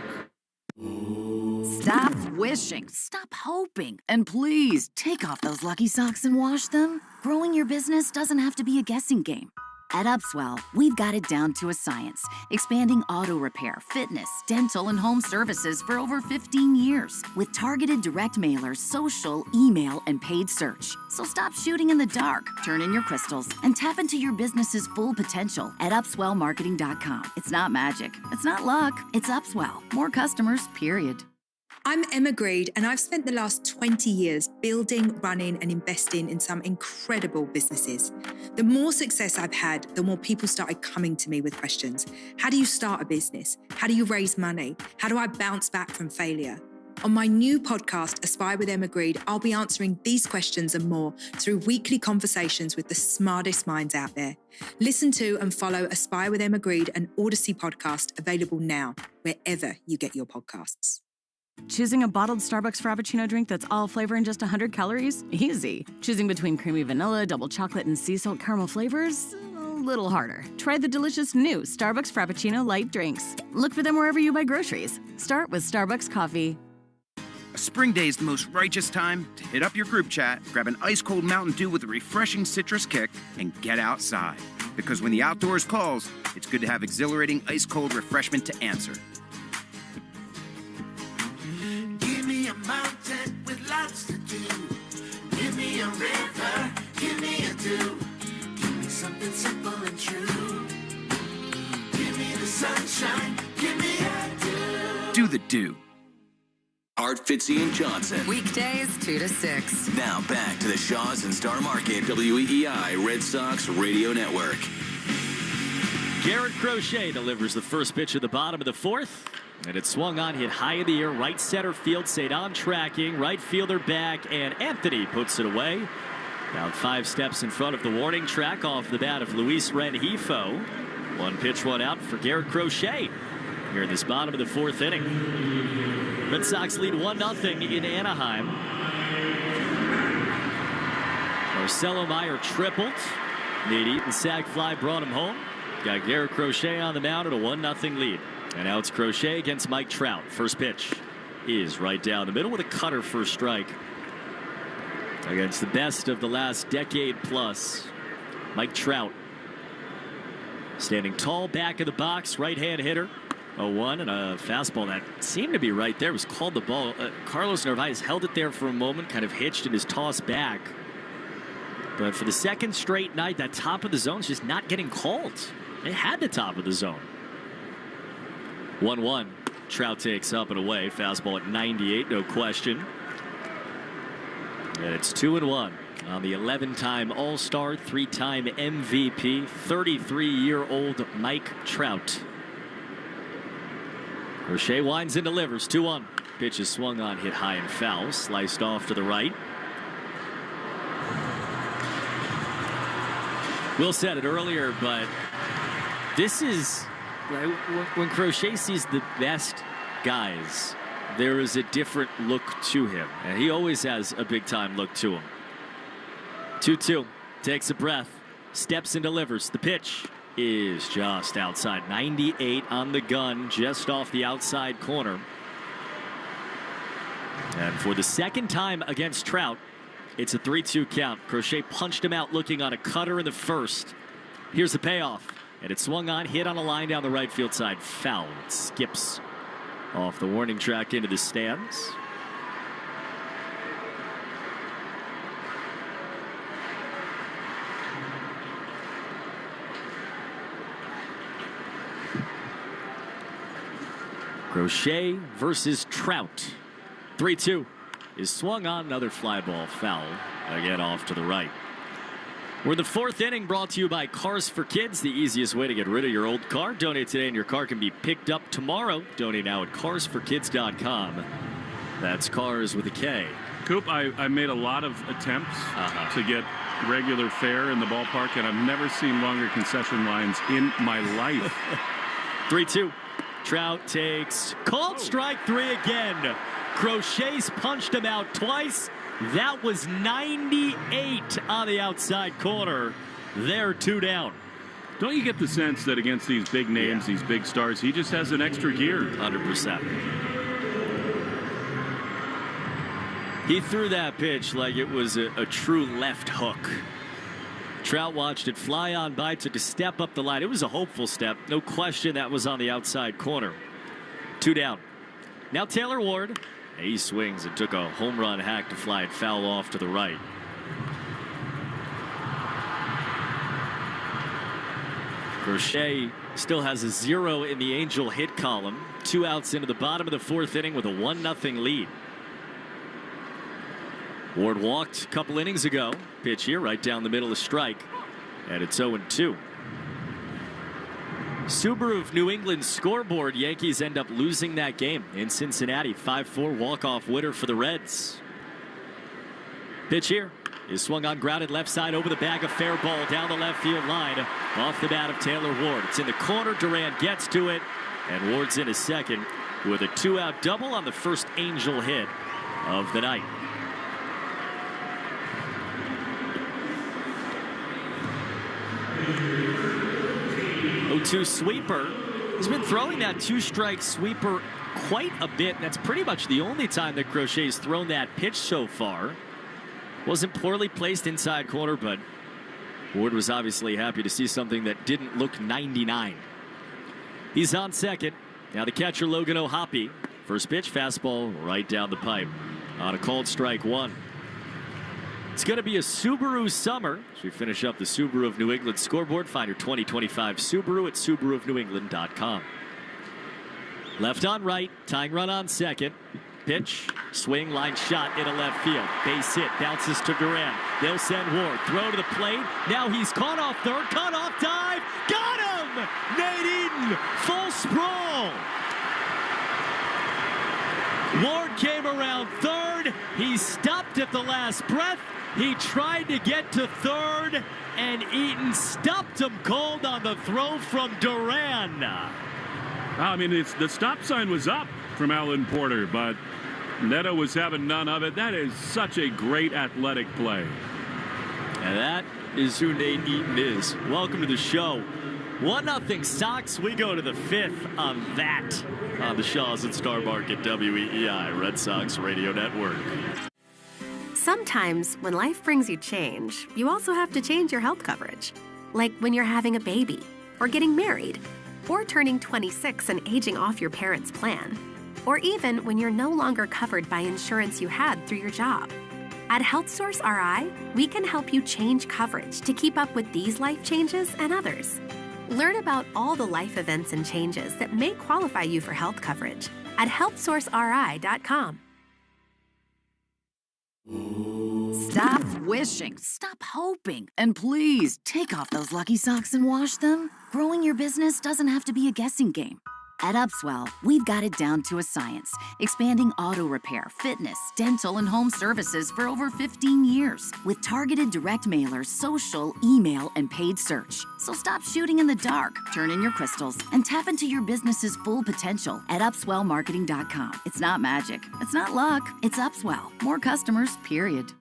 Stop wishing, stop hoping, and please take off those lucky socks and wash them. Growing your business doesn't have to be a guessing game. At Upswell, we've got it down to a science, expanding auto repair, fitness, dental, and home services for over 15 years with targeted direct mailers, social, email, and paid search. So stop shooting in the dark, turn in your crystals, and tap into your business's full potential at upswellmarketing.com. It's not magic, it's not luck, it's Upswell. More customers, period. I'm Emma Greed, and I've spent the last 20 years building, running, and investing in some incredible businesses. The more success I've had, the more people started coming to me with questions. How do you start a business? How do you raise money? How do I bounce back from failure? On my new podcast, Aspire with Emma Greed, I'll be answering these questions and more through weekly conversations with the smartest minds out there. Listen to and follow Aspire with Emma Greed, an Odyssey podcast, available now, wherever you get your podcasts. Choosing a bottled Starbucks Frappuccino drink that's all flavor and just 100 calories? Easy. Choosing between creamy vanilla, double chocolate, and sea salt caramel flavors? A little harder. Try the delicious new Starbucks Frappuccino light drinks. Look for them wherever you buy groceries. Start with Starbucks coffee. A spring day is the most righteous time to hit up your group chat, grab an ice-cold Mountain Dew with a refreshing citrus kick, and get outside. Because when the outdoors calls, it's good to have exhilarating ice-cold refreshment to answer. Give me a mountain with lots to do. Give me a river, give me a dew. Give me something simple and true. Give me the sunshine, give me a dew. Do the dew. Art, Fitzy, and Johnson. Weekdays 2 to 6. Now back to the Shaws and Star Market WEEI Red Sox Radio Network. Garrett Crochet delivers the first pitch of the bottom of the fourth. And it swung on, hit high in the air, right center field, stayed on tracking, right fielder back, and Anthony puts it away. About 5 steps in front of the warning track off the bat of Luis Rengifo. 1 pitch, 1 out for Garrett Crochet here in this bottom of the fourth inning. Red Sox lead 1-0 in Anaheim. Marcelo Meyer tripled. Nate Eaton sac fly brought him home. Got Garrett Crochet on the mound at a 1-0 lead. And now it's Crochet against Mike Trout. First pitch is right down the middle with a cutter for a strike. Against the best of the last decade plus, Mike Trout. Standing tall back of the box, right-hand hitter. 0-1 and a fastball that seemed to be right there. Was called the ball. Carlos Narvaez held it there for a moment, kind of hitched in his toss back. But for the second straight night, that top of the zone is just not getting called. It had the top of the zone. 1-1. Trout takes up and away. Fastball at 98, no question. And it's 2-1 on the 11-time All-Star, 3-time MVP, 33-year-old Mike Trout. Crochet winds and delivers. 2-1. Pitch is swung on, hit high and foul. Sliced off to the right. Will said it earlier, but this is when Crochet sees the best guys, there is a different look to him, and he always has a big-time look to him. 2-2, takes a breath, steps and delivers. The pitch is just outside. 98 on the gun, just off the outside corner. And for the second time against Trout, it's a 3-2 count. Crochet punched him out looking on a cutter in the first. Here's the payoff. And it swung on, hit on a line down the right field side. Foul. It skips off the warning track into the stands. Crochet versus Trout. 3-2 is swung on. Another fly ball foul. Again off to the right. We're in the fourth inning, brought to you by Cars for Kids, the easiest way to get rid of your old car. Donate today and your car can be picked up tomorrow. Donate now at carsforkids.com. That's Cars with a K. Coop, I made a lot of attempts to get regular fare in the ballpark, and I've never seen longer concession lines in my life. 3-2. Trout takes called strike 3 again. Crochet's punched him out twice. That was 98 on the outside corner. They're 2 down. Don't you get the sense that against these big names, these big stars, he just has an extra gear? 100%. He threw that pitch like it was a true left hook. Trout watched it fly on by, took a step up the line. It was a hopeful step. No question that was on the outside corner. 2 down. Now Taylor Ward. He swings and took a home run hack to fly it foul off to the right. Crochet still has a 0 in the Angel hit column. 2 outs into the bottom of the fourth inning with a 1-0 lead. Ward walked a couple innings ago. Pitch here right down the middle of strike. And it's 0-2. Subaru of New England scoreboard. Yankees end up losing that game in Cincinnati. 5-4 walk-off winner for the Reds. Pitch here is swung on, grounded left side over the bag, a fair ball down the left field line off the bat of Taylor Ward. It's in the corner. Duran gets to it, and Ward's in a second with a 2-out double on the first Angel hit of the night. Sweeper. He's been throwing that 2-strike sweeper quite a bit. That's pretty much the only time that Crochet's thrown that pitch so far. Wasn't poorly placed inside corner, but Ward was obviously happy to see something that didn't look 99. He's on second. Now the catcher, Logan O'Hoppe. First pitch, fastball right down the pipe on a called strike 1. It's going to be a Subaru summer as we finish up the Subaru of New England scoreboard. Find your 2025 Subaru at SubaruofNewEngland.com. Left on right, tying run on second. Pitch, swing, line shot into left field. Base hit, bounces to Duran. They'll send Ward. Throw to the plate. Now he's caught off third. Cut off dive. Got him! Nate Eaton, full sprawl. Ward came around third. He stopped at the last breath. He tried to get to third, and Eaton stopped him cold on the throw from Duran. I mean, the stop sign was up from Alan Porter, but Neto was having none of it. That is such a great athletic play. And that is who Nate Eaton is. Welcome to the show. 1-0 Sox. We go to the 5th on that on the Shaws and Star Market WEEI Red Sox Radio Network. Sometimes when life brings you change, you also have to change your health coverage. Like when you're having a baby, or getting married, or turning 26 and aging off your parents' plan, or even when you're no longer covered by insurance you had through your job. At HealthSource RI, we can help you change coverage to keep up with these life changes and others. Learn about all the life events and changes that may qualify you for health coverage at healthsourceri.com. Stop wishing, stop hoping, and please take off those lucky socks and wash them. Growing your business doesn't have to be a guessing game. At Upswell, we've got it down to a science, expanding auto repair, fitness, dental, and home services for over 15 years with targeted direct mailers, social, email, and paid search. So stop shooting in the dark, turn in your crystals, and tap into your business's full potential at upswellmarketing.com. It's not magic. It's not luck. It's Upswell. More customers, period.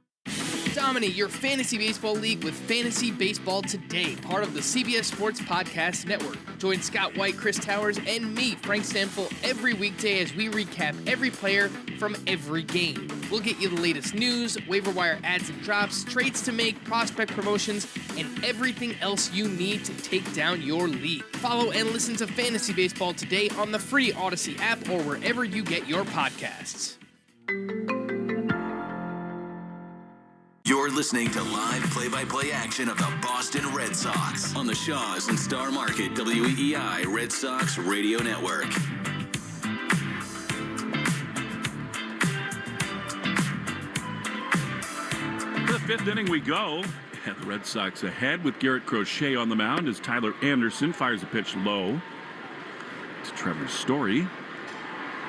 Dominate your fantasy baseball league with Fantasy Baseball Today, part of the CBS Sports Podcast Network. Join Scott White, Chris Towers, and me, Frank Stanfill, every weekday as we recap every player from every game. We'll get you the latest news, waiver wire ads and drops, trades to make, prospect promotions, and everything else you need to take down your league. Follow and listen to Fantasy Baseball Today on the free Odyssey app or wherever you get your podcasts. You're listening to live play-by-play action of the Boston Red Sox on the Shaws and Star Market WEEI Red Sox Radio Network. fifth inning we go. And the Red Sox ahead with Garrett Crochet on the mound as Tyler Anderson fires a pitch low to Trevor Story.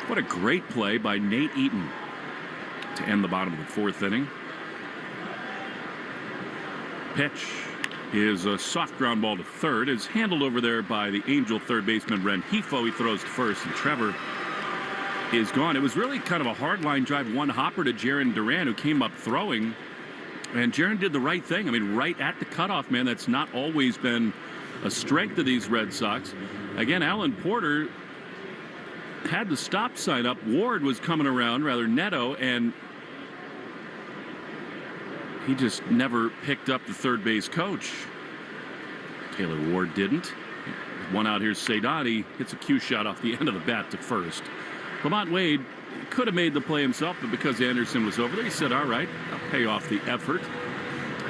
What a great play by Nate Eaton to end the bottom of the fourth inning. Pitch is a soft ground ball to third. Is handled over there by the Angel third baseman Renjifo. He throws to first, and Trevor is gone. It was really kind of a hard line drive, one hopper to Jaron Duran, who came up throwing. And Jaron did the right thing. I mean, right at the cutoff, man. That's not always been a strength of these Red Sox. Again, Alan Porter had the stop sign up. Ward was coming around, rather Neto, and he just never picked up the third base coach. Taylor Ward didn't. One out here, Sadani hits a cue shot off the end of the bat to first. Lamont Wade could have made the play himself, but because Anderson was over there, he said, all right, I'll pay off the effort.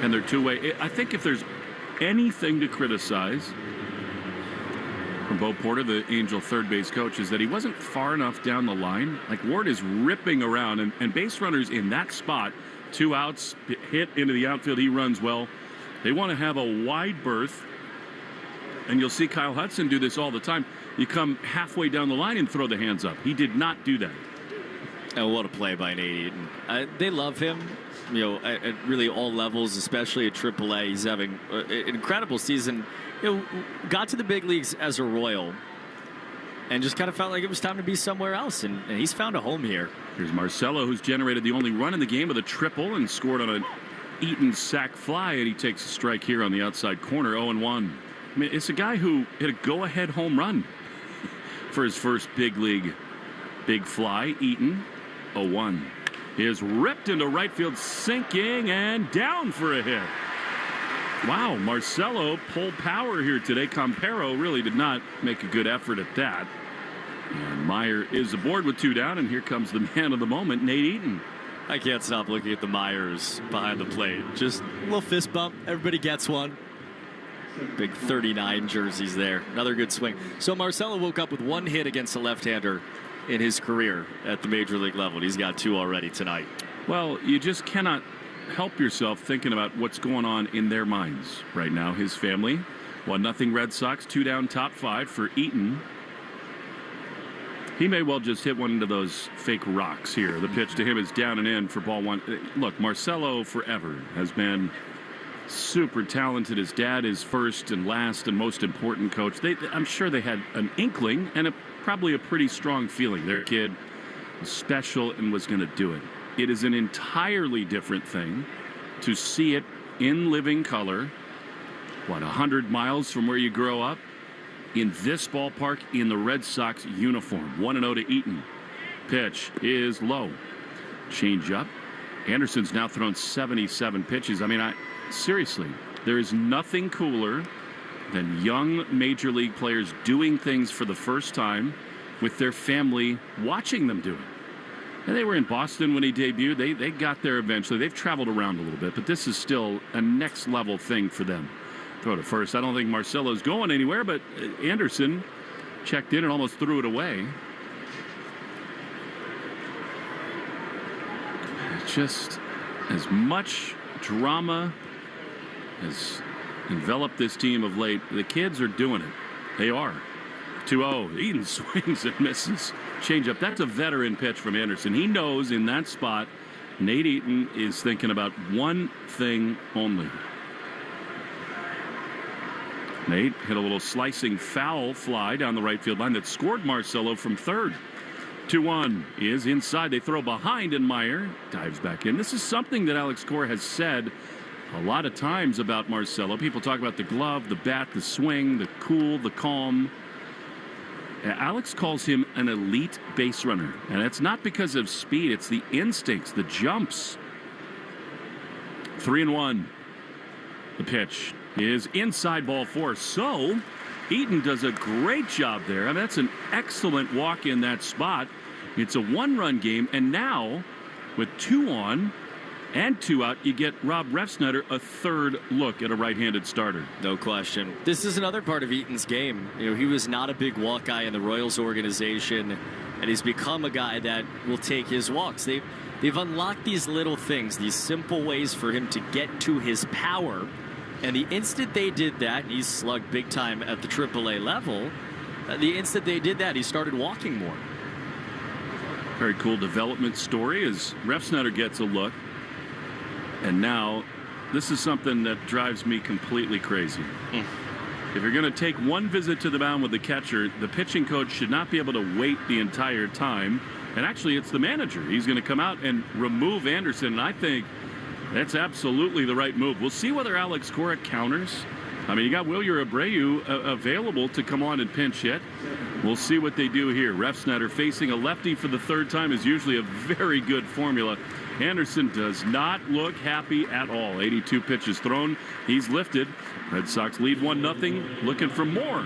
And they're two-way. I think if there's anything to criticize from Bo Porter, the Angel third base coach, is that he wasn't far enough down the line. Like, Ward is ripping around, and base runners in that spot, 2 outs, hit into the outfield, he runs well. They want to have a wide berth, and you'll see Kyle Hudson do this all the time. You come halfway down the line and throw the hands up. He did not do that. Oh, what a play by Nate Eaton. They love him, at really all levels, especially at AAA. He's having an incredible season. Got to the big leagues as a Royal and just kind of felt like it was time to be somewhere else, and he's found a home here. Here's Marcelo, who's generated the only run in the game with a triple and scored on an Eaton sac fly, and he takes a strike here on the outside corner, 0-1. I mean, it's a guy who hit a go-ahead home run for his first big league big fly. Eaton, 0-1. Is ripped into right field, sinking and down for a hit. Wow, Marcelo pulled power here today. Campero really did not make a good effort at that. And Meyer is aboard with 2 down, and here comes the man of the moment, Nate Eaton. I can't stop looking at the Myers behind the plate. Just a little fist bump. Everybody gets one. Big 39 jerseys there. Another good swing. So Marcelo woke up with 1 hit against a left-hander in his career at the major league level. He's got 2 already tonight. Well, you just cannot help yourself thinking about what's going on in their minds right now. His family, 1-0 Red Sox, 2 down, top 5 for Eaton. He may well just hit one into those fake rocks here. The pitch to him is down and in for ball 1. Look, Marcelo forever has been super talented. His dad is first and last and most important coach. I'm sure they had an inkling and probably a pretty strong feeling. Their kid was special and was going to do it. It is an entirely different thing to see it in living color, 100 miles from where you grow up, in this ballpark, in the Red Sox uniform. 1-0 to Eaton. Pitch is low. Change up. Anderson's now thrown 77 pitches. I mean, seriously, there is nothing cooler than young major league players doing things for the first time with their family watching them do it. And they were in Boston when he debuted. They got there eventually. They've traveled around a little bit, but this is still a next level thing for them. Throw to first. I don't think Marcelo's going anywhere, but Anderson checked in and almost threw it away. Just as much drama has enveloped this team of late. The kids are doing it. They are. 2-0. Eaton swings and misses. Changeup. That's a veteran pitch from Anderson. He knows in that spot, Nate Eaton is thinking about one thing only. Nate hit a little slicing foul fly down the right field line that scored Marcelo from third. 2-1 is inside. They throw behind, and Meyer dives back in. This is something that Alex Cora has said a lot of times about Marcelo. People talk about the glove, the bat, the swing, the cool, the calm. Alex calls him an elite base runner, and it's not because of speed. It's the instincts, the jumps. 3-1. The pitch is inside, ball 4. So Eaton does a great job there. I mean, that's an excellent walk in that spot. It's a 1-run game, and now with 2 on and 2 out, you get Rob Refsnyder a third look at a right-handed starter. No question. This is another part of Eaton's game. He was not a big walk guy in the Royals organization, and he's become a guy that will take his walks. They've unlocked these little things, these simple ways for him to get to his power. And the instant they did that, he's slugged big time at the AAA level. The instant they did that, he started walking more. Very cool development story as Refsnyder gets a look. And now, this is something that drives me completely crazy. If you're going to take one visit to the mound with the catcher, the pitching coach should not be able to wait the entire time. And actually, it's the manager. He's going to come out and remove Anderson. And I think that's absolutely the right move. We'll see whether Alex Cora counters. I mean, you got Wilyer Abreu available to come on and pinch hit. We'll see what they do here. Refsnyder facing a lefty for the third time is usually a very good formula. Anderson does not look happy at all. 82 pitches thrown. He's lifted. Red Sox lead 1-0. Looking for more.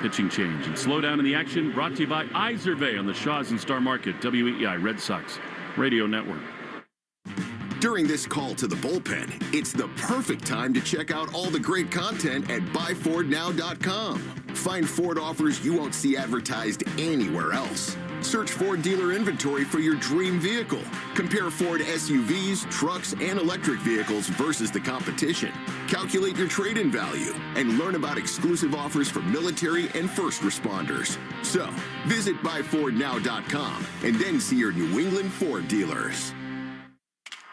Pitching change and slow down in the action. Brought to you by Iservay on the Shaws and Star Market. WEEI Red Sox Radio Network. During this call to the bullpen, it's the perfect time to check out all the great content at buyfordnow.com. Find Ford offers you won't see advertised anywhere else. Search Ford dealer inventory for your dream vehicle. Compare Ford SUVs, trucks, and electric vehicles versus the competition. Calculate your trade-in value and learn about exclusive offers for military and first responders. So, visit buyfordnow.com and then see your New England Ford dealers.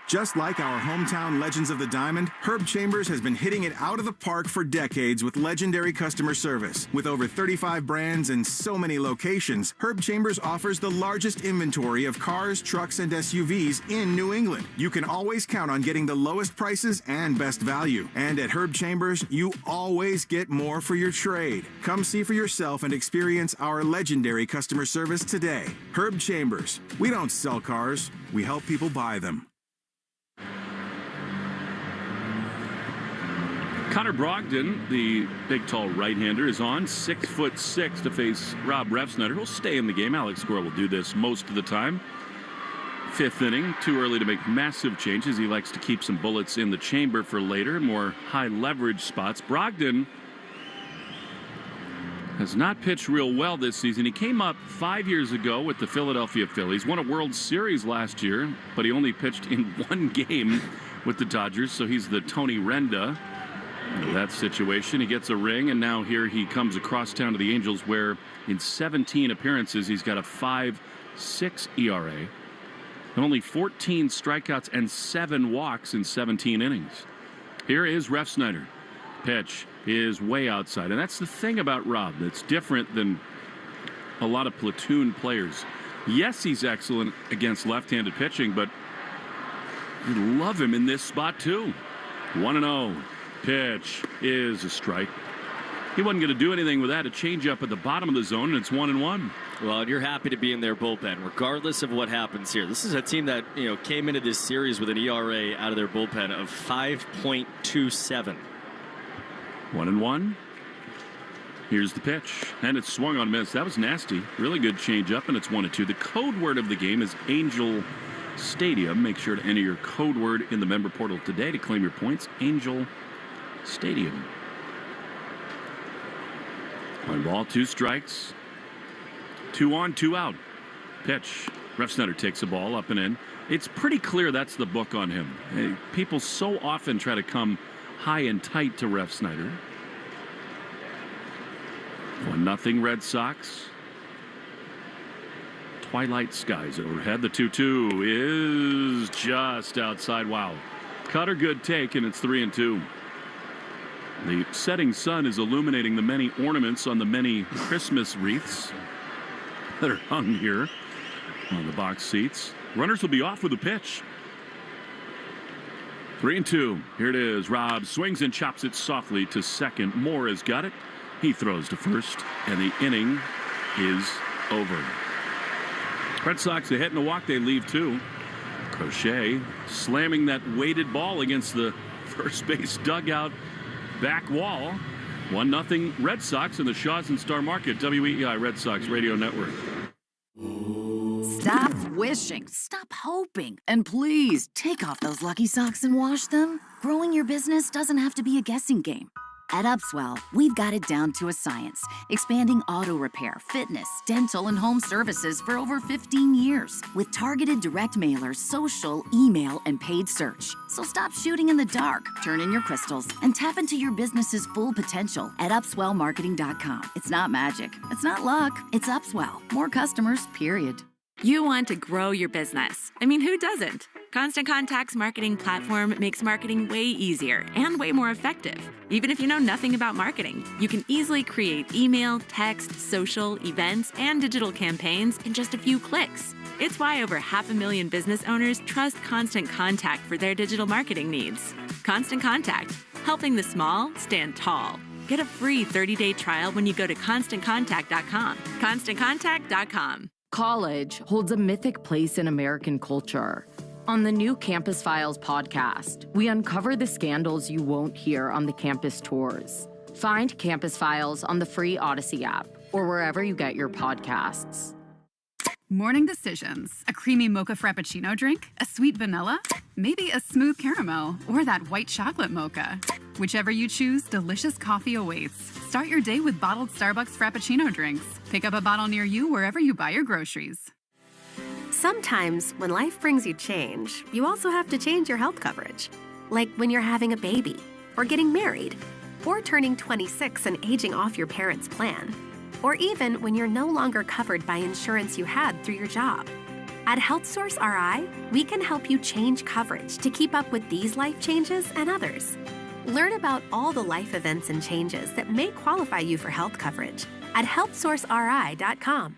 Just like our hometown legends of the diamond, Herb Chambers has been hitting it out of the park for decades with legendary customer service. With over 35 brands and so many locations, Herb Chambers offers the largest inventory of cars, trucks, and SUVs in New England. You can always count on getting the lowest prices and best value. And at Herb Chambers, you always get more for your trade. Come see for yourself and experience our legendary customer service today. Herb Chambers. We don't sell cars, we help people buy them. Connor Brogdon, the big, tall right-hander, is on 6'6" to face Rob Refsnyder. He'll stay in the game. Alex Cora will do this most of the time. Fifth inning, too early to make massive changes. He likes to keep some bullets in the chamber for later, more high-leverage spots. Brogdon has not pitched real well this season. He came up 5 years ago with the Philadelphia Phillies, won a World Series last year, but he only pitched in one game with the Dodgers, so he's the Tony Renda. That situation, he gets a ring, and now here he comes across town to the Angels, where in 17 appearances he's got a 5.6 ERA and only 14 strikeouts and 7 walks in 17 innings. Here is Refsnyder. Pitch is way outside, and that's the thing about Rob that's different than a lot of platoon players. Yes, he's excellent against left-handed pitching, but you love him in this spot too. 1-0. Pitch is a strike. He wasn't going to do anything with that. A changeup at the bottom of the zone, and it's 1-1. Well, you're happy to be in their bullpen, regardless of what happens here. This is a team that came into this series with an ERA out of their bullpen of 5.27. 1-1. Here's the pitch, and it's swung on miss. That was nasty. Really good changeup, and it's 1-2. The code word of the game is Angel Stadium. Make sure to enter your code word in the member portal today to claim your points. Angel Stadium. 1 ball, 2 strikes. 2 on, 2 out. Pitch. Refsnyder takes the ball up and in. It's pretty clear that's the book on him. People so often try to come high and tight to Refsnyder. 1-0 Red Sox. Twilight skies overhead. The 2-2 is just outside. Wow. Cutter, good take, and it's 3-2. The setting sun is illuminating the many ornaments on the many Christmas wreaths that are hung here on the box seats. Runners will be off with a pitch. 3-2. Here it is. Rob swings and chops it softly to second. Moore has got it. He throws to first, and the inning is over. Red Sox a hit and a walk. They leave 2. Crochet slamming that weighted ball against the first base dugout back wall. 1-0 Red Sox in the Shaws and Star Market. WEEI Red Sox Radio Network. Stop wishing. Stop hoping. And please take off those lucky socks and wash them. Growing your business doesn't have to be a guessing game. At Upswell, we've got it down to a science, expanding auto repair, fitness, dental, and home services for over 15 years with targeted direct mailers, social, email, and paid search. So stop shooting in the dark, turn in your crystals, and tap into your business's full potential at upswellmarketing.com. It's not magic. It's not luck. It's Upswell. More customers, period. You want to grow your business. I mean, who doesn't? Constant Contact's marketing platform makes marketing way easier and way more effective. Even if you know nothing about marketing, you can easily create email, text, social, events, and digital campaigns in just a few clicks. It's why over 500,000 business owners trust Constant Contact for their digital marketing needs. Constant Contact, helping the small stand tall. Get a free 30-day trial when you go to ConstantContact.com. ConstantContact.com. College holds a mythic place in American culture. On the new Campus Files podcast, we uncover the scandals you won't hear on the campus tours. Find Campus Files on the free Odyssey app or wherever you get your podcasts. Morning decisions. A creamy mocha frappuccino drink? A sweet vanilla? Maybe a smooth caramel or that white chocolate mocha. Whichever you choose, delicious coffee awaits. Start your day with bottled Starbucks Frappuccino drinks. Pick up a bottle near you wherever you buy your groceries. Sometimes, when life brings you change, you also have to change your health coverage. Like when you're having a baby, or getting married, or turning 26 and aging off your parents' plan, or even when you're no longer covered by insurance you had through your job. At HealthSource RI, we can help you change coverage to keep up with these life changes and others. Learn about all the life events and changes that may qualify you for health coverage at healthsourceri.com.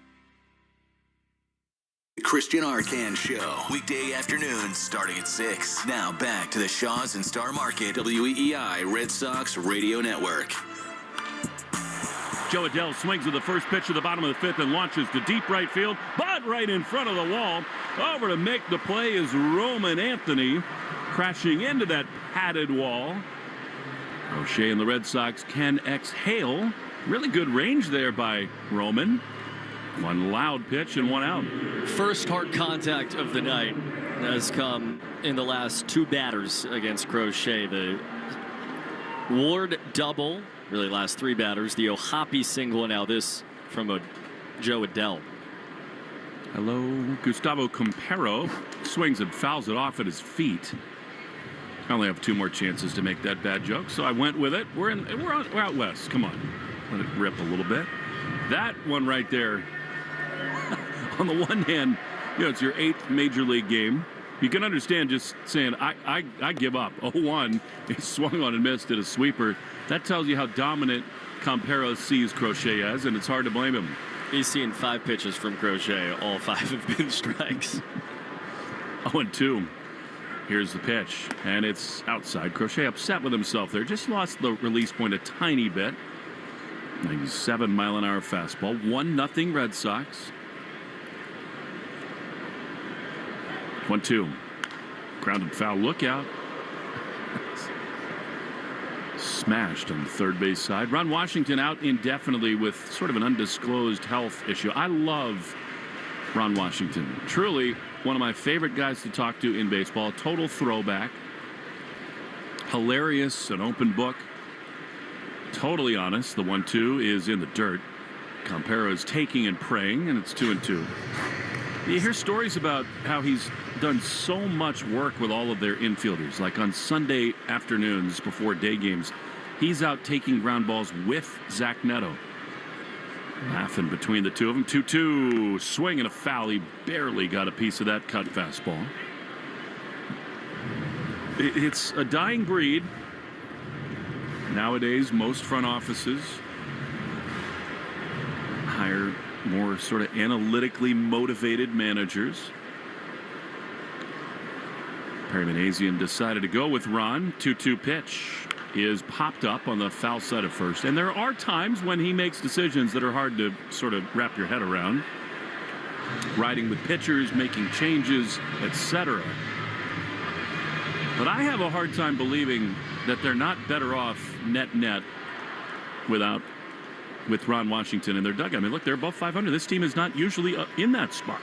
Christian Arcan Show, weekday afternoons starting at 6. Now back to the Shaws and Star Market WEEI Red Sox Radio Network. Joe Adell swings at the first pitch of the bottom of the fifth and launches to deep right field, but right in front of the wall. Over to make the play is Roman Anthony, crashing into that padded wall. Crochet and the Red Sox can exhale. Really good range there by Roman. One loud pitch and one out. First hard contact of the night has come in the last two batters against Crochet. The Ward double, really last three batters. The O'Hoppe single, and now this from a Joe Adell. Hello, Gustavo Campero swings and fouls it off at his feet. I only have two more chances to make that bad joke, so I went with it. We're out west. Come on, let it rip a little bit. That one right there. On the one hand, it's your 8th major league game. You can understand just saying, I give up. 0-1, he swung on and missed at a sweeper. That tells you how dominant Campero sees Crochet as, and it's hard to blame him. He's seen 5 pitches from Crochet. All 5 have been strikes. 0-2. Here's the pitch, and it's outside. Crochet upset with himself there. Just lost the release point a tiny bit. 97-mile-an-hour fastball. 1-0 Red Sox. 1-2. Grounded foul. Look out. Smashed on the third base side. Ron Washington out indefinitely with sort of an undisclosed health issue. I love Ron Washington. Truly one of my favorite guys to talk to in baseball. Total throwback. Hilarious, an open book. Totally honest. The 1-2 is in the dirt. Campero is taking and praying, and it's 2-2. You hear stories about how he's done so much work with all of their infielders. Like on Sunday afternoons before day games, he's out taking ground balls with Zach Neto. Laughing between the two of them. 2-2. Swing and a foul. He barely got a piece of that cut fastball. It's a dying breed. Nowadays, most front offices hire more sort of analytically motivated managers. Perry Manazian decided to go with Ron. 2-2 pitch is popped up on the foul side of first. And there are times when he makes decisions that are hard to sort of wrap your head around. Riding with pitchers, making changes, etc. But I have a hard time believing that they're not better off net with Ron Washington in their dugout. I mean, look, they're above 500. This team is not usually in that spot.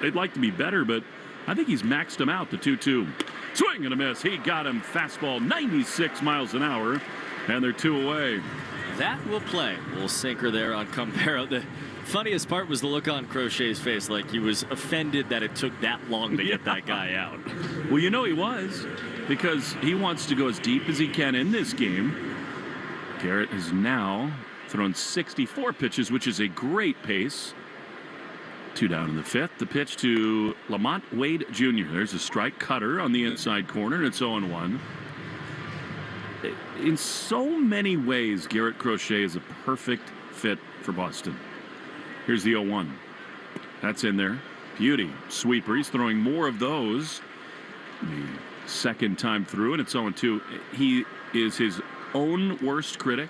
They'd like to be better, but I think he's maxed them out. The 2-2. Swing and a miss. He got him. Fastball, 96 miles an hour. And they're 2 away. That will play. Little sinker there on Campero. The funniest part was the look on Crochet's face, like he was offended that it took that long to get that guy out. Well, you know he was, because he wants to go as deep as he can in this game. Garrett has now thrown 64 pitches, which is a great pace. 2 down in the 5th. The pitch to Lamont Wade Jr. There's a strike cutter on the inside corner, and it's 0-1. In so many ways, Garrett Crochet is a perfect fit for Boston. Here's the 0-1. That's in there. Beauty. Sweeper. He's throwing more of those the second time through, and it's 0-2. He is his own worst critic.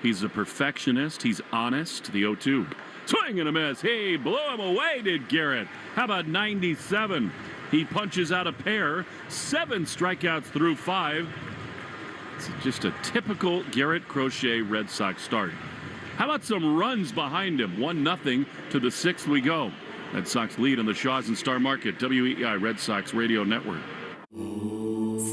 He's a perfectionist. He's honest. The 0-2. Swing and a miss. He blew him away, did Garrett. How about 97? He punches out a pair. 7 strikeouts through 5. It's just a typical Garrett Crochet Red Sox start. How about some runs behind him? 1-0 to the 6th we go. Red Sox lead on the Shaws and Star Market, WEEI Red Sox Radio Network.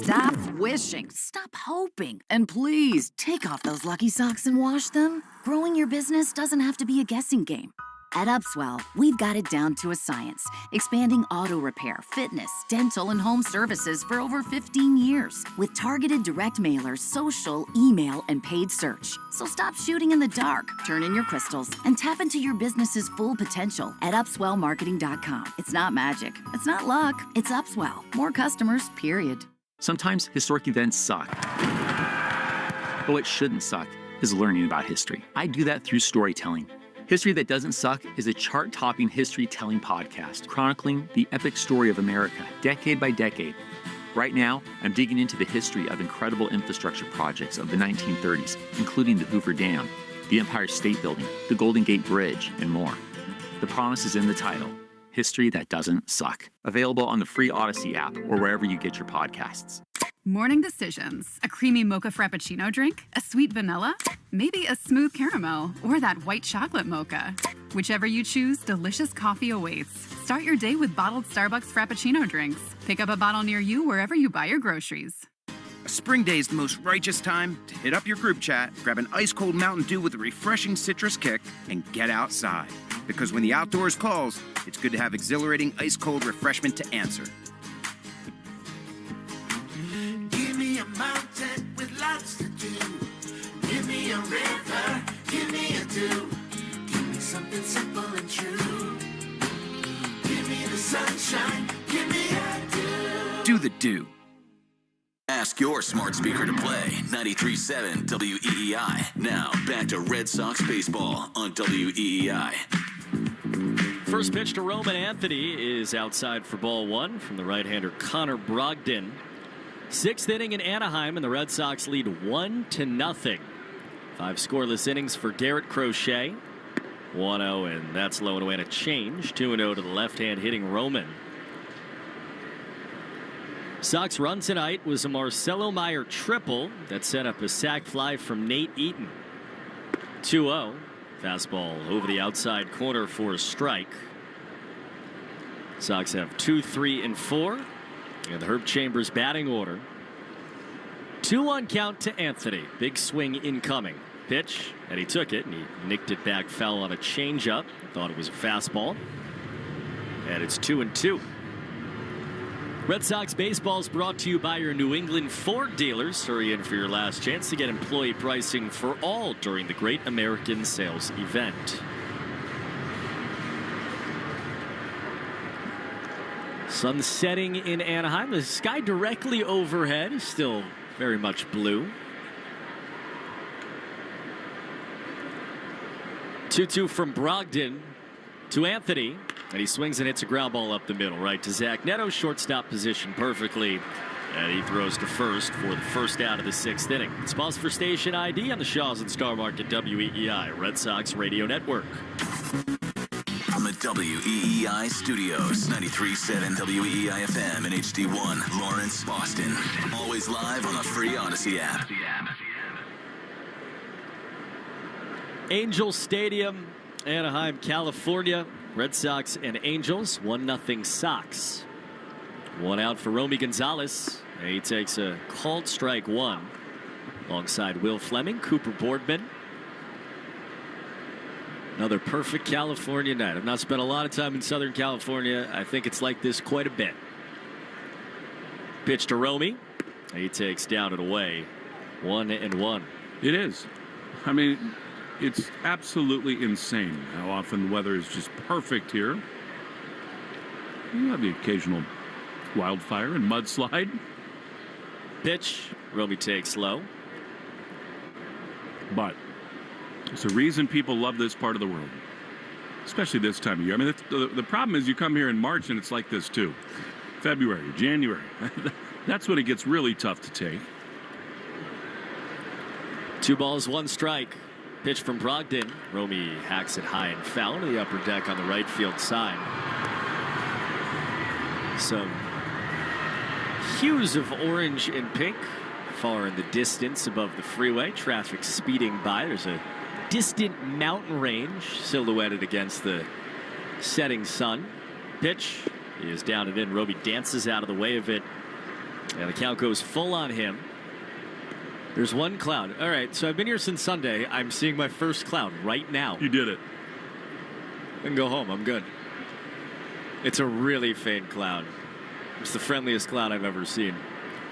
Stop wishing. Stop hoping. And please, take off those lucky socks and wash them. Growing your business doesn't have to be a guessing game. At Upswell, we've got it down to a science, expanding auto repair, fitness, dental, and home services for over 15 years with targeted direct mailers, social, email, and paid search. So stop shooting in the dark, turn in your crystals, and tap into your business's full potential at upswellmarketing.com. It's not magic. It's not luck. It's Upswell. More customers, period. Sometimes historic events suck. But what shouldn't suck is learning about history. I do that through storytelling. History That Doesn't Suck is a chart-topping history-telling podcast chronicling the epic story of America, decade by decade. Right now, I'm digging into the history of incredible infrastructure projects of the 1930s, including the Hoover Dam, the Empire State Building, the Golden Gate Bridge, and more. The promise is in the title, History That Doesn't Suck. Available on the free Odyssey app or wherever you get your podcasts. Morning decisions. A creamy mocha frappuccino drink? A sweet vanilla? Maybe a smooth caramel? Or that white chocolate mocha? Whichever you choose, delicious coffee awaits. Start your day with bottled Starbucks Frappuccino drinks. Pick up a bottle near you wherever you buy your groceries. A spring day is the most righteous time to hit up your group chat, grab an ice-cold Mountain Dew with a refreshing citrus kick, and get outside. Because when the outdoors calls, it's good to have exhilarating ice-cold refreshment to answer. Give me a mountain with lots to do. Give me a river, give me a dew. Give me something simple and true. Give me the sunshine, give me a dew. Do the dew. Ask your smart speaker to play 93.7 WEEI. Now, back to Red Sox baseball on WEEI. First pitch to Roman Anthony is outside for ball 1 from the right-hander Connor Brogdon. 6th inning in Anaheim, and the Red Sox lead 1-0. 5 scoreless innings for Garrett Crochet. 1-0, and that's low and away and a change. 2-0 to the left-hand hitting Roman. Sox run tonight was a Marcelo Meyer triple that set up a sac fly from Nate Eaton. 2-0. Fastball over the outside corner for a strike. Sox have 2, 3, and 4. And the Herb Chambers batting order. 2-1 count to Anthony. Big swing incoming. Pitch, and he took it, and he nicked it back, foul on a changeup. Thought it was a fastball. And it's 2-2. Red Sox baseball is brought to you by your New England Ford dealers. Hurry in for your last chance to get employee pricing for all during the Great American Sales Event. Sun setting in Anaheim. The sky directly overhead is still very much blue. 2-2 from Brogdon to Anthony. And he swings and hits a ground ball up the middle, right to Zach Neto. Shortstop position perfectly. And he throws to first for the first out of the 6th inning. It's pause for station ID on the Shaws and Star Market WEEI Red Sox Radio Network. From the WEEI studios, 93.7 WEEI FM and HD1, Lawrence, Boston. Always live on the free Odyssey app. Angel Stadium, Anaheim, California. Red Sox and Angels, 1-0 Sox. 1 out for Romy Gonzalez. He takes a called strike 1. alongside Will Fleming, Cooper Boardman. Another perfect California night. I've not spent a lot of time in Southern California. I think it's like this quite a bit. Pitch to Romy. He takes down and away. 1-1. It is. I mean, it's absolutely insane how often the weather is just perfect here. You have the occasional wildfire and mudslide. Pitch. Romy takes low. But there's a reason people love this part of the world, especially this time of year. I mean, the problem is you come here in March and it's like this too. February, January. That's when it gets really tough to take. 2 balls, 1 strike. Pitch from Brogdon. Romy hacks it high and foul to the upper deck on the right field side. Some hues of orange and pink far in the distance above the freeway. Traffic speeding by. There's a distant mountain range silhouetted against the setting sun. Pitch is down and in. Roby dances out of the way of it. And the count goes full on him. There's 1 cloud. All right, so I've been here since Sunday. I'm seeing my first cloud right now. You did it. I can go home. I'm good. It's a really faint cloud. It's the friendliest cloud I've ever seen.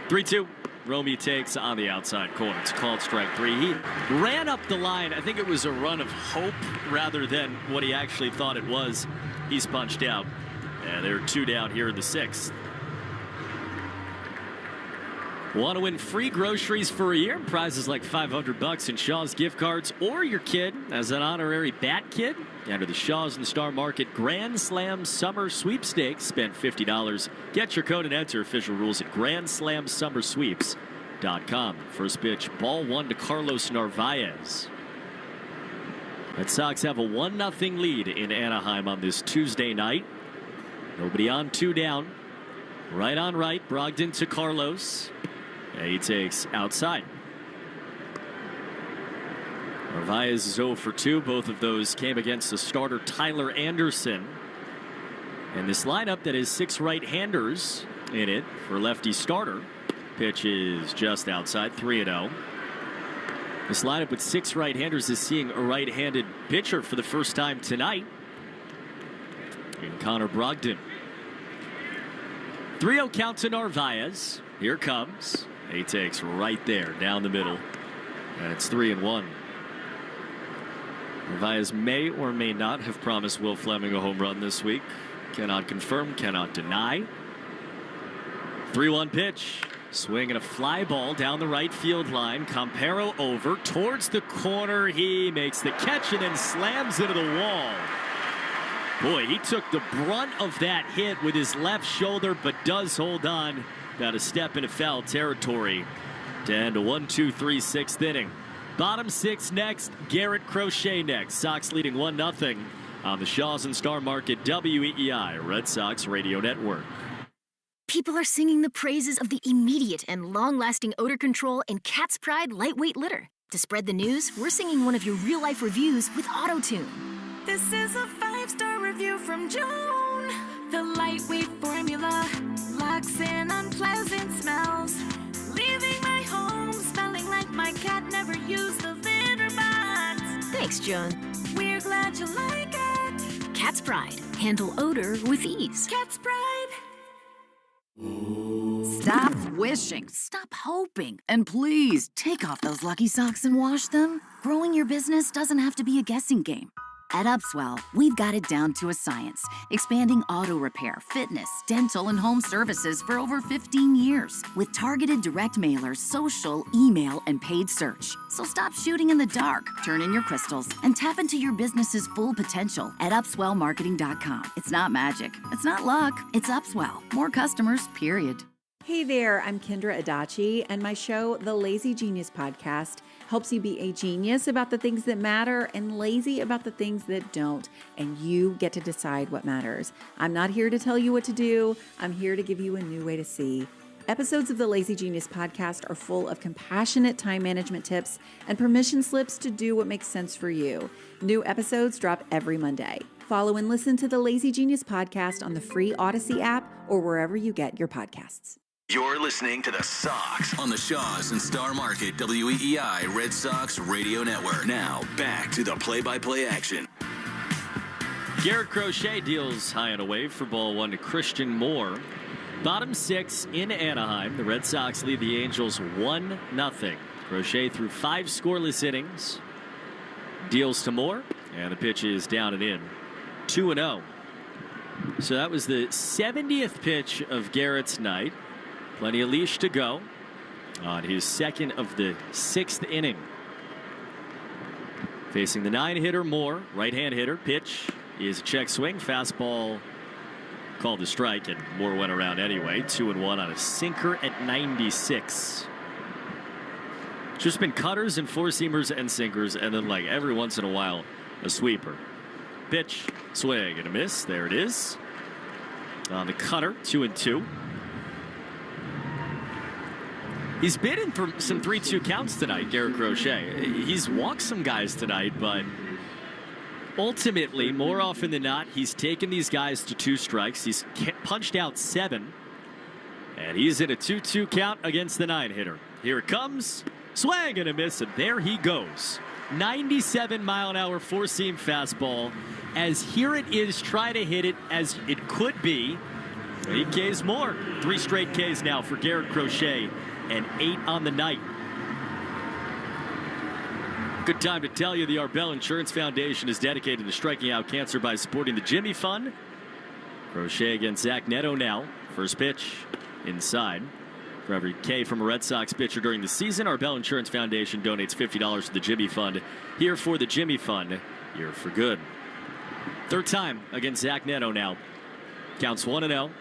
3-2. Romy takes on the outside corner. It's called strike 3. He ran up the line. I think it was a run of hope rather than what he actually thought it was. He's punched out. And there are 2 down here in the 6th. Want to win free groceries for a year? Prizes like $500 in Shaw's gift cards, or your kid as an honorary Bat Kid. Enter the Shaw's and Star Market Grand Slam Summer Sweepstakes. Spend $50. Get your code and enter. Official rules at GrandSlamSummerSweeps.com. First pitch, ball 1 to Carlos Narvaez. Red Sox have a 1-0 lead in Anaheim on this Tuesday night. Nobody on, 2 down. Right on right, Brogdon to Carlos. He takes outside. Narvaez is 0 for 2. Both of those came against the starter Tyler Anderson. And this lineup that has 6 right-handers in it for lefty starter. Pitch is just outside, 3-0. This lineup with 6 right-handers is seeing a right-handed pitcher for the first time tonight in Connor Brogdon. 3-0 count to Narvaez. Here comes. He takes right there down the middle. And it's 3-1. Narvaez may or may not have promised Will Fleming a home run this week. Cannot confirm, cannot deny. 3-1 pitch. Swing and a fly ball down the right field line. Campero over towards the corner. He makes the catch and then slams into the wall. Boy, he took the brunt of that hit with his left shoulder, but does hold on. About a step into foul territory to end a 1-2-3 6th inning. Bottom 6 next. Garrett Crochet next. Sox leading 1-0 on the Shaw's and Star Market WEEI Red Sox Radio Network. People are singing the praises of the immediate and long-lasting odor control in Cat's Pride lightweight litter. To spread the news, we're singing one of your real-life reviews with auto-tune. This is a 5-star review from Joan. The lightweight formula locks in unpleasant smells, leaving my home smelling like my cat never used the litter box. Thanks, Joan. We're glad you like it. Cat's Pride. Handle odor with ease. Cat's Pride. Stop wishing, stop hoping, and please take off those lucky socks and wash them. Growing your business doesn't have to be a guessing game. At Upswell, we've got it down to a science, expanding auto repair, fitness, dental, and home services for over 15 years with targeted direct mailers, social, email, and paid search. So stop shooting in the dark, turn in your crystals, and tap into your business's full potential at upswellmarketing.com. It's not magic. It's not luck. It's Upswell. More customers, period. Hey there, I'm Kendra Adachi, and my show, The Lazy Genius Podcast, helps you be a genius about the things that matter and lazy about the things that don't, and you get to decide what matters. I'm not here to tell you what to do. I'm here to give you a new way to see. Episodes of the Lazy Genius Podcast are full of compassionate time management tips and permission slips to do what makes sense for you. New episodes drop every Monday. Follow and listen to the Lazy Genius Podcast on the free Odyssey app or wherever you get your podcasts. You're listening to the Sox on the Shaws and Star Market WEEI Red Sox Radio Network. Now, back to the play-by-play action. Garrett Crochet deals high and away for ball one to Christian Moore. Bottom six in Anaheim. The Red Sox lead the Angels 1-0. Crochet threw 5 scoreless innings. Deals to Moore, and the pitch is down and in. 2-0. So that was the 70th pitch of Garrett's night. Plenty of leash to go on his second of the 6th inning. Facing the 9-hitter Moore, right-hand hitter. Pitch is a check swing. Fastball called a strike, and Moore went around anyway. 2-1 on a sinker at 96. Just been cutters and four-seamers and sinkers, and then like every once in a while a sweeper. Pitch, swing, and a miss. There it is. On the cutter, 2-2. He's been in for some 3-2 counts tonight, Garrett Crochet. He's walked some guys tonight, but ultimately, more often than not, he's taken these guys to 2 strikes. He's punched out 7, and he's in a 2-2 count against the 9-hitter. Here it comes. Swing and a miss, and there he goes. 97-mile-an-hour four-seam fastball. As here it is, try to hit it as it could be. 8 Ks more. 3 straight Ks now for Garrett Crochet, and 8 on the night. Good time to tell you the Arbel Insurance Foundation is dedicated to striking out cancer by supporting the Jimmy Fund. Crochet against Zach Neto now. First pitch inside. For every K from a Red Sox pitcher during the season, Arbel Insurance Foundation donates $50 to the Jimmy Fund. Here for the Jimmy Fund, here for good. Third time against Zach Neto now. Counts 1-0.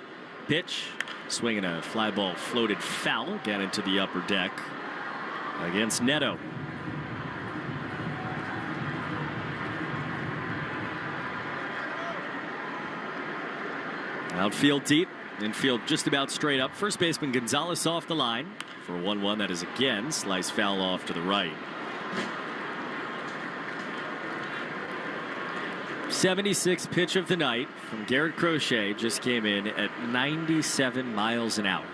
Pitch, swinging a fly ball floated foul again into the upper deck against Neto. Outfield deep. Infield just about straight up. First baseman Gonzalez off the line for 1-1. That is again slice foul off to the right. 76th pitch of the night from Garrett Crochet just came in at 97 miles an hour.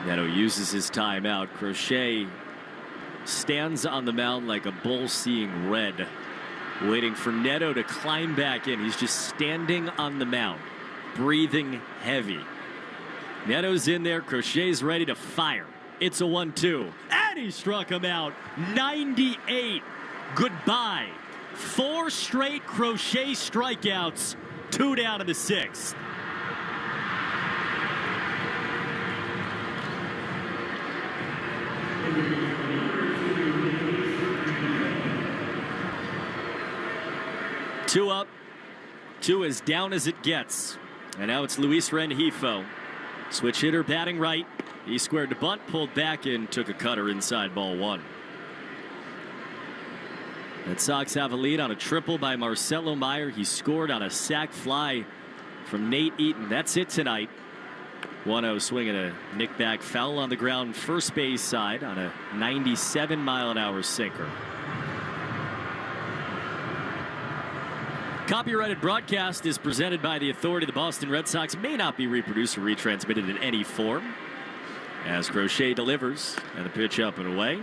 Neto uses his timeout. Crochet stands on the mound like a bull seeing red, waiting for Neto to climb back in. He's just standing on the mound, breathing heavy. Neto's in there. Crochet's ready to fire. It's a 1-2. And he struck him out. 98. Goodbye. 4 straight Crochet strikeouts. 2 down in the 6th. Two up, 2 as down as it gets. And now it's Luis Rengifo. Switch hitter batting right. He squared the bunt, pulled back, and took a cutter inside ball 1. Red Sox have a lead on a triple by Marcelo Meyer. He scored on a sac fly from Nate Eaton. That's it tonight. 1-0 swinging a nick back foul on the ground first base side on a 97-mile-an-hour sinker. Copyrighted broadcast is presented by the authority. The Boston Red Sox may not be reproduced or retransmitted in any form. As Crochet delivers, and the pitch up and away.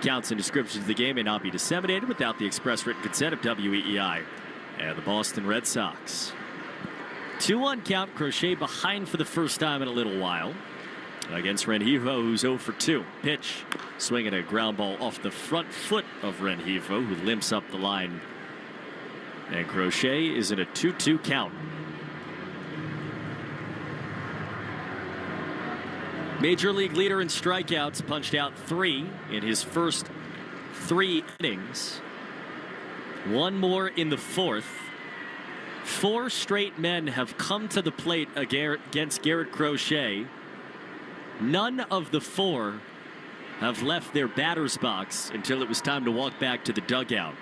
Counts and descriptions of the game may not be disseminated without the express written consent of WEEI and the Boston Red Sox. 2-1 count. Crochet behind for the first time in a little while against Rengifo, who's 0 for 2. Pitch, swinging a ground ball off the front foot of Rengifo, who limps up the line. And Crochet is in a 2-2 count. Major league leader in strikeouts, punched out 3 in his first 3 innings. 1 more in the 4th. 4 straight men have come to the plate against Garrett Crochet. None of the 4 have left their batter's box until it was time to walk back to the dugout.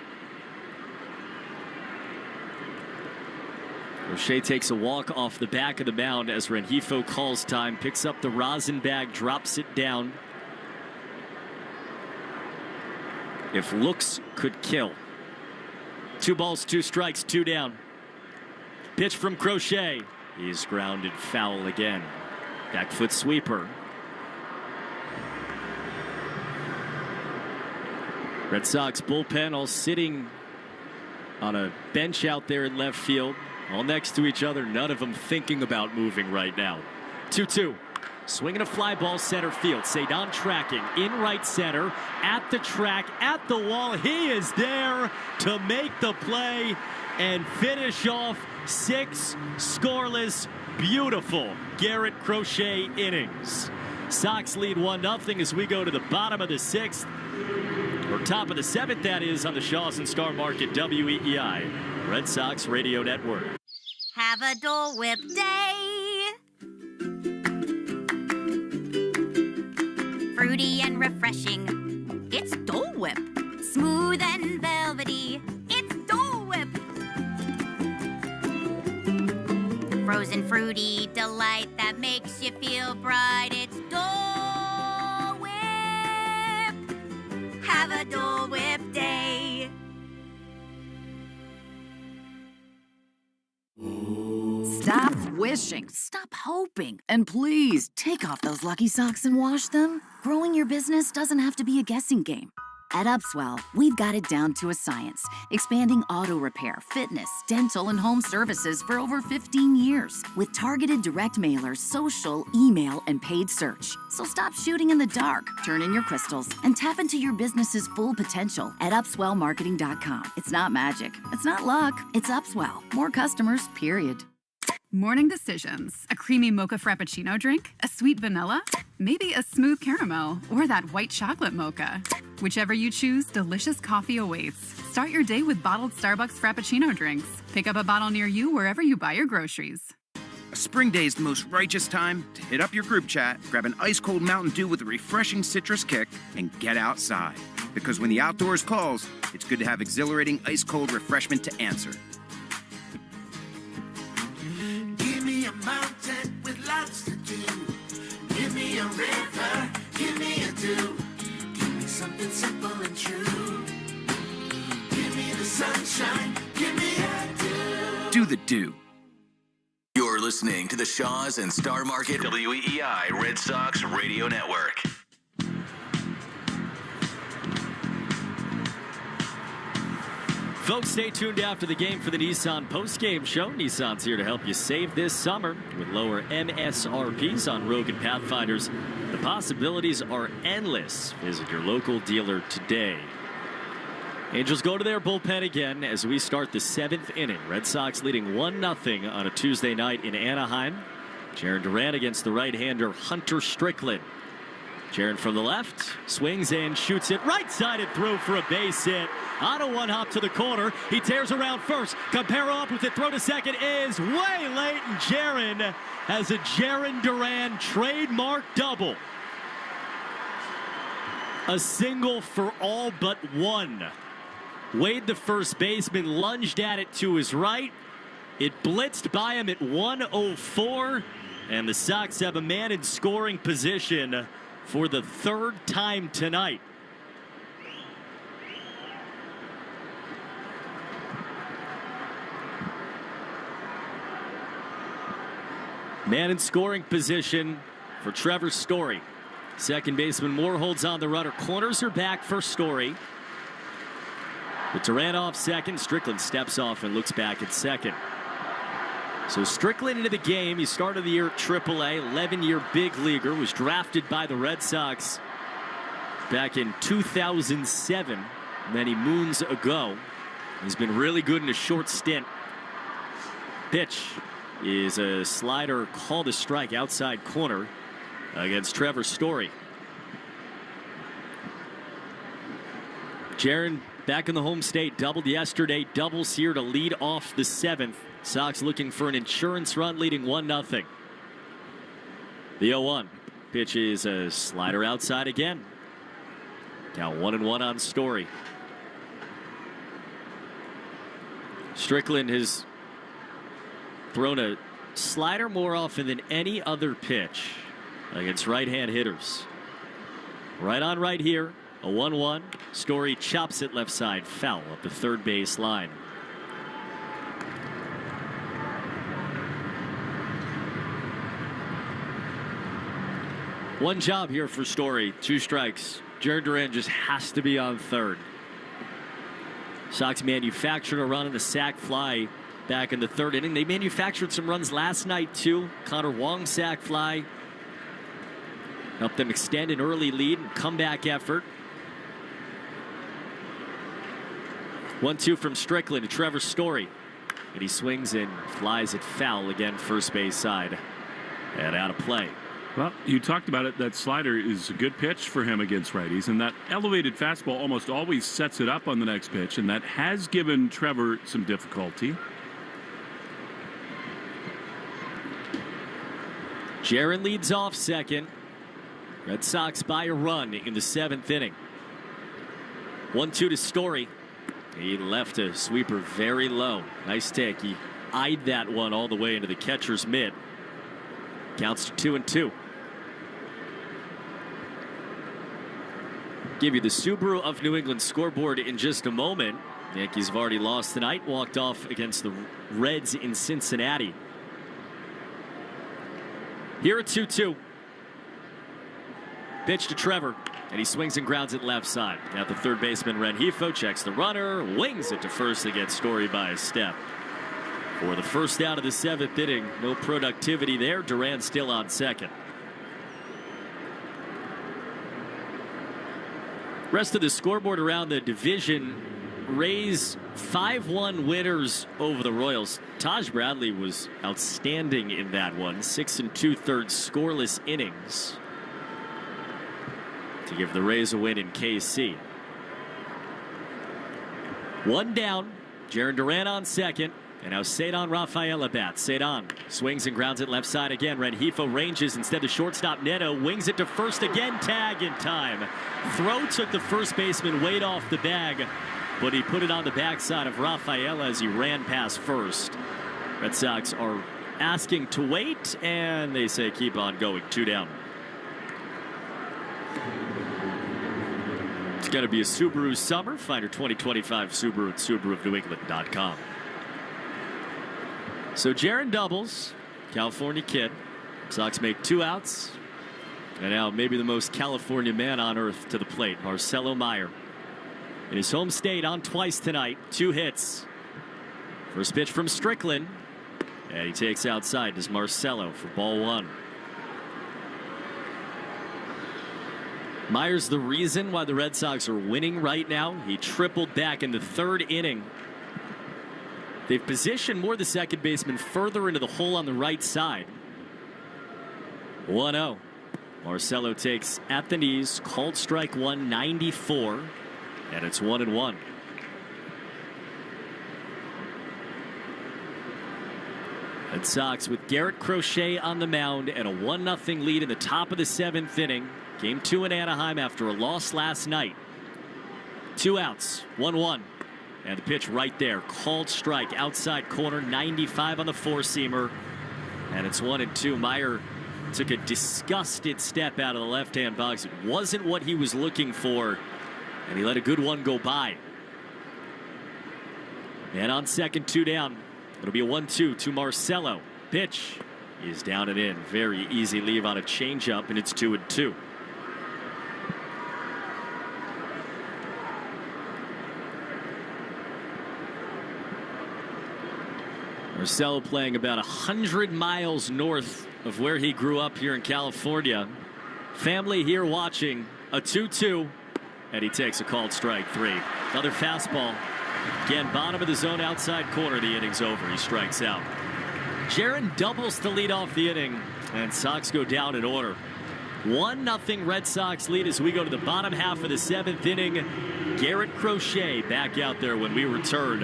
Crochet takes a walk off the back of the mound as Rengifo calls time, picks up the rosin bag, drops it down. If looks could kill. 2 balls, 2 strikes, 2 down. Pitch from Crochet. is grounded foul again. Back foot sweeper. Red Sox bullpen all sitting on a bench out there in left field, all next to each other, none of them thinking about moving right now. 2-2. Swinging a fly ball center field. Cedon tracking in right center, at the track, at the wall. He is there to make the play and finish off 6 scoreless, beautiful Garrett Crochet innings. Sox lead 1-0 as we go to the bottom of the 6th, or top of the 7th, that is, on the Shaws and Star Market WEEI Red Sox Radio Network. Have a Dole Whip day. Fruity and refreshing. It's Dole Whip. Smooth and velvety. It's Dole Whip. Frozen fruity delight that makes you feel bright. It's Dole Whip. Have a Dole Whip day. Stop wishing, stop hoping, and please take off those lucky socks and wash them. Growing your business doesn't have to be a guessing game. At Upswell, we've got it down to a science, expanding auto repair, fitness, dental, and home services for over 15 years with targeted direct mailers, social, email, and paid search. So stop shooting in the dark, turn in your crystals, and tap into your business's full potential at upswellmarketing.com. It's not magic. It's not luck. It's Upswell. More customers, period. Morning decisions. A creamy mocha frappuccino drink? A sweet vanilla? Maybe a smooth caramel? Or that white chocolate mocha? Whichever you choose, delicious coffee awaits. Start your day with bottled Starbucks Frappuccino drinks. Pick up a bottle near you wherever you buy your groceries. A spring day is the most righteous time to hit up your group chat, grab an ice-cold Mountain Dew with a refreshing citrus kick, and get outside. Because when the outdoors calls, it's good to have exhilarating ice-cold refreshment to answer. Give me a mountain with lots to do. Give me a river, give me a dew. Give me something simple and true. Give me the sunshine, give me a dew. Do the dew. You're listening to the Shaws and Star Market WEEI Red Sox Radio Network. Folks, stay tuned after the game for the Nissan Postgame Show. Nissan's here to help you save this summer with lower MSRPs on Rogue and Pathfinders. The possibilities are endless. Visit your local dealer today. Angels go to their bullpen again as we start the 7th inning. Red Sox leading 1-0 on a Tuesday night in Anaheim. Jarren Duran against the right-hander Hunter Strickland. Jarren from the left, swings and shoots it right-sided through for a base hit. On a one-hop to the corner. He tears around first. Campero up with it. Throw to second is way late, and Jarren has a Jarren Duran trademark double. A single for all but one. Wade, the first baseman, lunged at it to his right. It blitzed by him at 104, and the Sox have a man in scoring position for the 3rd time tonight. Man in scoring position for Trevor Story. Second baseman Moore holds on the runner. Corners are back for Story. With Duran off second, Strickland steps off and looks back at second. So Strickland into the game. He started the year at AAA, 11-year big leaguer, was drafted by the Red Sox back in 2007, many moons ago. He's been really good in a short stint. Pitch is a slider called a strike outside corner against Trevor Story. Jarren back in the home state, doubled yesterday, doubles here to lead off the 7th. Sox looking for an insurance run, leading 1-0. The 0-1 pitch is a slider outside again. Count 1-1 on Story. Strickland has thrown a slider more often than any other pitch against right-hand hitters. Right on right here, a 1-1. Story chops it left side, foul up the third base line. One job here for Story. 2 strikes. Jared Duran just has to be on third. Sox manufactured a run in the sac fly back in the 3rd inning. They manufactured some runs last night, too. Connor Wong sac fly helped them extend an early lead and comeback effort. 1-2 from Strickland to Trevor Story. And he swings and flies it foul again, first base side. And out of play. Well, you talked about it. That slider is a good pitch for him against righties, and that elevated fastball almost always sets it up on the next pitch, and that has given Trevor some difficulty. Jaron leads off second. Red Sox by a run in the 7th inning. 1-2 to Story. He left a sweeper very low. Nice take. He eyed that one all the way into the catcher's mitt. Counts to 2-2. Give you the Subaru of New England scoreboard in just a moment. The Yankees have already lost tonight. Walked off against the Reds in Cincinnati. Here at 2-2. Pitch to Trevor. And he swings and grounds it left side. At the third baseman, Rengifo checks the runner. Wings it to first to get Story by a step. For the first out of the 7th inning, no productivity there. Duran still on second. Rest of the scoreboard around the division. Rays 5-1 winners over the Royals. Taj Bradley was outstanding in that one. 6 2/3 scoreless innings to give the Rays a win in KC. 1 down. Jaron Duran on second. And now Cedon Rafaela bats. Cedon swings and grounds it left side again. Rengifo ranges instead to shortstop Neto. Wings it to first again. Tag in time. Throw took the first baseman weight off the bag, but he put it on the backside of Rafaela as he ran past first. Red Sox are asking to wait, and they say keep on going. 2 down. It's going to be a Subaru summer. Find your 2025 Subaru at SubaruofNewEngland.com. So Jaron doubles, California kid. Sox make 2 outs. And now maybe the most California man on earth to the plate, Marcelo Meyer. In his home state, on twice tonight, 2 hits. First pitch from Strickland. And he takes outside. Does Marcelo for ball 1. Meyer's the reason why the Red Sox are winning right now. He tripled back in the 3rd inning. They've positioned more the second baseman further into the hole on the right side. 1-0. Marcelo takes at the knees. Called strike 1, 94. And it's 1-1. Red Sox with Garrett Crochet on the mound and a 1-0 lead in the top of the 7th inning. Game 2 in Anaheim after a loss last night. 2 outs, 1-1. And the pitch right there. Called strike outside corner, 95 on the 4-seamer. And it's 1-2. Meyer took a disgusted step out of the left-hand box. It wasn't what he was looking for. And he let a good one go by. And on second, 2 down. It'll be a 1-2 to Marcelo. Pitch is down and in. Very easy leave on a changeup, and it's 2-2. Marcelo playing about 100 miles north of where he grew up here in California. Family here watching. A 2-2. And he takes a called strike 3. Another fastball. Again, bottom of the zone, outside corner. The inning's over. He strikes out. Jaron doubles to lead off the inning. And Sox go down in order. 1-0 Red Sox lead as we go to the bottom half of the 7th inning. Garrett Crochet back out there when we return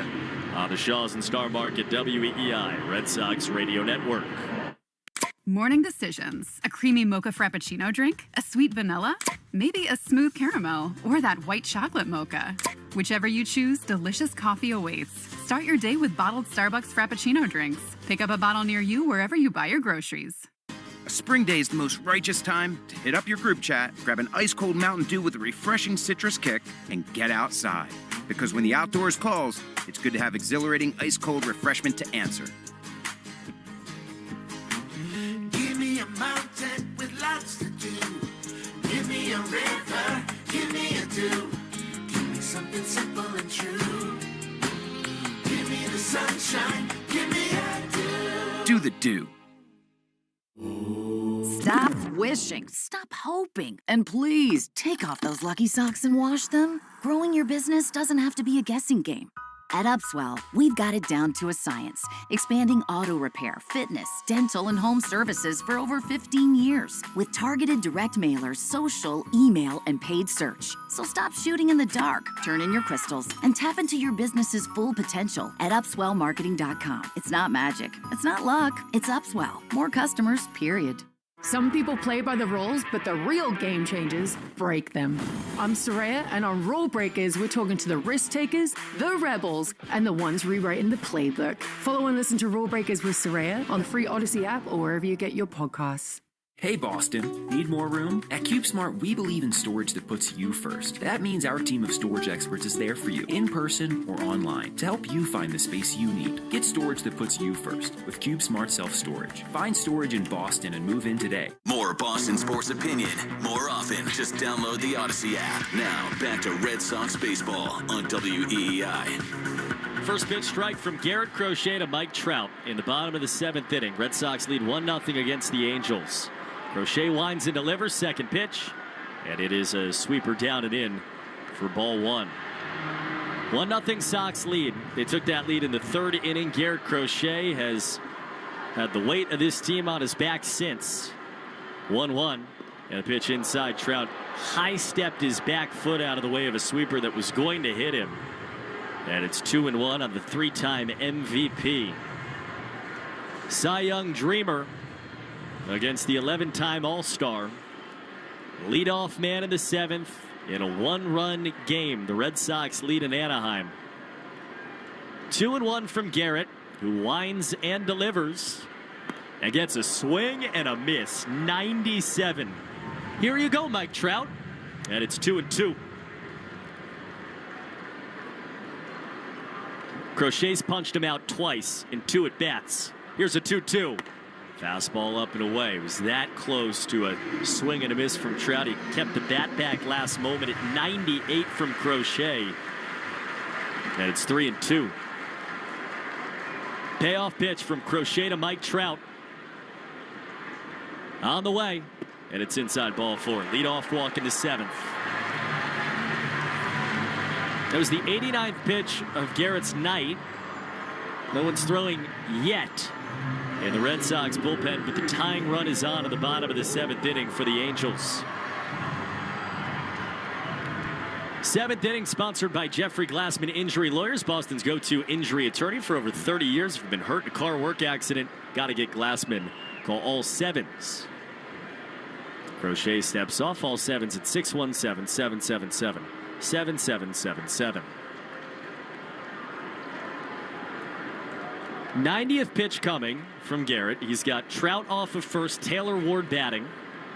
on the Shaws and Star Market WEEI Red Sox Radio Network. Morning decisions. A creamy mocha frappuccino drink? A sweet vanilla? Maybe a smooth caramel? Or that white chocolate mocha? Whichever you choose, delicious coffee awaits. Start your day with bottled Starbucks Frappuccino drinks. Pick up a bottle near you wherever you buy your groceries. A spring day is the most righteous time to hit up your group chat, grab an ice-cold Mountain Dew with a refreshing citrus kick, and get outside. Because when the outdoors calls, it's good to have exhilarating ice-cold refreshment to answer. Give me a mountain with lots to do. do. Stop wishing, stop hoping, and please take off those lucky socks and wash them. Growing your business doesn't have to be a guessing game. At Upswell, we've got it down to a science, expanding auto repair, fitness, dental, and home services for over 15 years with targeted direct mailers, social, email, and paid search. So stop shooting in the dark, turn in your crystals, and tap into your business's full potential at upswellmarketing.com. It's not magic. It's not luck. It's Upswell. More customers, period. Some people play by the rules, but the real game changers break them. I'm Soraya, and on Rule Breakers, we're talking to the risk takers, the rebels, and the ones rewriting the playbook. Follow and listen to Rule Breakers with Soraya on the free Odyssey app or wherever you get your podcasts. Hey Boston, need more room? At CubeSmart, we believe in storage that puts you first. That means our team of storage experts is there for you, in person or online, to help you find the space you need. Get storage that puts you first with CubeSmart Self-Storage. Find storage in Boston and move in today. More Boston sports opinion, more often. Just download the Odyssey app. Now, back to Red Sox baseball on WEEI. First pitch strike from Garrett Crochet to Mike Trout in the bottom of the 7th inning. Red Sox lead 1-0 against the Angels. Crochet winds and delivers, second pitch, and it is a sweeper down and in for ball one. 1-0 Sox lead. They took that lead in the 3rd inning. Garrett Crochet has had the weight of this team on his back since. 1-1, and a pitch inside. Trout high-stepped his back foot out of the way of a sweeper that was going to hit him. And it's 2-1 on the 3-time MVP. Cy Young dreamer against the 11-time All-Star. Leadoff man in the 7th in a 1-run game. The Red Sox lead in Anaheim. 2-1 from Garrett, who winds and delivers and gets a swing and a miss. 97. Here you go, Mike Trout. And it's 2-2. Crochet's punched him out twice in 2 at-bats. Here's a 2-2. Fastball up and away. It was that close to a swing and a miss from Trout. He kept the bat back last moment at 98 from Crochet. And it's 3-2. Payoff pitch from Crochet to Mike Trout. On the way. And it's inside ball 4. Leadoff walk in the 7th. That was the 89th pitch of Garrett's night. No one's throwing yet in the Red Sox bullpen, but the tying run is on at the bottom of the 7th inning for the Angels. 7th inning sponsored by Jeffrey Glassman Injury Lawyers, Boston's go-to injury attorney for over 30 years. If you've been hurt in a car work accident, got to get Glassman. Call all 7s. Crochet steps off, all 7s at 617-777-7777. 90th pitch coming from Garrett. He's got Trout off of first, Taylor Ward batting,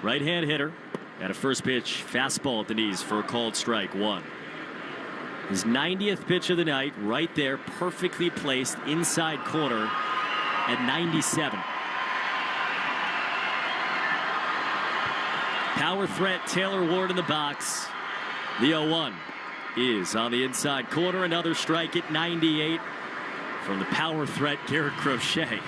right-hand hitter, and a first pitch fastball at the knees for a called strike 1. His 90th pitch of the night, right there, perfectly placed inside corner at 97. Power threat, Taylor Ward in the box. The 0-1 is on the inside corner. Another strike at 98. From the power threat, Garrett Crochet.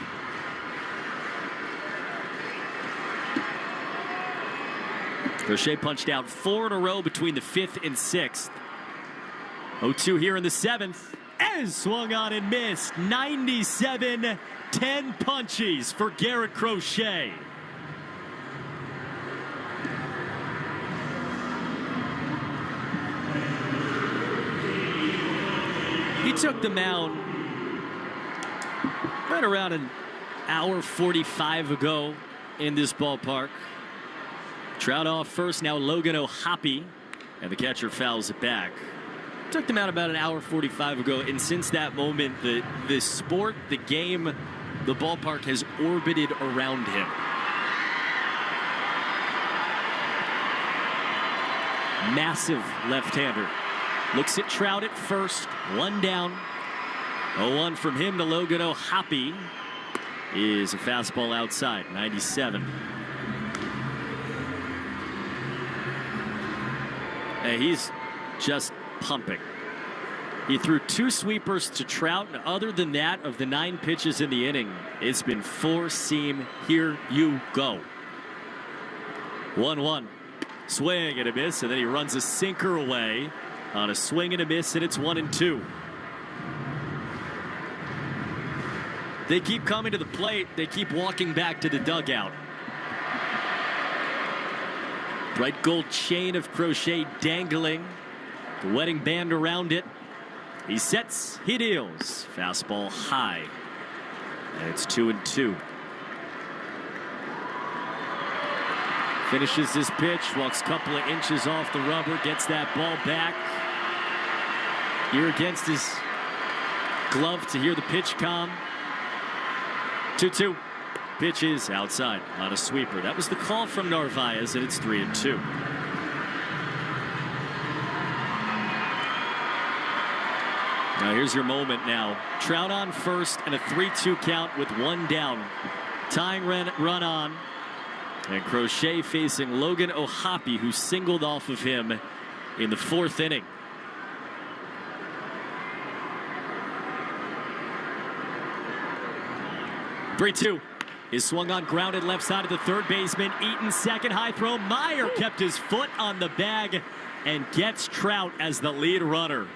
Crochet punched out 4 in a row between the 5th and 6th. 0-2 here in the 7th. As swung on and missed. 97, 10 punchies for Garrett Crochet. He took the mound right around an hour 45 ago in this ballpark. Trout off first, now Logan O'Hoppe, and the catcher fouls it back. Took them out about an hour 45 ago, and since that moment, the sport, the game, the ballpark has orbited around him. Massive left-hander. Looks at Trout at first, 1 down. 0-1 from him to Logan O'Hoppe is a fastball outside, 97. Hey, he's just pumping. He threw 2 sweepers to Trout, and other than that, of the 9 pitches in the inning, it's been 4-seam. Here you go. 1-1. Swing and a miss, and then he runs a sinker away on a swing and a miss, and it's 1-2. They keep coming to the plate. They keep walking back to the dugout. Bright gold chain of Crochet dangling. The wedding band around it. He sets, he deals. Fastball high. And it's 2-2. Finishes his pitch, walks a couple of inches off the rubber, gets that ball back. Ear against his glove to hear the pitch come. 2-2. Pitch is outside on a sweeper. That was the call from Narvaez, and it's 3-2. Now here's your moment now. Trout on first and a 3-2 count with 1 down. Tying run on. And Crochet facing Logan O'Hoppe, who singled off of him in the 4th inning. Three-2 is swung on, grounded left side of the third baseman. Eaton second, high throw. Meyer kept his foot on the bag and gets Trout as the lead runner.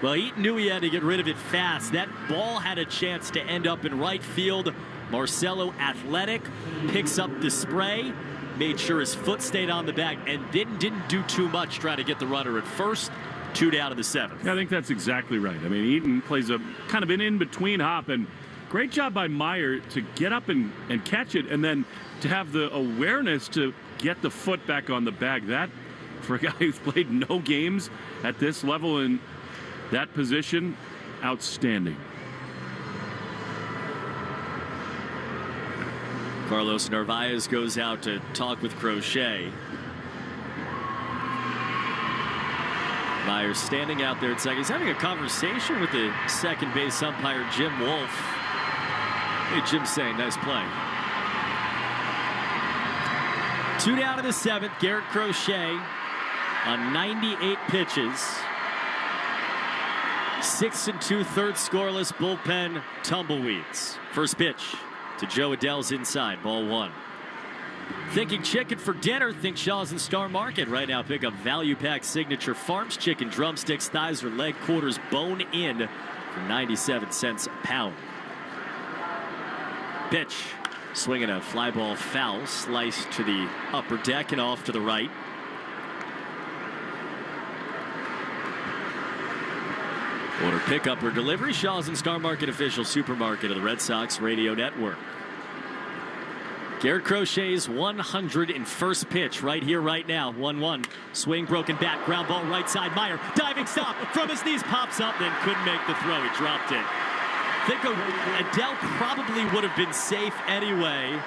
Well, Eaton knew he had to get rid of it fast. That ball had a chance to end up in right field. Marcelo, athletic, picks up the spray, made sure his foot stayed on the bag, and didn't do too much trying to get the runner at first. 2 down in the 7th. Yeah, I think that's exactly right. I mean, Eaton plays a kind of an in-between hop, and great job by Meyer to get up and catch it, and then to have the awareness to get the foot back on the bag. That, for a guy who's played no games at this level in that position, outstanding. Carlos Narvaez goes out to talk with Crochet. Myers standing out there at second. He's having a conversation with the second base umpire, Jim Wolf. Hey, Jim's saying, nice play. 2 down in the 7th. Garrett Crochet on 98 pitches. 6 2/3 scoreless bullpen tumbleweeds. First pitch to Joe Adell's inside, ball 1. Thinking chicken for dinner? Think Shaw's and Star Market. Right now, pick up value pack signature Farms chicken, drumsticks, thighs, or leg quarters, bone in for 97 cents a pound. Pitch, swinging a fly ball foul, sliced to the upper deck and off to the right. Order pickup or delivery. Shaw's and Star Market, official supermarket of the Red Sox Radio Network. Garrett Crochet's 101st pitch right here, right now. 1-1. Swing, broken bat, ground ball right side. Meyer, diving stop from his knees, pops up, then couldn't make the throw. He dropped it. I think Adell probably would have been safe anyway.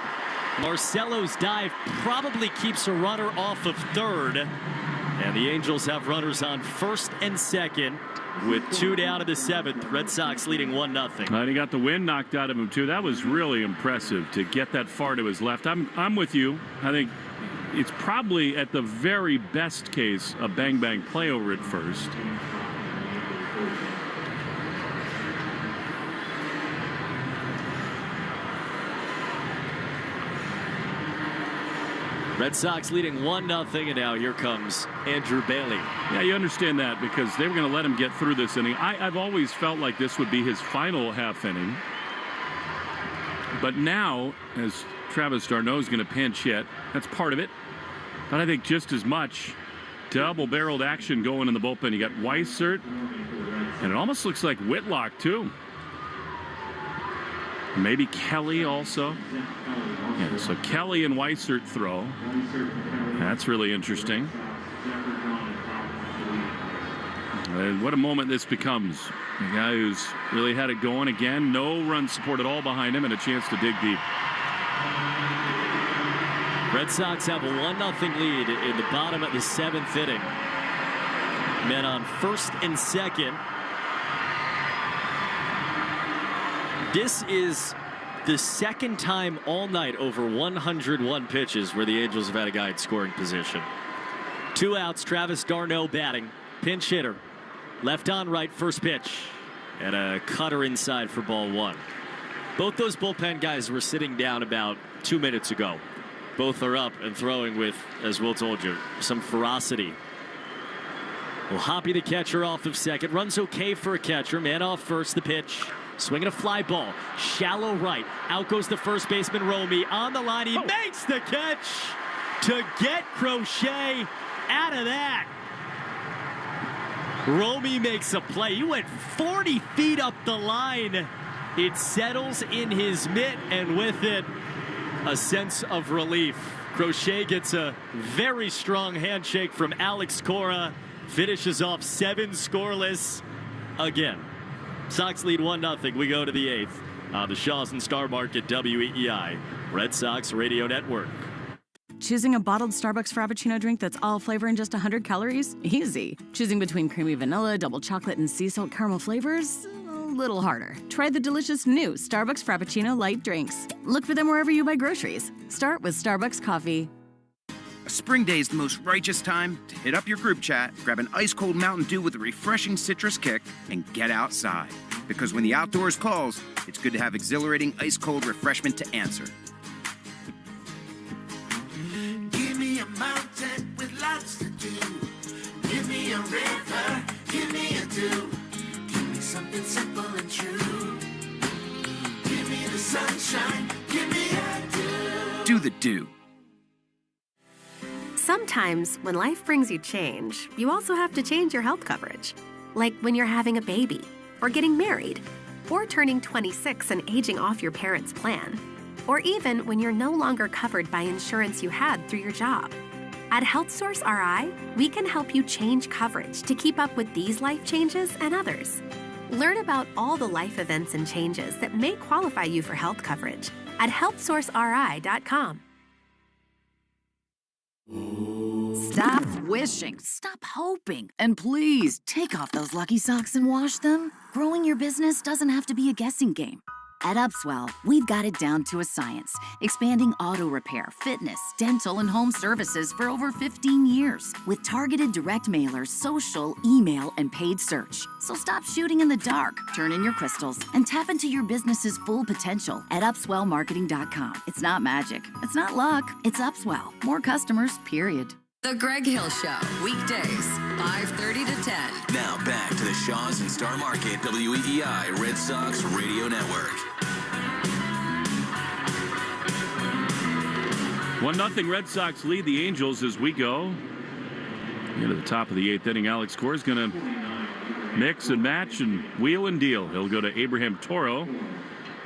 Marcelo's dive probably keeps a runner off of third. And the Angels have runners on first and second with 2 down in the 7th. Red Sox leading 1-0. And he got the wind knocked out of him, too. That was really impressive to get that far to his left. I'm with you. I think it's probably, at the very best case, a bang-bang play over at first. Red Sox leading 1-0, and now here comes Andrew Bailey. Yeah, you understand that because they were going to let him get through this inning. I've always felt like this would be his final half inning. But now, as Travis d'Arnaud is going to pinch hit, that's part of it. But I think just as much double-barreled action going in the bullpen. You got Weissert, and it almost looks like Whitlock, too. Maybe Kelly also. Yeah, so Kelly and Weissert throw. That's really interesting. And what a moment this becomes. A guy who's really had it going again. No run support at all behind him and a chance to dig deep. Red Sox have a 1-0 lead in the bottom of the 7th inning. Men on first and second. This is the second time all night over 101 pitches where the Angels have had a guy in scoring position. 2 outs, Travis d'Arnaud batting, pinch hitter. Left on right, first pitch. And a cutter inside for ball one. Both those bullpen guys were sitting down about 2 minutes ago. Both are up and throwing with, as Will told you, some ferocity. Well, Hoppy, the catcher, off of second. Runs okay for a catcher. Man off first, the pitch. Swinging a fly ball. Shallow right. Out goes the first baseman, Romy. On the line, he makes the catch to get Crochet out of that. Romy makes a play. He went 40 feet up the line. It settles in his mitt, and with it, a sense of relief. Crochet gets a very strong handshake from Alex Cora. Finishes off 7 scoreless again. Sox lead 1-0. We go to the 8th. The Shaws and Star Market, WEEI, Red Sox Radio Network. Choosing a bottled Starbucks Frappuccino drink that's all flavor and just 100 calories? Easy. Choosing between creamy vanilla, double chocolate, and sea salt caramel flavors? A little harder. Try the delicious new Starbucks Frappuccino light drinks. Look for them wherever you buy groceries. Start with Starbucks coffee. A spring day is the most righteous time to hit up your group chat, grab an ice-cold Mountain Dew with a refreshing citrus kick, and get outside. Because when the outdoors calls, it's good to have exhilarating ice-cold refreshment to answer. Give me a mountain with lots to do. Give me a river, give me a dew. Give me something simple and true. Give me the sunshine, give me a dew. Do the dew. Sometimes, when life brings you change, you also have to change your health coverage. Like when you're having a baby, or getting married, or turning 26 and aging off your parents' plan, or even when you're no longer covered by insurance you had through your job. At HealthSource RI, we can help you change coverage to keep up with these life changes and others. Learn about all the life events and changes that may qualify you for health coverage at healthsourceri.com. Stop wishing, stop hoping, and please take off those lucky socks and wash them. Growing your business doesn't have to be a guessing game. At Upswell, we've got it down to a science, expanding auto repair, fitness, dental, and home services for over 15 years with targeted direct mailers, social, email, and paid search. So stop shooting in the dark, turn in your crystals, and tap into your business's full potential at upswellmarketing.com. It's not magic. It's not luck. It's Upswell. More customers, period. The Greg Hill Show, weekdays, 5:30 to 10. Now back to the Shaws and Star Market, WEEI Red Sox Radio Network. 1-0 Red Sox lead the Angels as we go into the top of the 8th inning. Alex Cora is going to mix and match and wheel and deal. He'll go to Abraham Toro.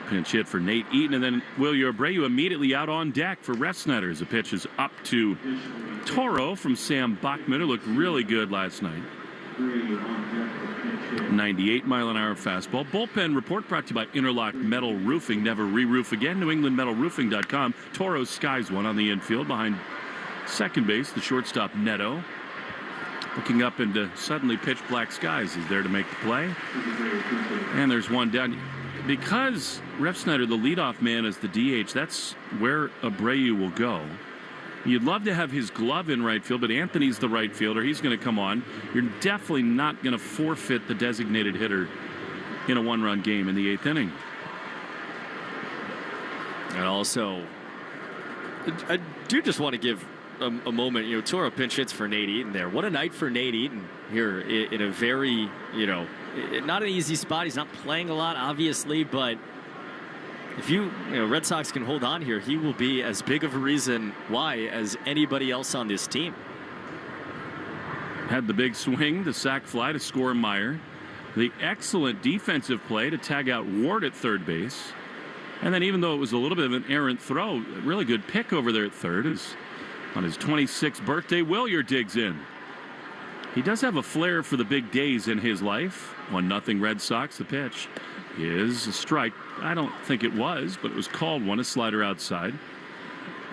Pinch hit for Nate Eaton, and then Wilyer Abreu immediately out on deck for Refsnyder as the pitch is up to Toro from Sam Bachman, who looked really good last night. 98-mile-an-hour fastball. Bullpen report brought to you by Interlock Metal Roofing. Never re-roof again. NewEnglandMetalRoofing.com. Toro skies one on the infield behind second base. The shortstop Neto looking up into suddenly pitch black skies. He's there to make the play. And there's one down. Because Refsnyder, the leadoff man, is the DH, that's where Abreu will go. You'd love to have his glove in right field, but Anthony's the right fielder. He's going to come on. You're definitely not going to forfeit the designated hitter in a one-run game in the 8th inning. And also, I do just want to give a moment. You know, Toro pinch hits for Nate Eaton there. What a night for Nate Eaton here in a very, not an easy spot. He's not playing a lot, obviously, but if Red Sox can hold on here, he will be as big of a reason why as anybody else on this team. Had the big swing, the sac fly to score Meyer. The excellent defensive play to tag out Ward at third base. And then even though it was a little bit of an errant throw, a really good pick over there at third. On his 26th birthday, Wilyer digs in. He does have a flair for the big days in his life. 1-0 Red Sox. The pitch is a strike. I don't think it was, but it was called one. A slider outside.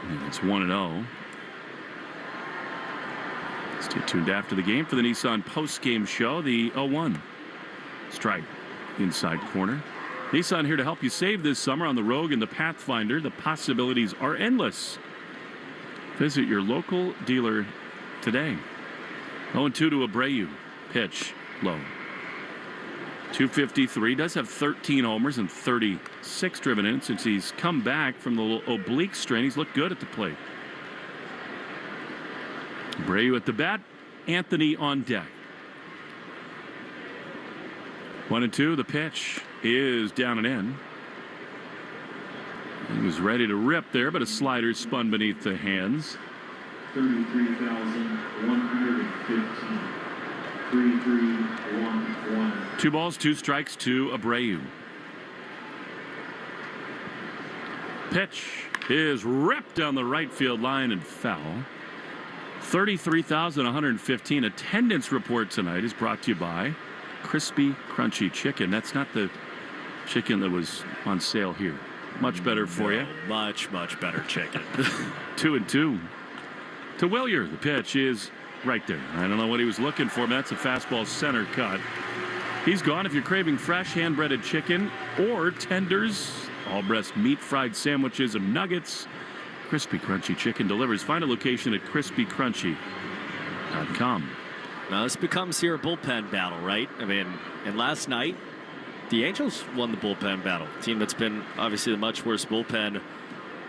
And it's 1-0. Stay tuned after the game for the Nissan post-game show. The 0-1 strike inside corner. Nissan here to help you save this summer on the Rogue and the Pathfinder. The possibilities are endless. Visit your local dealer today. 0-2 to Abreu. Pitch low. .253, does have 13 homers and 36 driven in since he's come back from the little oblique strain. He's looked good at the plate. Abreu at the bat, Anthony on deck. 1-2, the pitch is down and in. He was ready to rip there, but a slider spun beneath the hands. 33,115. 3-3-1-1. 2 balls, 2 strikes to Abreu. Pitch is ripped down the right field line and foul. 33,115. Attendance report tonight is brought to you by Crispy Crunchy Chicken. That's not the chicken that was on sale here. Much better for you. Much better chicken. 2-2 to Willier. The pitch is right there. I don't know what he was looking for, but that's a fastball center cut. He's gone. If you're craving fresh hand-breaded chicken or tenders, all breast meat, fried sandwiches, and nuggets, Crispy Crunchy Chicken delivers. Find a location at crispycrunchy.com. Now this becomes here a bullpen battle, right? I mean, and last night, the Angels won the bullpen battle. A team that's been obviously the much worse bullpen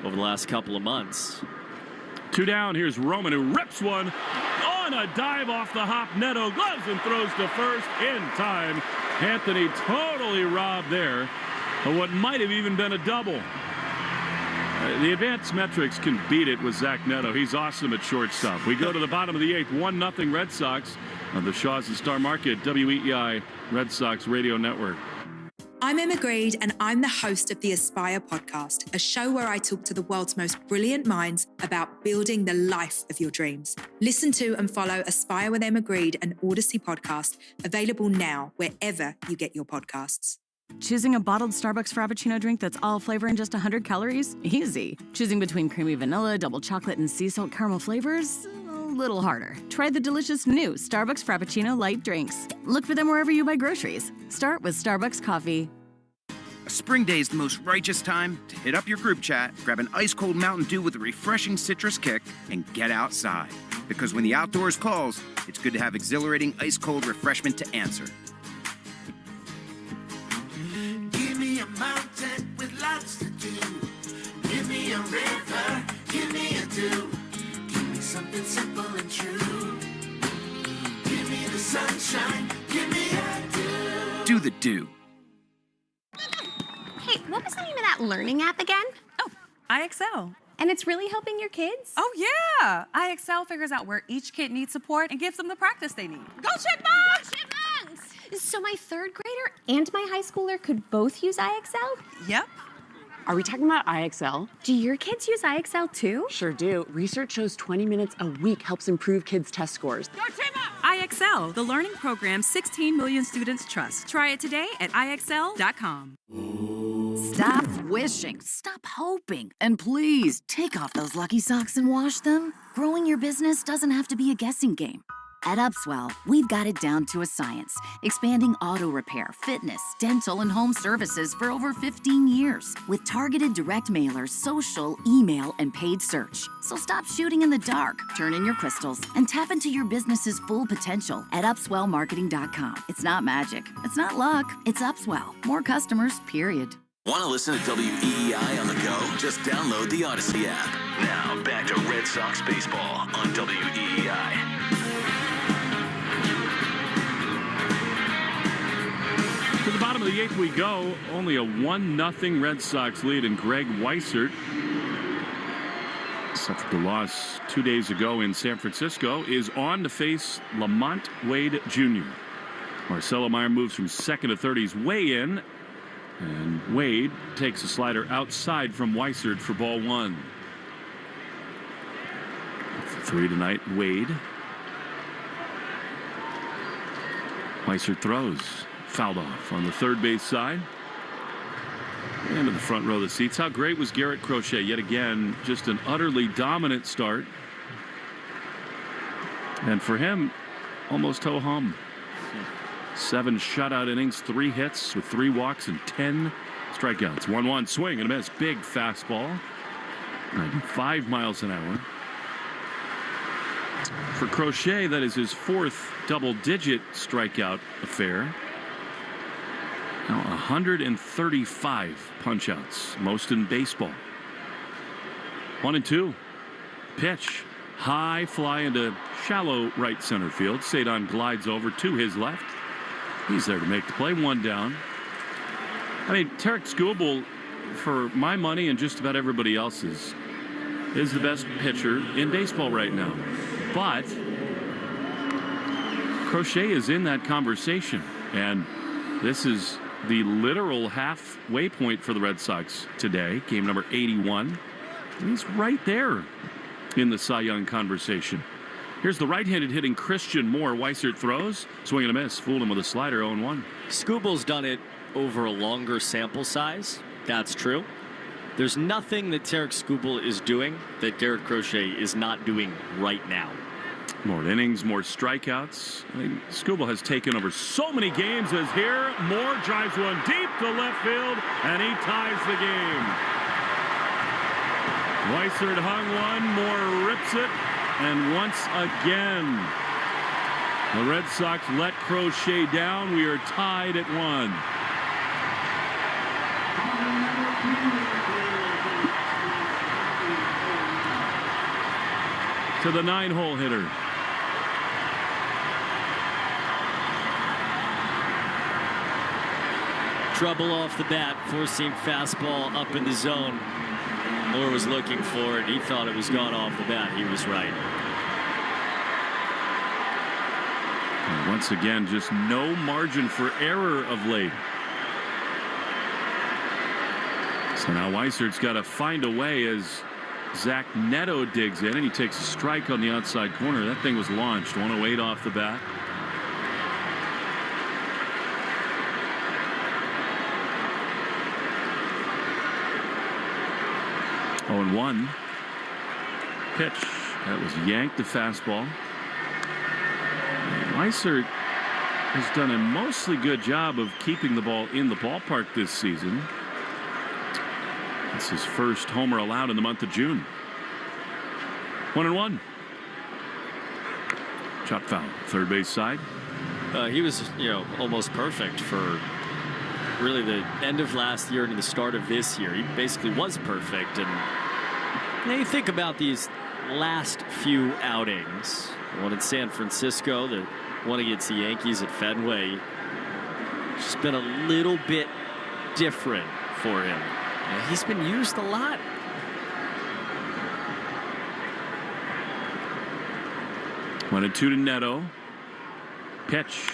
over the last couple of months. 2 down. Here's Roman, who rips one on a dive off the hop. Neto gloves and throws to first in time. Anthony totally robbed there of what might have even been a double. The advanced metrics can beat it with Zach Neto. He's awesome at shortstop. We go to the bottom of the 8th. 1-0 Red Sox on the Shaws and Star Market WEEI Red Sox Radio Network. I'm Emma Greed, and I'm the host of the Aspire podcast, a show where I talk to the world's most brilliant minds about building the life of your dreams. Listen to and follow Aspire with Emma Greed, an Odyssey podcast, available now wherever you get your podcasts. Choosing a bottled Starbucks Frappuccino drink that's all flavor and just 100 calories? Easy. Choosing between creamy vanilla, double chocolate, and sea salt caramel flavors? A little harder. Try the delicious new Starbucks Frappuccino light drinks. Look for them wherever you buy groceries. Start with Starbucks coffee. A spring day is the most righteous time to hit up your group chat, grab an ice-cold Mountain Dew with a refreshing citrus kick, and get outside. Because when the outdoors calls, it's good to have exhilarating ice-cold refreshment to answer. Give me a mountain with lots to do. Give me a river, give me a dew. Give me something simple and true. Give me the sunshine, give me a dew. Do the dew. Hey, what was the name of that learning app again? Oh, iExcel. And it's really helping your kids? Oh, yeah. iExcel figures out where each kid needs support and gives them the practice they need. Go Chipmunks! So my 3rd grader and my high schooler could both use iExcel? Yep. Are we talking about iExcel? Do your kids use iExcel too? Sure do. Research shows 20 minutes a week helps improve kids' test scores. iExcel, the learning program 16 million students trust. Try it today at iExcel.com. Stop wishing, stop hoping, and please take off those lucky socks and wash them. Growing your business doesn't have to be a guessing game. At Upswell, we've got it down to a science, expanding auto repair, fitness, dental, and home services for over 15 years with targeted direct mailers, social, email, and paid search. So stop shooting in the dark, turn in your crystals, and tap into your business's full potential at upswellmarketing.com. It's not magic. It's not luck. It's Upswell. More customers, period. Want to listen to WEEI on the go? Just download the Odyssey app. Now, back to Red Sox baseball on WEEI. To the bottom of the 8th we go. Only a 1-0 Red Sox lead, and Greg Weissert, suffered the loss 2 days ago in San Francisco, is on to face Lamont Wade Jr. Marcelo Meyer moves from 2nd to 3rd. He's way in, and Wade takes a slider outside from Weissert for ball 1. 3 tonight, Wade. Weissert throws. Fouled off on the 3rd base side. Into the front row of the seats. How great was Garrett Crochet? Yet again, just an utterly dominant start. And for him, almost ho-hum. 7 shutout innings, 3 hits with 3 walks and 10 strikeouts. 1-1 swing and a miss. Big fastball. 95 miles an hour. For Crochet, that is his 4th double-digit strikeout affair. Now 135 punch-outs, most in baseball. 1-2. Pitch. High fly into shallow right center field. Cedon glides over to his left. He's there to make the play. 1 down. I mean, Tarek Skubal, for my money and just about everybody else's, is the best pitcher in baseball right now. But Crochet is in that conversation, and this is the literal halfway point for the Red Sox today. Game number 81. He's right there in the Cy Young conversation. Here's the right-handed hitting Christian Moore. Weissert throws, swing and a miss. Fooled him with a slider, 0-1. Skubal's done it over a longer sample size. That's true. There's nothing that Tarek Skubal is doing that Garrett Crochet is not doing right now. More innings, more strikeouts. I think Skubal has taken over so many games as here. Moore drives one deep to left field, and he ties the game. Weissert hung one, Moore rips it, and once again, the Red Sox let Crochet down. We are tied at 1. To the 9-hole hitter. Trouble off the bat, four-seam fastball up in the zone. Moore was looking for it. He thought it was gone off the bat. He was right. And once again, just no margin for error of late. So now Weissert's got to find a way as Zach Neto digs in, and he takes a strike on the outside corner. That thing was launched. 108 off the bat. Oh, and 1 pitch that was yanked, the fastball. Weissert has done a mostly good job of keeping the ball in the ballpark this season. It's his first homer allowed in the month of June. 1-1. Chop foul, third base side. He was, almost perfect for really the end of last year and the start of this year. He basically was perfect. And you think about these last few outings. The one in San Francisco, the one against the Yankees at Fenway. It's just been a little bit different for him. He's been used a lot. One and 2 to Neto. Pitch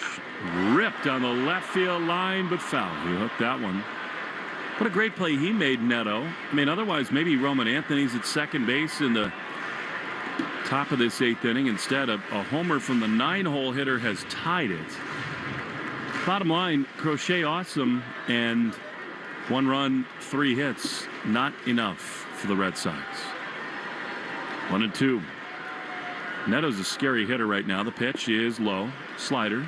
ripped on the left field line, but foul. He hooked that one. What a great play he made, Neto. I mean, otherwise, maybe Roman Anthony's at second base in the top of this 8th inning. Instead, a homer from the 9-hole hitter has tied it. Bottom line, Crochet awesome, and 1 run, 3 hits. Not enough for the Red Sox. 1 and 2. Neto's a scary hitter right now. The pitch is low. Slider.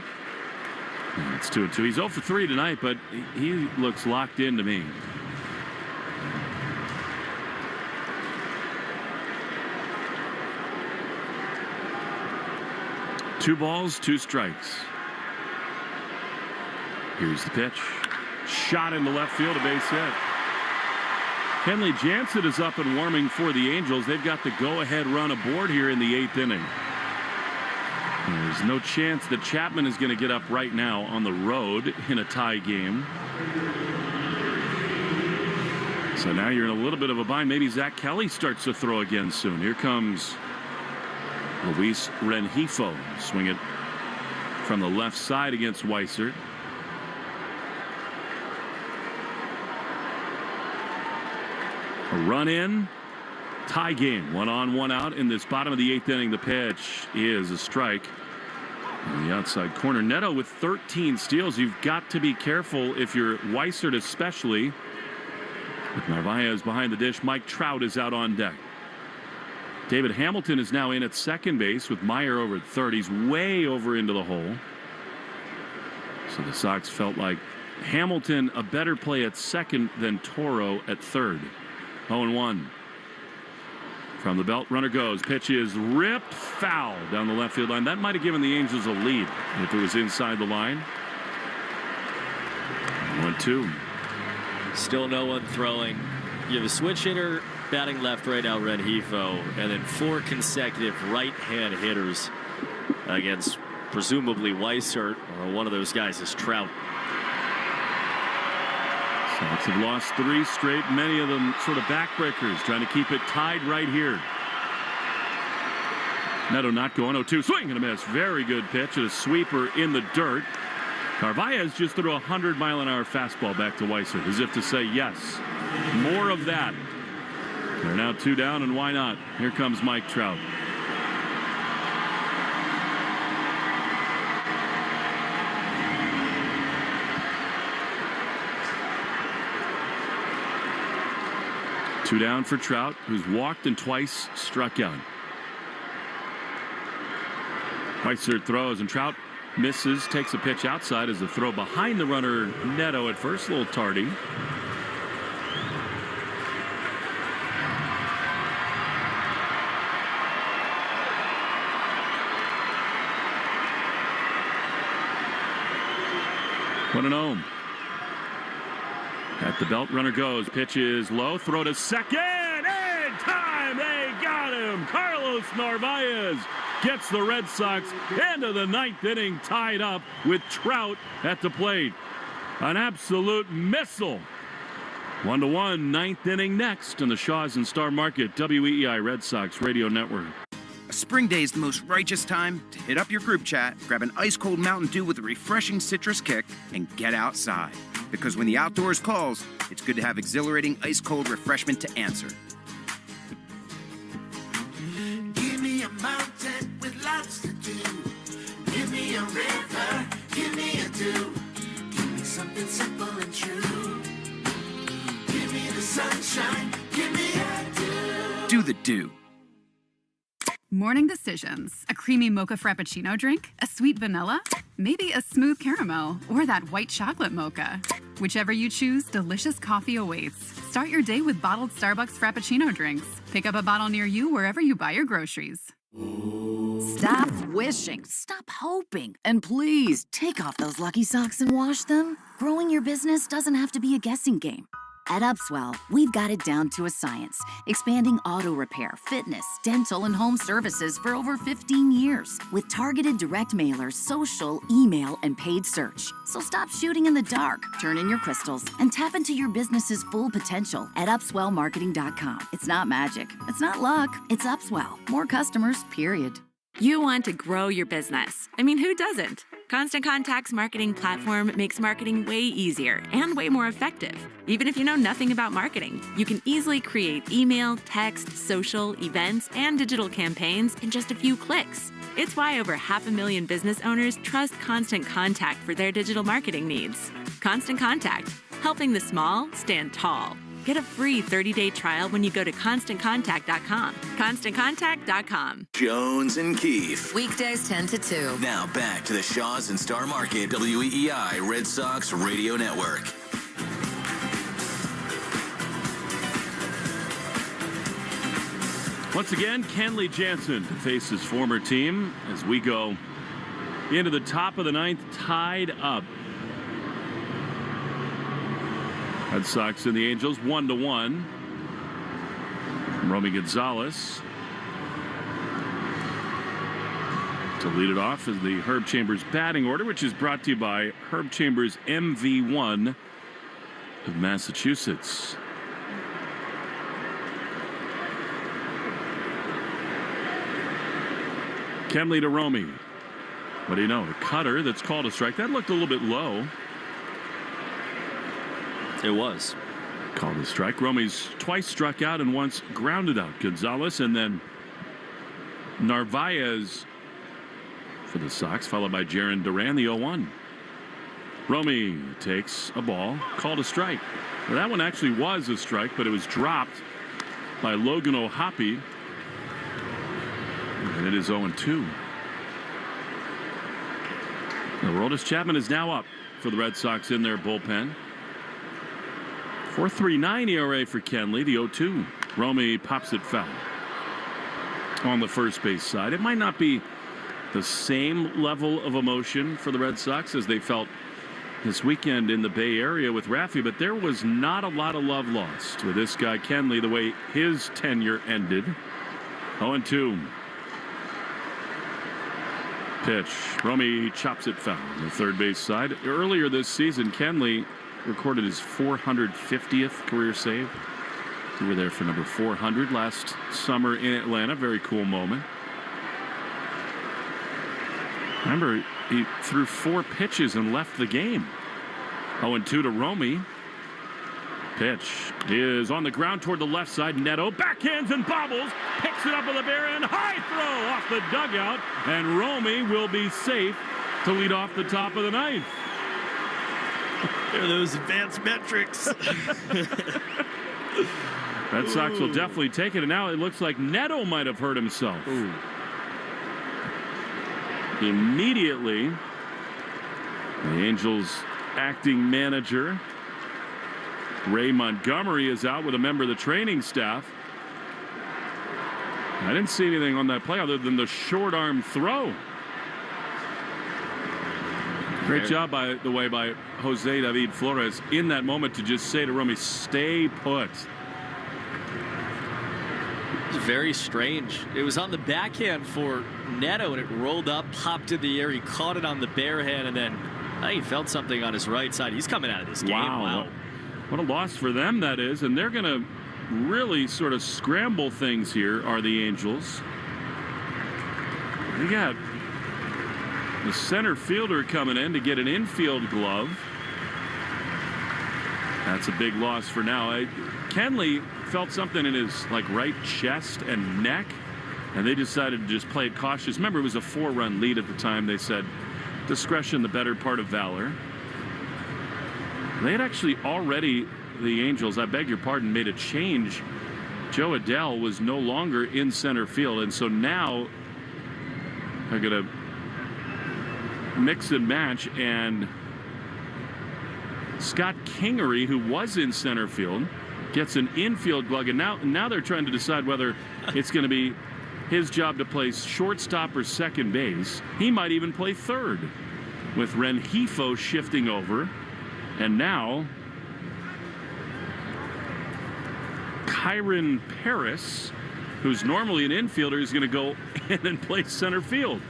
And it's 2 and 2. He's 0 for 3 tonight, but he looks locked in to me. Two balls, 2 strikes. Here's the pitch. Shot into left field, a base hit. Kenley Jansen is up and warming for the Angels. They've got the go-ahead run aboard here in the 8th inning. There's no chance that Chapman is going to get up right now on the road in a tie game. So now you're in a little bit of a bind. Maybe Zach Kelly starts to throw again soon. Here comes Luis Rengifo. Swing it from the left side against Weissert. A run in, tie game, 1 on 1 out in this bottom of the 8th inning. The pitch is a strike on the outside corner. Neto with 13 steals. You've got to be careful if you're Weissert, especially with Narvaez behind the dish. Mike Trout is out on deck. David Hamilton is now in at second base with Meyer over at third. He's way over into the hole. So the Sox felt like Hamilton a better play at second than Toro at third. 0-1. From the belt, runner goes. Pitch is ripped foul down the left field line. That might have given the Angels a lead if it was inside the line. 1-2. Still no one throwing. You have a switch hitter batting left right now, Renjifo, and then 4 consecutive right-hand hitters against presumably Weissert, or one of those guys is Trout. Sox have lost 3 straight, many of them sort of backbreakers, trying to keep it tied right here. Neto not going, 0-2, swing and a miss. Very good pitch, and a sweeper in the dirt. Narvaez just threw a 100-mile-an-hour fastball back to Weissert, as if to say, yes, more of that. They're now 2 down, and why not? Here comes Mike Trout. Two down for Trout, who's walked and twice struck out. Weissert throws, and Trout misses, takes a pitch outside as the throw behind the runner Neto at first, a little tardy. What an ohm. At the belt, runner goes. Pitch is low. Throw to second. In time. They got him. Carlos Narvaez gets the Red Sox into the 9th inning, tied up with Trout at the plate. An absolute missile. 1-1, 9th inning next on the Shaw's and Star Market WEEI Red Sox Radio Network. A spring day is the most righteous time to hit up your group chat, grab an ice-cold Mountain Dew with a refreshing citrus kick, and get outside. Because when the outdoors calls, it's good to have exhilarating ice-cold refreshment to answer. Give me a mountain with lots to do. Give me a river, give me a dew. Give me something simple and true. Give me the sunshine, give me a dew. Do the dew. Morning decisions. A creamy mocha frappuccino drink? A sweet vanilla? Maybe a smooth caramel? Or that white chocolate mocha? Whichever you choose, delicious coffee awaits. Start your day with bottled Starbucks Frappuccino drinks. Pick up a bottle near you wherever you buy your groceries. Stop wishing. Stop hoping. And please, take off those lucky socks and wash them. Growing your business doesn't have to be a guessing game. At Upswell, we've got it down to a science, expanding auto repair, fitness, dental, and home services for over 15 years with targeted direct mailers, social, email, and paid search. So stop shooting in the dark, turn in your crystals, and tap into your business's full potential at upswellmarketing.com. It's not magic. It's not luck. It's Upswell. More customers, period. You want to grow your business. I mean, who doesn't? Constant Contact's marketing platform makes marketing way easier and way more effective. Even if you know nothing about marketing, you can easily create email, text, social, events, and digital campaigns in just a few clicks. It's why over 500,000 business owners trust Constant Contact for their digital marketing needs. Constant Contact, helping the small stand tall. Get a free 30-day trial when you go to ConstantContact.com. ConstantContact.com. Jones and Keefe. Weekdays 10 to 2. Now back to the Shaw's and Star Market WEEI Red Sox Radio Network. Once again, Kenley Jansen to face his former team as we go into the top of the 9th, tied up. Red Sox and the Angels 1-1. Romy Gonzalez to lead it off is the Herb Chambers batting order, which is brought to you by Herb Chambers MV1 of Massachusetts. Kenley to Romy. What do you know? A cutter that's called a strike. That looked a little bit low. It was. Called a strike. Romy's twice struck out and once grounded out Gonzalez, and then Narvaez for the Sox, followed by Jarren Duran, the 0-1. Romy takes a ball, called a strike. Well, that one actually was a strike, but it was dropped by Logan O'Hoppe. And it is 0-2. Aroldis Chapman is now up for the Red Sox in their bullpen. 4.39 ERA for Kenley, the 0-2. Romy pops it foul on the first base side. It might not be the same level of emotion for the Red Sox as they felt this weekend in the Bay Area with Raffy, but there was not a lot of love lost with this guy, Kenley, the way his tenure ended. 0-2. Pitch. Romy chops it foul on the third base side. Earlier this season, Kenley recorded his 450th career save. We were there for number 400 last summer in Atlanta. Very cool moment. Remember, he threw 4 pitches and left the game. 0-2 to Romy. Pitch is on the ground toward the left side. Neto backhands and bobbles. Picks it up with a bare-end high throw off the dugout. And Romy will be safe to lead off the top of the ninth. There are those advanced metrics. Red Sox will definitely take it. And now it looks like Neto might have hurt himself. Ooh. Immediately, the Angels acting manager Ray Montgomery is out with a member of the training staff. I didn't see anything on that play other than the short arm throw. Great job, by the way, by Jose David Flores in that moment to just say to Romy, stay put. It was very strange. It was on the backhand for Neto, and it rolled up, popped in the air. He caught it on the bare hand, and then he felt something on his right side. He's coming out of this game. Wow. What a loss for them that is. And they're going to really sort of scramble things here, are the Angels. They got the center fielder coming in to get an infield glove. That's a big loss for now. Kenley felt something in his right chest and neck, and they decided to just play it cautious. Remember, it was a 4-run lead at the time. They said discretion the better part of valor. They had actually already, the Angels, I beg your pardon, made a change. Joe Adele was no longer in center field, and so now they're going to mix and match, and Scott Kingery, who was in center field, gets an infield glove, and now they're trying to decide whether it's going to be his job to play shortstop or second base. He might even play third, with Rengifo shifting over. And now Kyron Paris, who's normally an infielder, is going to go in and play center field.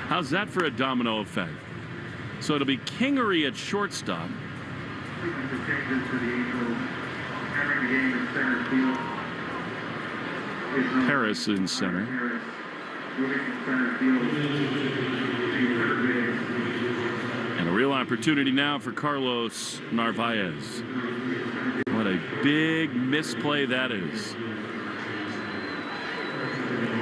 How's that for a domino effect? So it'll be Kingery at shortstop. Paris in center. And a real opportunity now for Carlos Narvaez. What a big misplay that is.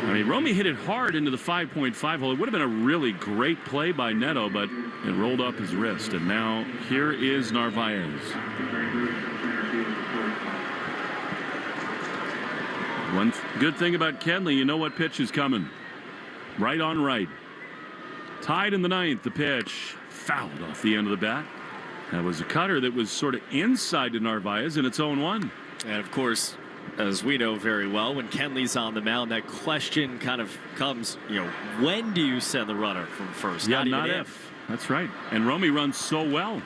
I mean, Romy hit it hard into the 5.5 hole. It would have been a really great play by Neto, but it rolled up his wrist. And now here is Narvaez. One good thing about Kenley, you know what pitch is coming. Right on right. Tied in the ninth, the pitch fouled off the end of the bat. That was a cutter that was sort of inside to Narvaez, and it's 0-1. And of course, as we know very well, when Kenley's on the mound, that question kind of comes, when do you send the runner from first? Yeah, not if. That's right. And Romy runs so well.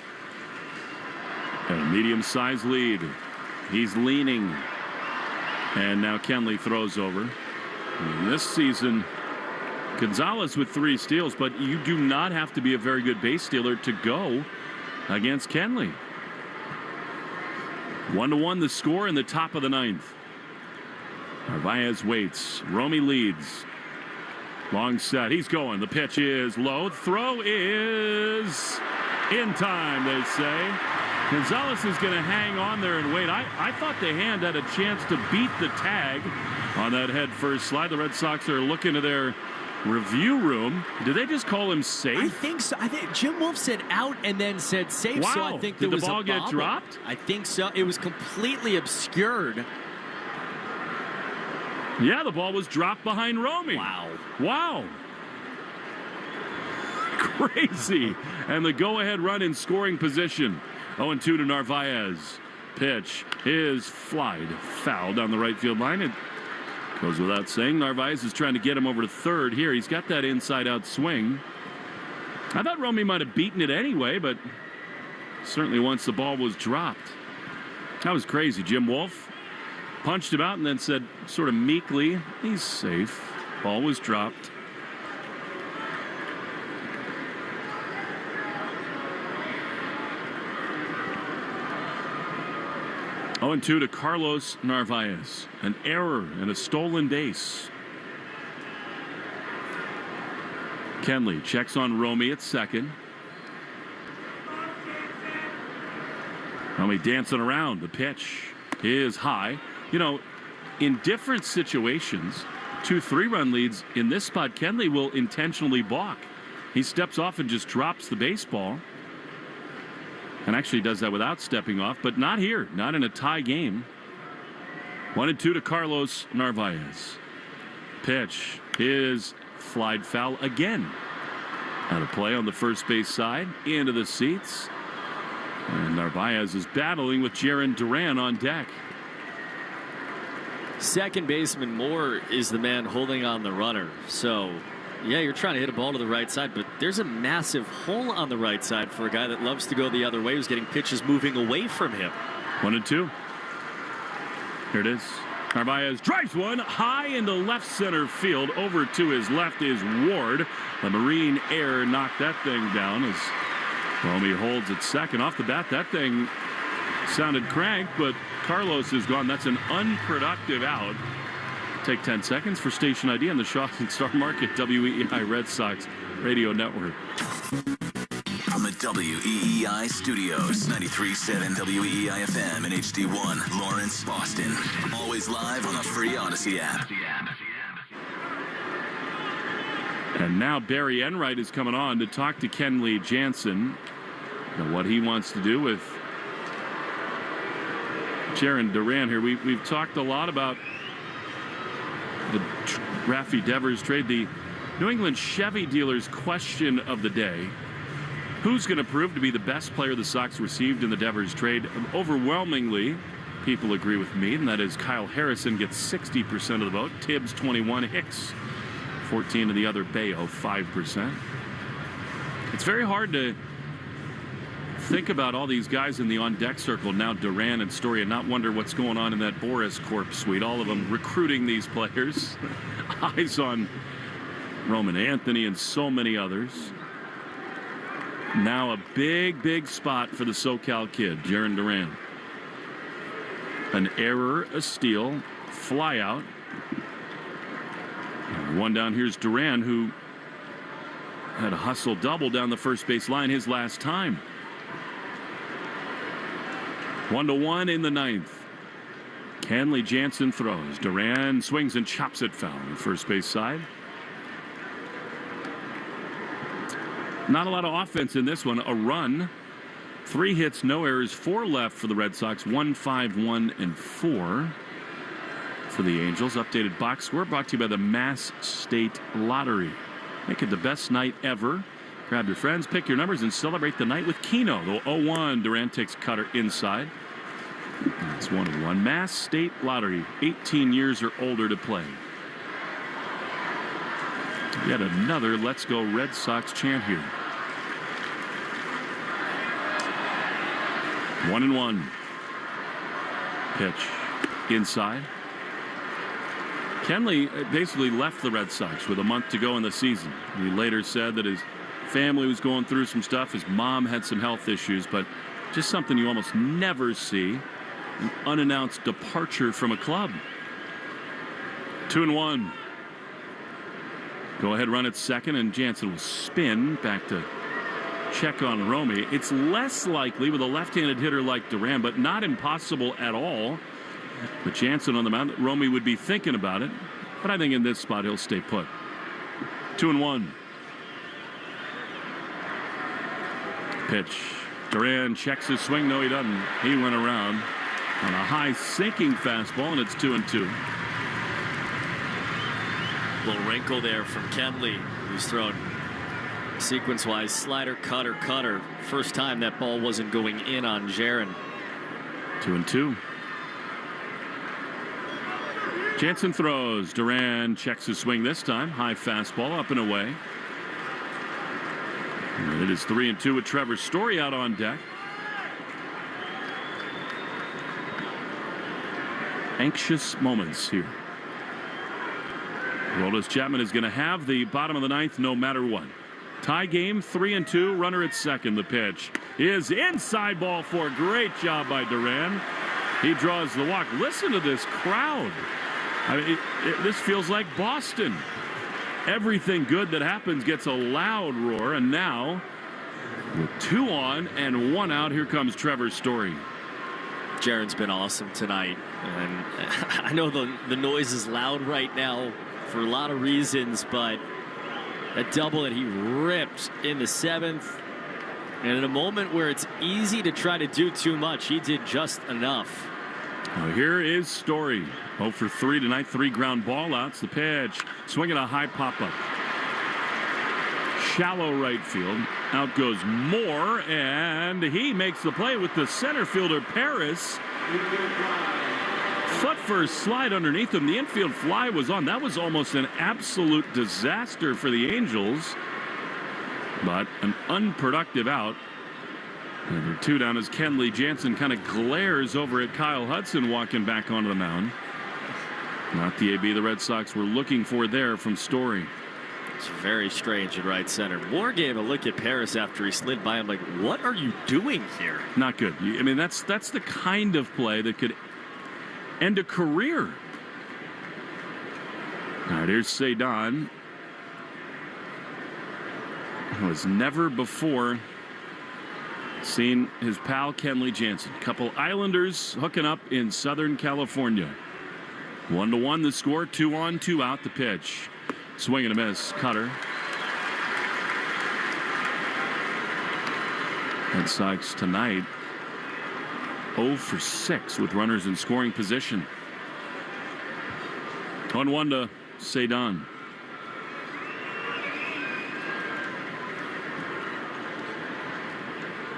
And a medium-sized lead. He's leaning. And now Kenley throws over. And this season, Gonzalez with 3 steals, but you do not have to be a very good base stealer to go against Kenley. 1-1 the score in the top of the ninth. Narvaez waits. Romy leads. Long set. He's going. The pitch is low. Throw is in time, they say. Gonzalez is going to hang on there and wait. I thought the hand had a chance to beat the tag on that head first slide. The Red Sox are looking to their review room. Did they just call him safe? I think so. I think Jim Wolf said out and then said safe. Wow. So I think there Did was the ball a get bobble. dropped? I think so. It was completely obscured. Yeah, the ball was dropped behind Romy. Wow. Crazy. And the go-ahead run in scoring position. 0-2 to Narvaez. Pitch is flied foul down the right field line. It goes without saying. Narvaez is trying to get him over to third here. He's got that inside-out swing. I thought Romy might have beaten it anyway, but certainly once the ball was dropped. That was crazy. Jim Wolf punched him out and then said sort of meekly, he's safe. Ball was dropped. Oh, and 2 to Carlos Narvaez. An error and a stolen base. Kenley checks on Romy at second. Romy dancing around. The pitch is high. You know, in different situations, 2 3-run leads, in this spot, Kenley will intentionally balk. He steps off and just drops the baseball. And actually does that without stepping off, but not here. Not in a tie game. 1-2 to Carlos Narvaez. Pitch is flied foul again. Out of play on the first base side. Into the seats. And Narvaez is battling with Jarren Duran on deck. Second baseman Moore is the man holding on the runner. So, yeah, you're trying to hit a ball to the right side, but there's a massive hole on the right side for a guy that loves to go the other way, who's getting pitches moving away from him. 1-2. Here it is. Narvaez drives one high into left center field. Over to his left is Ward. The Marine Air knocked that thing down as Romy holds at second. Off the bat, that thing sounded cranked, but Carlos is gone. That's an unproductive out. Take 10 seconds for station ID on the Shaw and Star Market WEEI Red Sox Radio Network. From the WEEI studios, 93.7 WEEI FM and HD1, Lawrence, Boston. Always live on the free Odyssey app. And now Barry Enright is coming on to talk to Kenley Jansen. And what he wants to do with Jarren Duran here. We've talked a lot about the Rafi Devers trade. The New England Chevy dealers question of the day: who's going to prove to be the best player the Sox received in the Devers trade? Overwhelmingly, people agree with me, and that is Kyle Harrison gets 60% of the vote. Tibbs 21, Hicks 14 of the other, Bayo 5%. It's very hard to think about all these guys in the on-deck circle now, Duran and Story, and not wonder what's going on in that Boris Corp suite. All of them recruiting these players. Eyes on Roman Anthony and so many others. Now a big spot for the SoCal kid, Jarren Duran. An error, a steal, fly out. One down, here's Duran, who had a hustle double down the first base line his last time. 1-1 in the ninth. Kenley Jansen throws. Duran swings and chops it foul on the first base side. Not a lot of offense in this one. A run, 3 hits, no errors, 4 left for the Red Sox. 1-5-1-4 for the Angels. Updated box score brought to you by the Mass State Lottery. Make it the best night ever. Grab your friends, pick your numbers, and celebrate the night with Keno. The 0-1, Duran takes cutter inside. It's 1-1. Mass State Lottery, 18 years or older to play. Yet another Let's Go Red Sox chant here. 1-1. Pitch inside. Kenley basically left the Red Sox with a month to go in the season. He later said that his family was going through some stuff. His mom had some health issues, but just something you almost never see. An unannounced departure from a club. 2-1. Go ahead run at second, and Jansen will spin back to check on Romy. It's less likely with a left-handed hitter like Duran, but not impossible at all. But Jansen on the mound, Romy would be thinking about it. But I think in this spot he'll stay put. 2-1. Pitch. Duran checks his swing. No, he doesn't. He went around on a high sinking fastball, and it's 2-2. Little wrinkle there from Kenley, who's thrown sequence-wise slider, cutter. First time that ball wasn't going in on Jarren. 2-2. Jansen throws. Duran checks his swing this time. High fastball up and away. And it is 3-2 with Trevor Story out on deck. Anxious moments here. Aroldis Chapman is going to have the bottom of the ninth no matter what. Tie game, 3-2. Runner at second. The pitch is inside, ball four. Great job by Duran. He draws the walk. Listen to this crowd. I mean, this feels like Boston. Everything good that happens gets a loud roar. And now, with 2 on and 1 out, here comes Trevor Story. Jaron's been awesome tonight. And I know the noise is loud right now for a lot of reasons, but that double that he ripped in the 7th, and in a moment where it's easy to try to do too much, he did just enough. Well, here is Story. 0 for 3 tonight, 3 ground ball outs. The pitch, swinging a high pop-up. Shallow right field. Out goes Moore, and he makes the play with the center fielder, Paris. Foot first slide underneath him. The infield fly was on. That was almost an absolute disaster for the Angels. But an unproductive out. And they're 2 down as Kenley Jansen kind of glares over at Kyle Hudson walking back onto the mound. Not the AB the Red Sox were looking for there from Story. It's very strange at right center. Moore gave a look at Paris after he slid by him like, what are you doing here? Not good. I mean, that's the kind of play that could end a career. All right, here's Cedon. Who has never before seen his pal Kenley Jansen. Couple Islanders hooking up in Southern California. 1-1 the score. 2 on, 2 out. The pitch. Swing and a miss. Cutter. Red Sox tonight 0 for 6 with runners in scoring position. 1-1 to Cedon.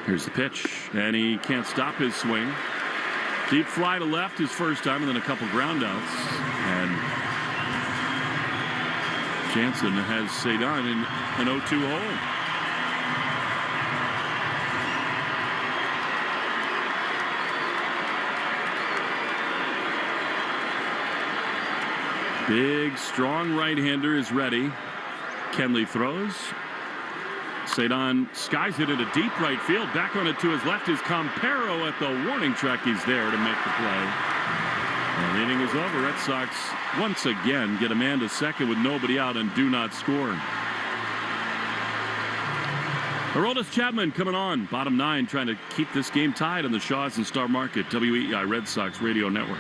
Here's the pitch, and he can't stop his swing. Deep fly to left his first time, and then a couple ground outs. And Jansen has Cedon in an 0-2 hole. Big, strong right-hander is ready. Kenley throws. Cedon skies it into deep right field. Back on it to his left is Campero at the warning track. He's there to make the play. And the inning is over. Red Sox once again get a man to second with nobody out and do not score. Aroldis Chapman coming on. Bottom 9 trying to keep this game tied on the Shaws and Star Market WEEI Red Sox Radio Network.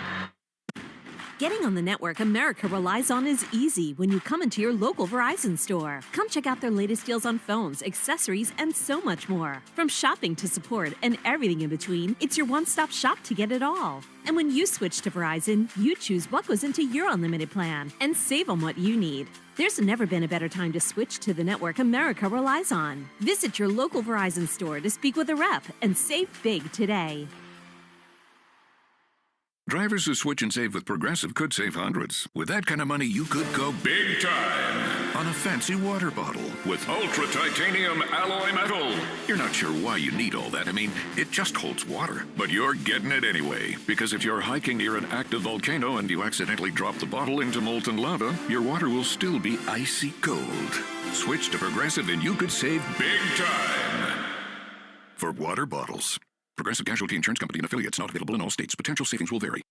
Getting on the network America relies on is easy when you come into your local Verizon store. Come check out their latest deals on phones, accessories, and so much more. From shopping to support and everything in between, it's your one-stop shop to get it all. And when you switch to Verizon, you choose what goes into your unlimited plan and save on what you need. There's never been a better time to switch to the network America relies on. Visit your local Verizon store to speak with a rep and save big today. Drivers who switch and save with Progressive could save hundreds. With that kind of money, you could go big time on a fancy water bottle with ultra titanium alloy metal. You're not sure why you need all that. I mean, it just holds water. But you're getting it anyway. Because if you're hiking near an active volcano and you accidentally drop the bottle into molten lava, your water will still be icy cold. Switch to Progressive and you could save big time for water bottles. Progressive Casualty Insurance Company and affiliates, not available in all states. Potential savings will vary.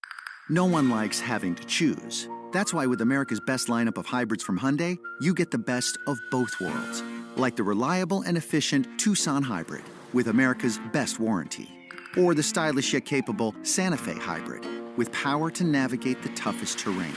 No one likes having to choose. That's why with America's best lineup of hybrids from Hyundai, you get the best of both worlds. Like the reliable and efficient Tucson Hybrid with America's best warranty. Or the stylish yet capable Santa Fe Hybrid with power to navigate the toughest terrain.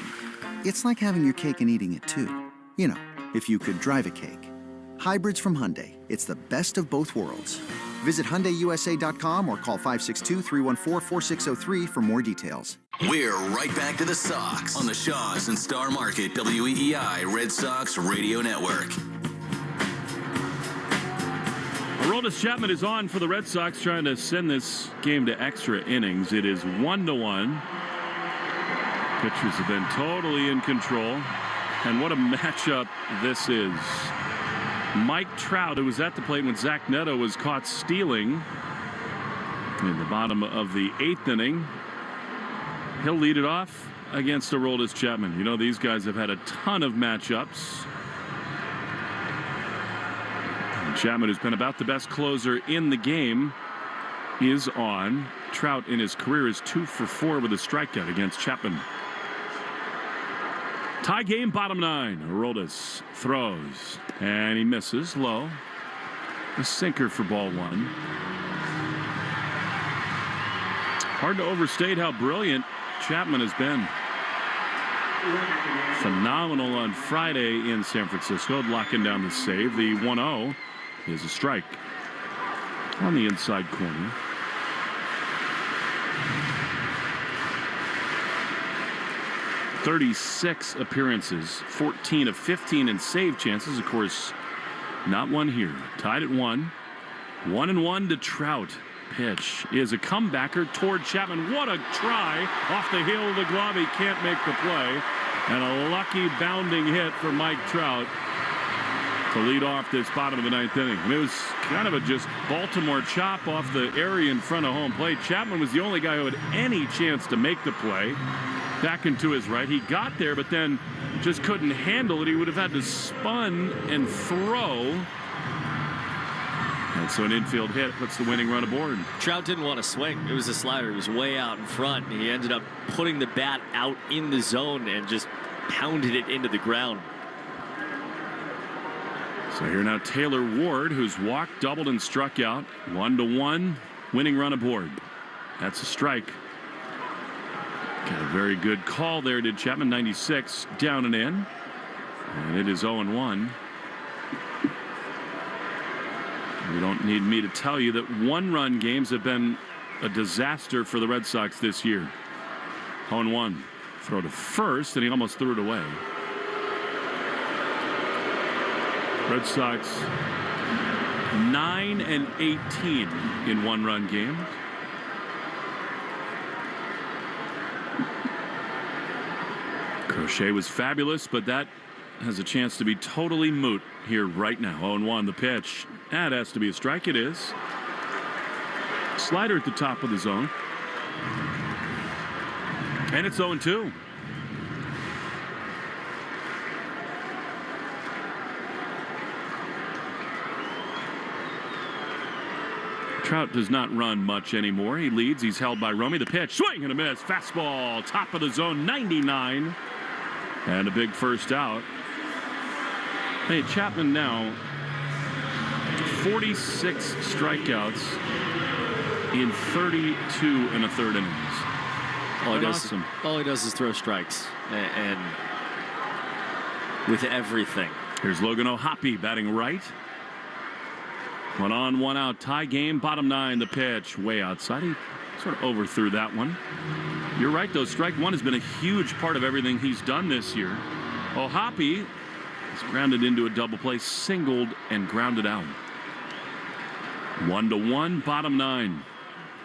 It's like having your cake and eating it too. You know, if you could drive a cake. Hybrids from Hyundai. It's the best of both worlds. Visit HyundaiUSA.com or call 562-314-4603 for more details. We're right back to the Sox on the Shaws and Star Market WEEI Red Sox Radio Network. Aroldis Chapman is on for the Red Sox, trying to send this game to extra innings. It is 1-1. Pitchers have been totally in control. And what a matchup this is. Mike Trout, who was at the plate when Zach Neto was caught stealing in the bottom of the 8th inning. He'll lead it off against Aroldis Chapman. You know, these guys have had a ton of matchups. And Chapman, who's been about the best closer in the game, is on. Trout in his career is 2 for 4 with a strikeout against Chapman. Tie game, bottom 9. Aroldis throws, and he misses low. A sinker for ball 1. Hard to overstate how brilliant Chapman has been. Phenomenal on Friday in San Francisco, locking down the save. The 1-0 is a strike on the inside corner. "36 appearances, 14 of 15 in save chances. Of course, not one here. Tied at 1. 1-1 to Trout. Pitch is a comebacker toward Chapman. What a try off the heel of the glove. He can't make the play. And a lucky bounding hit for Mike Trout to lead off this bottom of the 9th inning. I mean, it was kind of a just Baltimore chop off the area in front of home plate. Chapman was the only guy who had any chance to make the play. Back into his right. He got there, but then just couldn't handle it. He would have had to spun and throw. And so an infield hit puts the winning run aboard. Trout didn't want to swing. It was a slider. It was way out in front. And he ended up putting the bat out in the zone and just pounded it into the ground. So here now Taylor Ward, who's walked, doubled, and struck out. 1-1, winning run aboard. That's a strike. Got a very good call there, did Chapman. 96 down and in. And it is 0-1. You don't need me to tell you that 1-run games have been a disaster for the Red Sox this year. 0-1. Throw to first, and he almost threw it away. Red Sox 9-18 in 1-run games. Crochet was fabulous, but that has a chance to be totally moot here right now. 0-1 the pitch. That has to be a strike. It is. Slider at the top of the zone. And it's 0-2. Trout does not run much anymore. He leads. He's held by Romy. The pitch. Swing and a miss. Fastball. Top of the zone. 99. And a big first out. Hey, Chapman now 46 strikeouts in 32 1/3 innings. All he does is throw strikes, and with everything. Here's Logan O'Hoppe batting right. 1 on, 1 out, tie game, bottom 9. The pitch way outside. He sort of overthrew that one. You're right, though. Strike 1 has been a huge part of everything he's done this year. O'Hoppe is grounded into a double play, singled and grounded out. 1-1, bottom 9.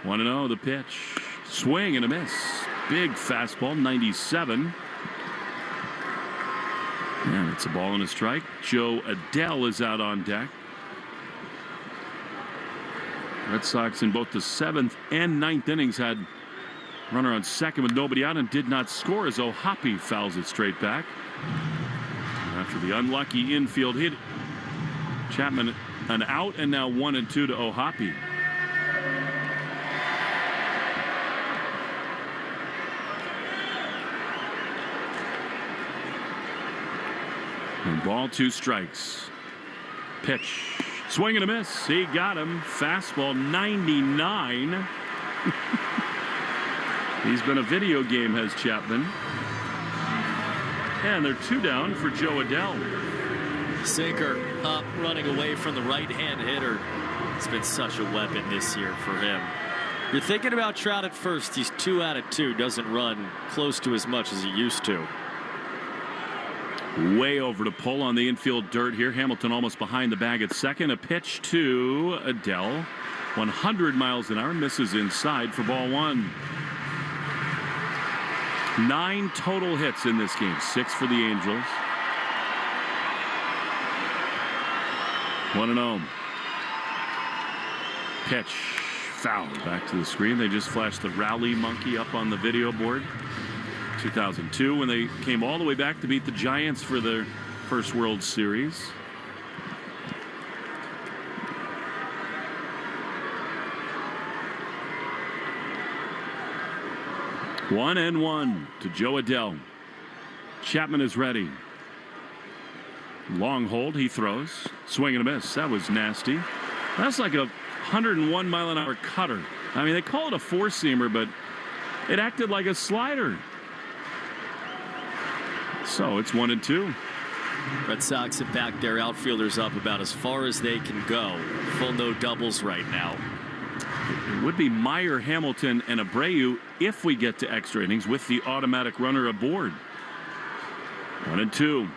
1-0, the pitch. Swing and a miss. Big fastball, 97. And it's a ball and a strike. Joe Adele is out on deck. Red Sox in both the 7th and 9th innings had runner on second with nobody out and did not score as O'Hoppe fouls it straight back. After the unlucky infield hit, Chapman an out, and now 1-2 to O'Hoppe. And ball, 2 strikes. Pitch. Swing and a miss. He got him. Fastball, 99. He's been a video game, has Chapman. And they're 2 down for Joe Adele. Sinker up, running away from the right-hand hitter. It's been such a weapon this year for him. You're thinking about Trout at first. He's 2 out of 2. Doesn't run close to as much as he used to. Way over to pull on the infield dirt here. Hamilton almost behind the bag at second. A pitch to Adele. 100 miles an hour. Misses inside for ball 1. 9 total hits in this game. 6 for the Angels. 1-0. Pitch. Foul. Back to the screen. They just flashed the rally monkey up on the video board. 2002 when they came all the way back to beat the Giants for their first World Series. One and one to Joe Adell. Chapman is ready. Long hold. He throws. Swing and a miss. That was nasty. That's like a 101 mile an hour cutter. I mean, they call it a four-seamer, but it acted like a slider. So it's 1-2. Red Sox have backed their outfielders up about as far as they can go. Full no doubles right now. It would be Meyer, Hamilton, and Abreu if we get to extra innings with the automatic runner aboard. 1-2.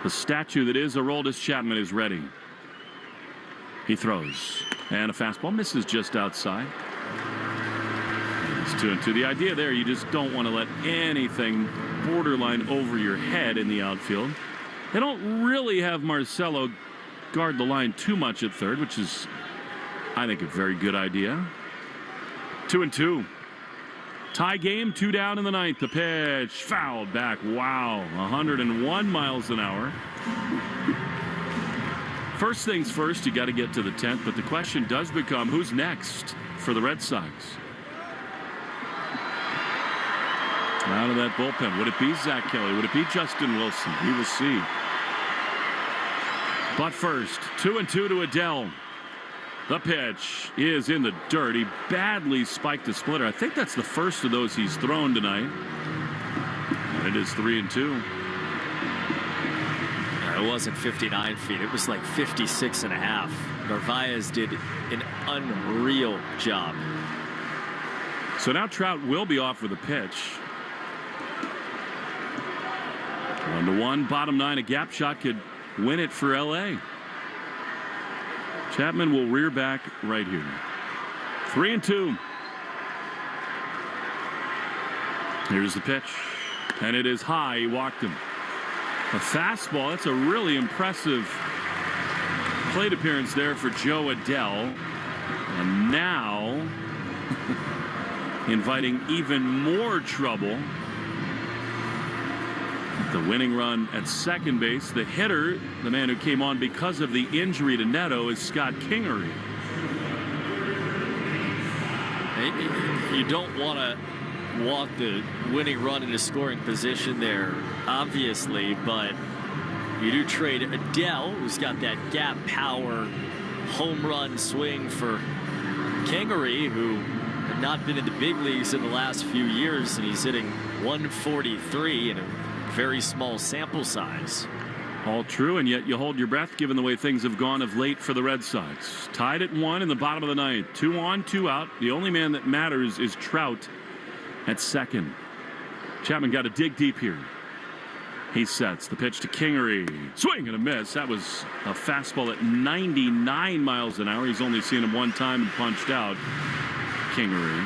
The statue that is Aroldis Chapman is ready. He throws. And a fastball misses just outside. It's 2-2. The idea there, you just don't want to let anything borderline over your head in the outfield. They don't really have Marcelo guard the line too much at third, which is, I think, a very good idea. 2-2. Tie game, 2 down in the ninth. The pitch fouled back. Wow, 101 miles an hour. First things first, you got to get to the 10th, but the question does become who's next for the Red Sox. Out of that bullpen. Would it be Zach Kelly? Would it be Justin Wilson? We will see. But first, 2-2 to Adell. The pitch is in the dirt. He badly spiked a splitter. I think that's the first of those he's thrown tonight. And it is 3-2. It wasn't 59 feet. It was like 56 and a half. Narvaez did an unreal job. So now Trout will be off with a pitch. 1-1, bottom 9. A gap shot could win it for LA. Chapman will rear back right here. 3-2. Here's the pitch. And it is high. He walked him. A fastball. That's a really impressive plate appearance there for Joe Adell. And now inviting even more trouble. The winning run at second base. The hitter, the man who came on because of the injury to Neto, is Scott Kingery. You don't want to walk the winning run into scoring position there, obviously, but you do trade Adell, who's got that gap power home run swing, for Kingery, who had not been in the big leagues in the last few years, and he's hitting 143 in a very small sample size. All true, and yet you hold your breath given the way things have gone of late for the Red Sox. Tied at 1 in the bottom of the ninth. 2 on, 2 out. The only man that matters is Trout at second. Chapman got to dig deep here. He sets the pitch to Kingery. Swing and a miss. That was a fastball at 99 miles an hour. He's only seen him one time and punched out. Kingery.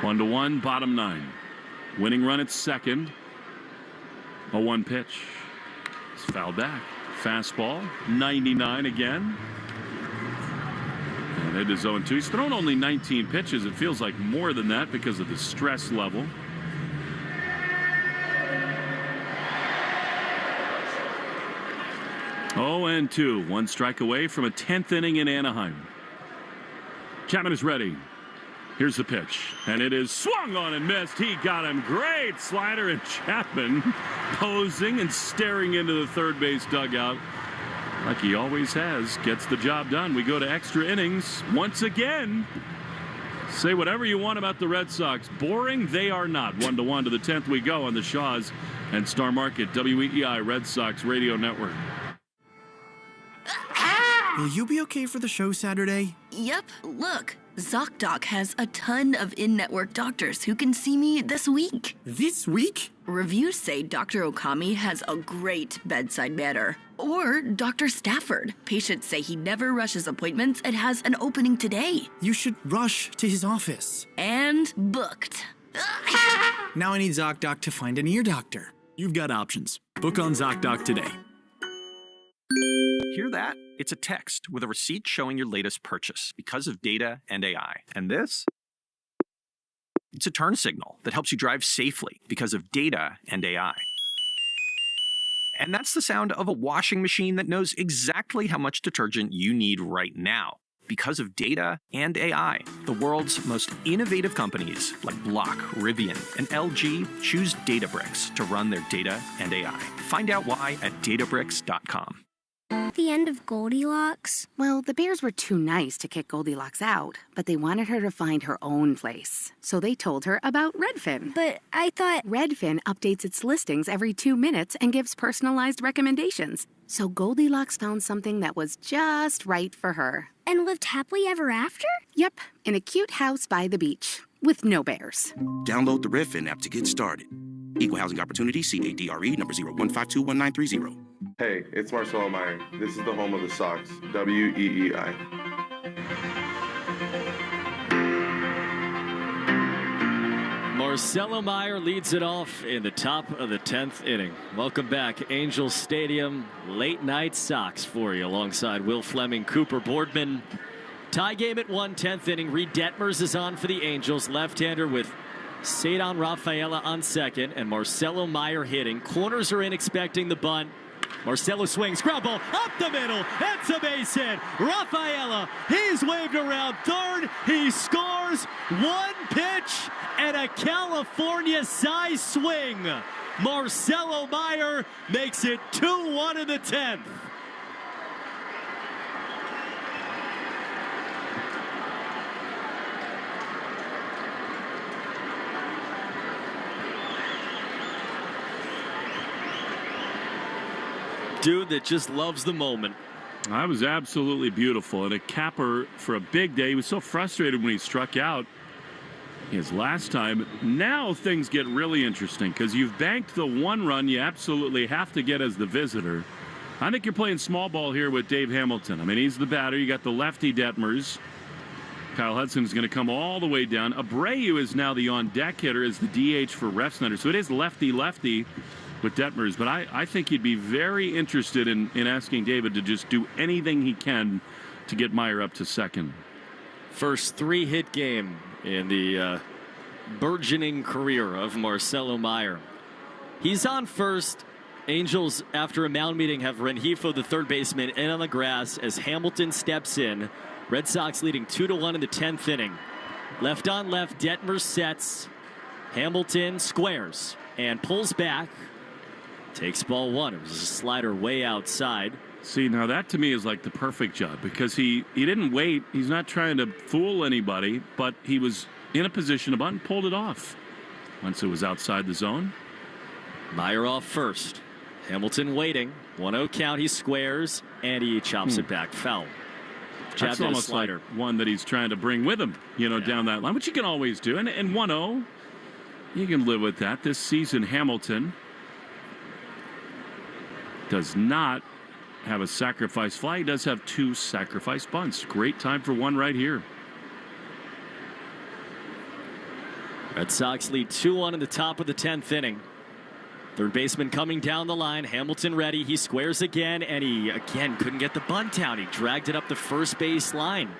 One to one, bottom 9. Winning run at second. A 1 pitch. It's fouled back. Fastball, 99 again. And it is 0-2. He's thrown only 19 pitches. It feels like more than that because of the stress level. Oh, and 2. 1 strike away from a 10th inning in Anaheim. Chapman is ready. Here's the pitch, and it is swung on and missed. He got him. Great slider, and Chapman posing and staring into the third base dugout like he always has. Gets the job done. We go to extra innings once again. Say whatever you want about the Red Sox. Boring, they are not. 1-1 to the 10th we go on the Shaws and Star Market WEEI Red Sox Radio Network. Will you be okay for the show Saturday? Yep. Look, ZocDoc has a ton of in-network doctors who can see me this week. This week? Reviews say Dr. Okami has a great bedside manner. Or Dr. Stafford. Patients say he never rushes appointments and has an opening today. You should rush to his office. And booked. Now I need ZocDoc to find an ear doctor. You've got options. Book on ZocDoc today. Hear that? It's a text with a receipt showing your latest purchase because of data and AI. And this? It's a turn signal that helps you drive safely because of data and AI. And that's the sound of a washing machine that knows exactly how much detergent you need right now because of data and AI. The world's most innovative companies like Block, Rivian, and LG choose Databricks to run their data and AI. Find out why at Databricks.com. The end of Goldilocks? Well, the bears were too nice to kick Goldilocks out, but they wanted her to find her own place. So they told her about Redfin. But I thought... Redfin updates its listings every 2 minutes and gives personalized recommendations. So Goldilocks found something that was just right for her. And lived happily ever after? Yep, in a cute house by the beach, with no bears. Download the Redfin app to get started. Equal Housing Opportunity, CADRE, number 01521930. Hey, it's Marcelo Meyer. This is the home of the Sox, WEEI. Marcelo Meyer leads it off in the top of the 10th inning. Welcome back, Angels Stadium. Late night Sox for you alongside Will Fleming, Cooper Boardman. Tie game at 1, 10th inning. Reed Detmers is on for the Angels. Left-hander with Cedon Rafaela on second and Marcelo Meyer hitting. Corners are in, expecting the bunt. Marcelo swings, ground ball up the middle. It's a base hit. Rafaela, he's waved around third. He scores. One pitch and a California-size swing. Marcelo Meyer makes it 2-1 in the 10th. Dude that just loves the moment. That was absolutely beautiful and a capper for a big day. He was so frustrated when he struck out his last time. Now things get really interesting because you've banked the 1 run you absolutely have to get as the visitor. I think you're playing small ball here with Dave Hamilton. I mean, he's the batter. You got the lefty Detmers. Kyle Hudson is going to come all the way down. Abreu is now the on-deck hitter as the DH for Refsnyder. So it is lefty-lefty with Detmers, but I think he'd be very interested in asking David to just do anything he can to get Meyer up to second. First 3-hit game in the burgeoning career of Marcelo Meyer. He's on first. Angels, after a mound meeting, have Rengifo, the third baseman, in on the grass as Hamilton steps in. Red Sox leading 2-1 in the 10th inning. Left on left, Detmers sets. Hamilton squares and pulls back. Takes ball 1. It was a slider way outside. See, now that to me is like the perfect job because he didn't wait. He's not trying to fool anybody, but he was in a position to bunt and pulled it off once it was outside the zone. Meyer off first. Hamilton waiting. 1-0 count. He squares and he chops it back. Foul. That's almost like one that he's trying to bring with him, down that line, which you can always do. And 1-0, you can live with that. This season, Hamilton does not have a sacrifice fly. He does have 2 sacrifice bunts. Great time for one right here. Red Sox lead 2-1 in the top of the 10th inning. Third baseman coming down the line. Hamilton ready. He squares again, and he again couldn't get the bunt down. He dragged it up the first base line.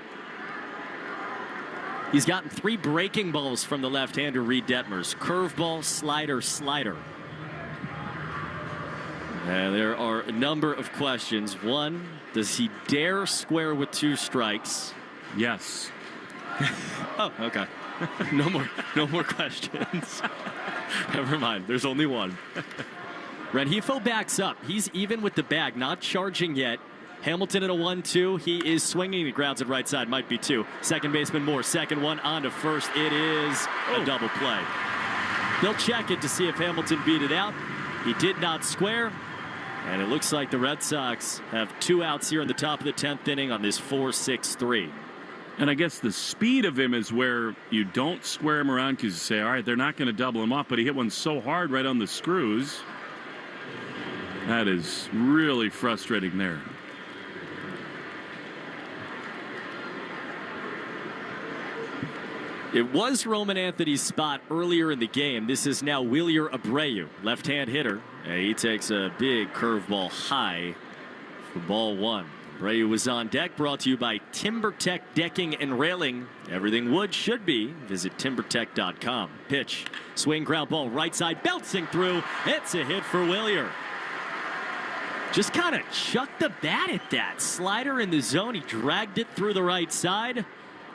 He's gotten 3 breaking balls from the left-hander Reed Detmers. Curveball, slider, slider. And there are a number of questions. One, does he dare square with 2 strikes? Yes. Oh, okay. No more questions. Never mind. There's only one. Rengifo backs up. He's even with the bag, not charging yet. Hamilton in a 1-2. He is swinging. He grounds it right side. Might be 2. Second baseman Moore. Second one on to first. It is a double play. They'll check it to see if Hamilton beat it out. He did not square. And it looks like the Red Sox have 2 outs here in the top of the 10th inning on this 4-6-3. And I guess the speed of him is where you don't square him around because you say, all right, they're not going to double him off, but he hit one so hard right on the screws. That is really frustrating there. It was Roman Anthony's spot earlier in the game. This is now Wheeler Abreu, left-hand hitter. He takes a big curveball high for ball one. Abreu was on deck, brought to you by TimberTech Decking and Railing. Everything wood should be. Visit timbertech.com. Pitch, swing, ground ball, right side, bouncing through. It's a hit for Wheeler. Just kind of chucked the bat at that. Slider in the zone. He dragged it through the right side.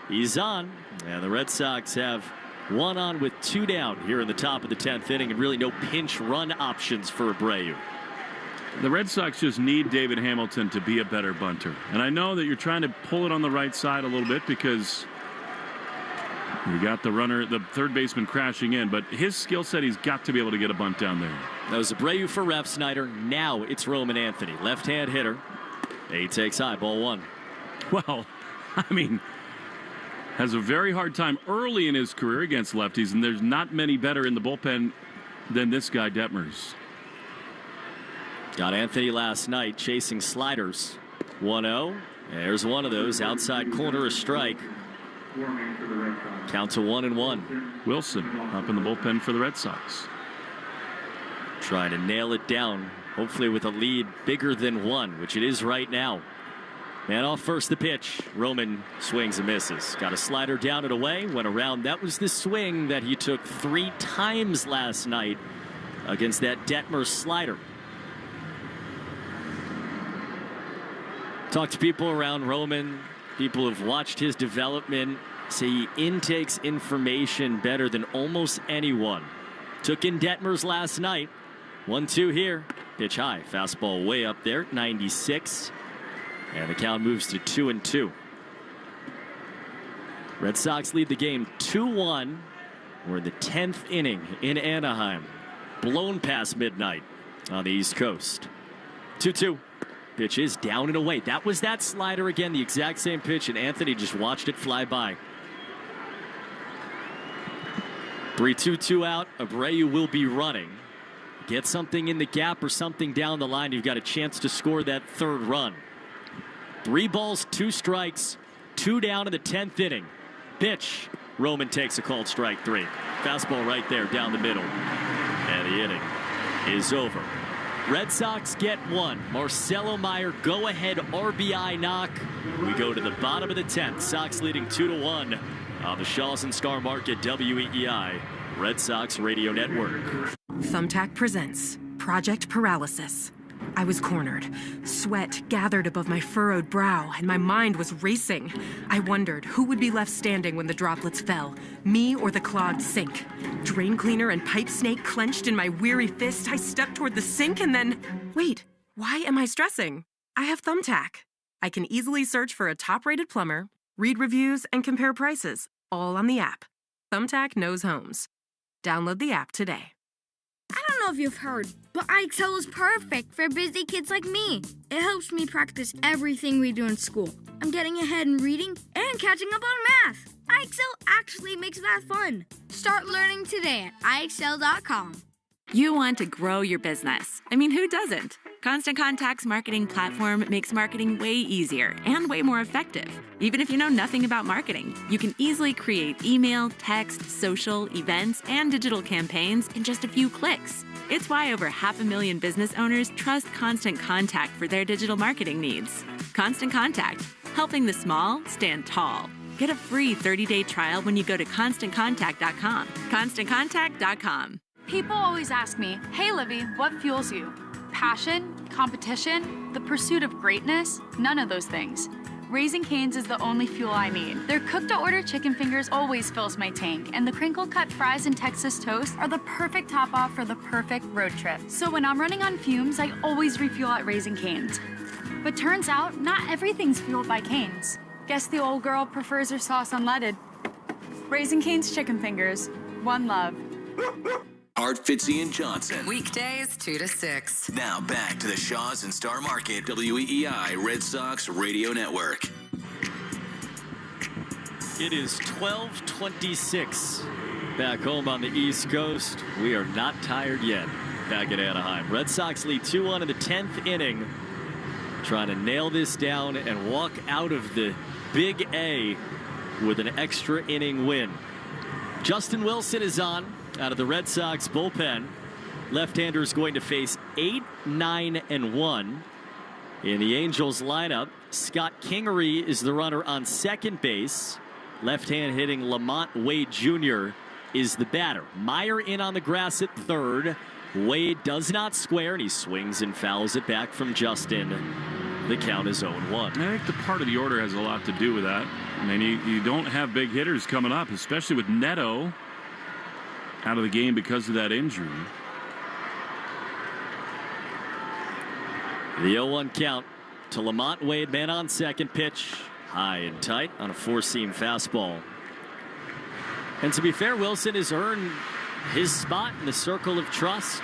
He's on. And the Red Sox have one on with two down here in the top of the 10th inning, and really no pinch run options for Abreu. The Red Sox just need David Hamilton to be a better bunter. And I know that you're trying to pull it on the right side a little bit because you got the runner, the third baseman crashing in, but his skill set, he's got to be able to get a bunt down there. That was Abreu for Ref Snyder. Now it's Roman Anthony, left-hand hitter. He takes high, ball one. Well, I mean, has a very hard time early in his career against lefties, and there's not many better in the bullpen than this guy, Detmers. Got Anthony last night chasing sliders. 1-0. There's one of those. Outside corner, a strike. Count to 1-1. Wilson up in the bullpen for the Red Sox. Trying to nail it down, hopefully with a lead bigger than one, which it is right now. Man off first, the pitch. Roman swings and misses. Got a slider down and away, went around. That was the swing that he took 3 times last night against that Detmer slider. Talked to people around Roman. People who've watched his development say he intakes information better than almost anyone. Took in Detmers last night. 1-2 here. Pitch high. Fastball way up there. 96. And the count moves to 2-2. Red Sox lead the game 2-1. We're in the 10th inning in Anaheim. Blown past midnight on the East Coast. 2-2. Pitch is down and away. That was that slider again, the exact same pitch, and Anthony just watched it fly by. 3-2 out. Abreu will be running. Get something in the gap or something down the line. You've got a chance to score that third run. 3 balls, 2 strikes, 2 down in the 10th inning. Pitch. Roman takes a called strike 3. Fastball right there down the middle. And the inning is over. Red Sox get 1. Marcelo Meyer go-ahead RBI knock. We go to the bottom of the 10th. Sox leading 2-1 on the Shaws and Star Market WEEI Red Sox Radio Network. Thumbtack presents Project Paralysis. I was cornered. Sweat gathered above my furrowed brow, and my mind was racing. I wondered who would be left standing when the droplets fell, me or the clogged sink. Drain cleaner and pipe snake clenched in my weary fist, I stepped toward the sink and then... Wait, why am I stressing? I have Thumbtack. I can easily search for a top-rated plumber, read reviews, and compare prices, all on the app. Thumbtack knows homes. Download the app today. I don't know if you've heard, but iExcel is perfect for busy kids like me. It helps me practice everything we do in school. I'm getting ahead in reading and catching up on math. iExcel actually makes math fun. Start learning today at iExcel.com. You want to grow your business. I mean, who doesn't? Constant Contact's marketing platform makes marketing way easier and way more effective. Even if you know nothing about marketing, you can easily create email, text, social, events, and digital campaigns in just a few clicks. It's why over 500,000 business owners trust Constant Contact for their digital marketing needs. Constant Contact, helping the small stand tall. Get a free 30-day trial when you go to ConstantContact.com. ConstantContact.com. People always ask me, hey, Livy, what fuels you? Passion, competition, the pursuit of greatness? None of those things. Raising Cane's is the only fuel I need. Their cooked-to-order chicken fingers always fills my tank, and the crinkle-cut fries and Texas toast are the perfect top-off for the perfect road trip. So when I'm running on fumes, I always refuel at Raising Cane's. But turns out, not everything's fueled by Cane's. Guess the old girl prefers her sauce unleaded. Raising Cane's chicken fingers. One love. Art, Fitzy, and Johnson. Weekdays 2 to 6. Now back to the Shaws and Star Market WEEI Red Sox Radio Network. It is 12:26 back home on the East Coast. We are not tired yet back at Anaheim. Red Sox lead 2-1 in the 10th inning. Trying to nail this down and walk out of the Big A with an extra inning win. Justin Wilson is on out of the Red Sox bullpen. Left-hander is going to face 8, 9, and 1. In the Angels lineup, Scott Kingery is the runner on second base. Left-hand hitting Lamont Wade Jr. is the batter. Meyer in on the grass at third. Wade does not square, and he swings and fouls it back from Justin. The count is 0-1. I think the part of the order has a lot to do with that. I mean, you don't have big hitters coming up, especially with Neto out of the game because of that injury. The 0-1 count to Lamont Wade, man on second. Pitch high and tight on a four-seam fastball. And to be fair, Wilson has earned his spot in the circle of trust.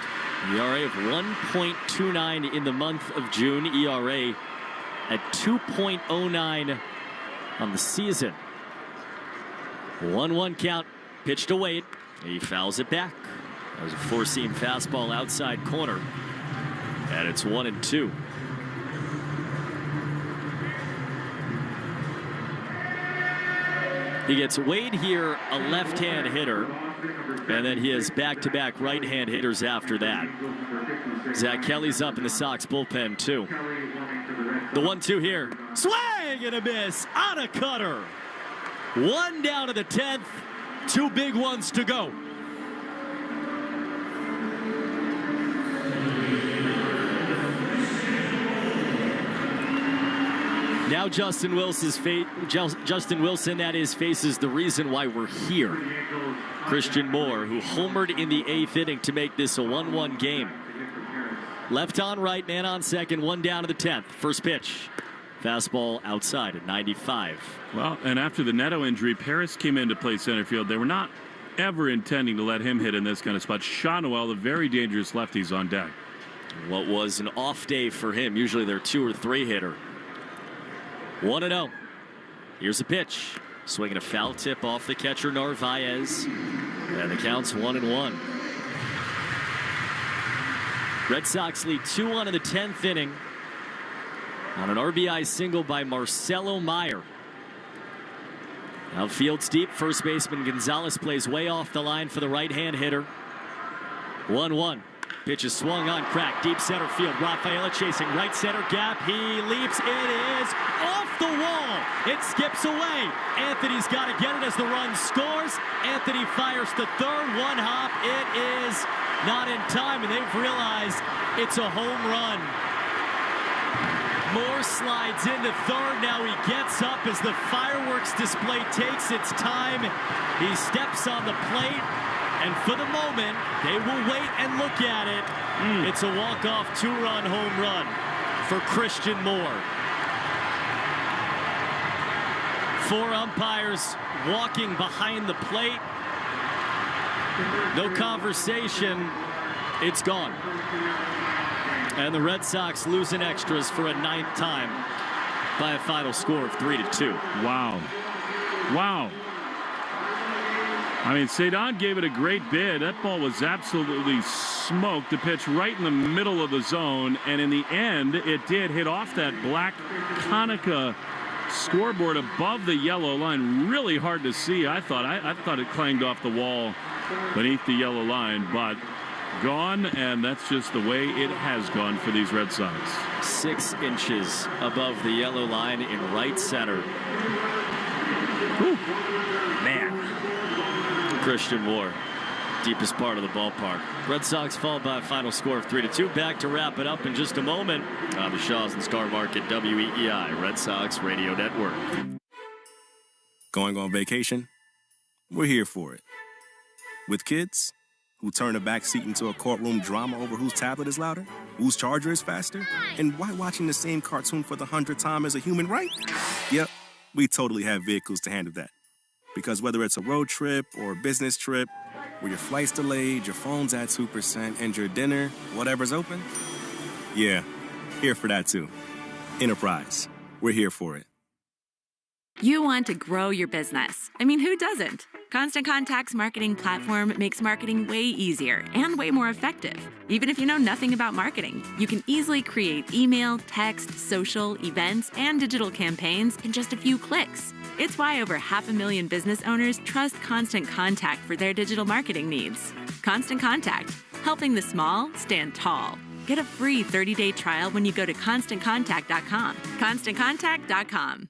ERA of 1.29 in the month of June. ERA at 2.09 on the season. 1-1 count. Pitch to Wade. He fouls it back. That was a four-seam fastball outside corner. And it's 1-2. He gets Wade here, a left-hand hitter, and then he has back-to-back right-hand hitters after that. Zach Kelly's up in the Sox bullpen, too. The 1-2 here. Swing and a miss on a cutter. One down to the 10th. Two big ones to go. Now Justin Wilson, that is, faces the reason why we're here. Christian Moore, who homered in the 8th inning to make this a 1-1 game. Left on right, man on second, one down to the 10th. First pitch. Fastball outside at 95. Well, and after the Neto injury, Paris came in to play center field. They were not ever intending to let him hit in this kind of spot. Shawnuel, the very dangerous lefties on deck. What was an off day for him. Usually they're 2 or 3 hitter. 1-0. Here's a pitch. Swinging a foul tip off the catcher Narvaez. And the count's 1-1. Red Sox lead 2-1 in the 10th inning on an RBI single by Marcelo Meyer. Outfield's deep. First baseman Gonzalez plays way off the line for the right-hand hitter. 1-1. Pitch is swung on, crack, deep center field. Rafaela chasing right center gap. He leaps. It is off the wall. It skips away. Anthony's got to get it as the run scores. Anthony fires to third. One hop. It is not in time, and they've realized it's a home run. Moore slides into third. Now he gets up as the fireworks display takes its time. He steps on the plate. And for the moment, they will wait and look at it. It's a walk-off 2-run home run for Christian Moore. 4 umpires walking behind the plate. No conversation. It's gone. And the Red Sox lose in extras for a 9th time by a final score of 3-2. Wow. Wow. I mean, Cedon gave it a great bid. That ball was absolutely smoked. The pitch right in the middle of the zone. And in the end, it did hit off that black Konica scoreboard above the yellow line. Really hard to see, I thought. I thought it clanged off the wall beneath the yellow line. But gone, and that's just the way it has gone for these Red Sox. 6 inches above the yellow line in right center. Whew. Man. Christian Moore, deepest part of the ballpark. Red Sox fall by a final score of 3-2. Back to wrap it up in just a moment on the Shaws and Star Market WEEI Red Sox Radio Network. Going on vacation? We're here for it. With kids who turn a back seat into a courtroom drama over whose tablet is louder, whose charger is faster, and why watching the same cartoon for the 100th time is a human right? Yep, we totally have vehicles to handle that. Because whether it's a road trip or a business trip, where your flight's delayed, your phone's at 2%, and your dinner, whatever's open, yeah, here for that too. Enterprise, we're here for it. You want to grow your business. I mean, who doesn't? Constant Contact's marketing platform makes marketing way easier and way more effective. Even if you know nothing about marketing, you can easily create email, text, social, events, and digital campaigns in just a few clicks. It's why over 500,000 business owners trust Constant Contact for their digital marketing needs. Constant Contact, helping the small stand tall. Get a free 30-day trial when you go to ConstantContact.com. ConstantContact.com.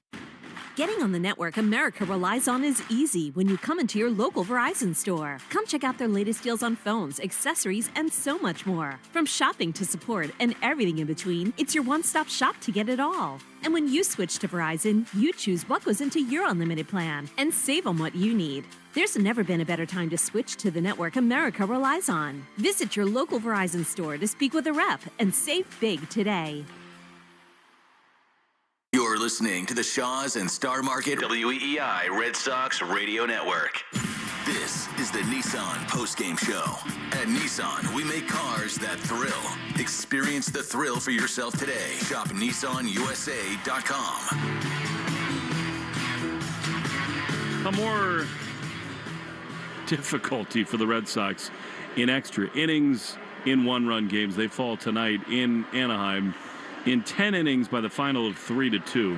Getting on the network America relies on is easy when you come into your local Verizon store. Come check out their latest deals on phones, accessories, and so much more. From shopping to support and everything in between, it's your one-stop shop to get it all. And when you switch to Verizon, you choose what goes into your unlimited plan and save on what you need. There's never been a better time to switch to the network America relies on. Visit your local Verizon store to speak with a rep and save big today. You're listening to the Shaws and Star Market WEEI Red Sox Radio Network. This is the Nissan Postgame Show. At Nissan, we make cars that thrill. Experience the thrill for yourself today. Shop NissanUSA.com. A more difficulty for the Red Sox in extra innings in one-run games. They fall tonight in Anaheim in 10 innings by the final of 3-2.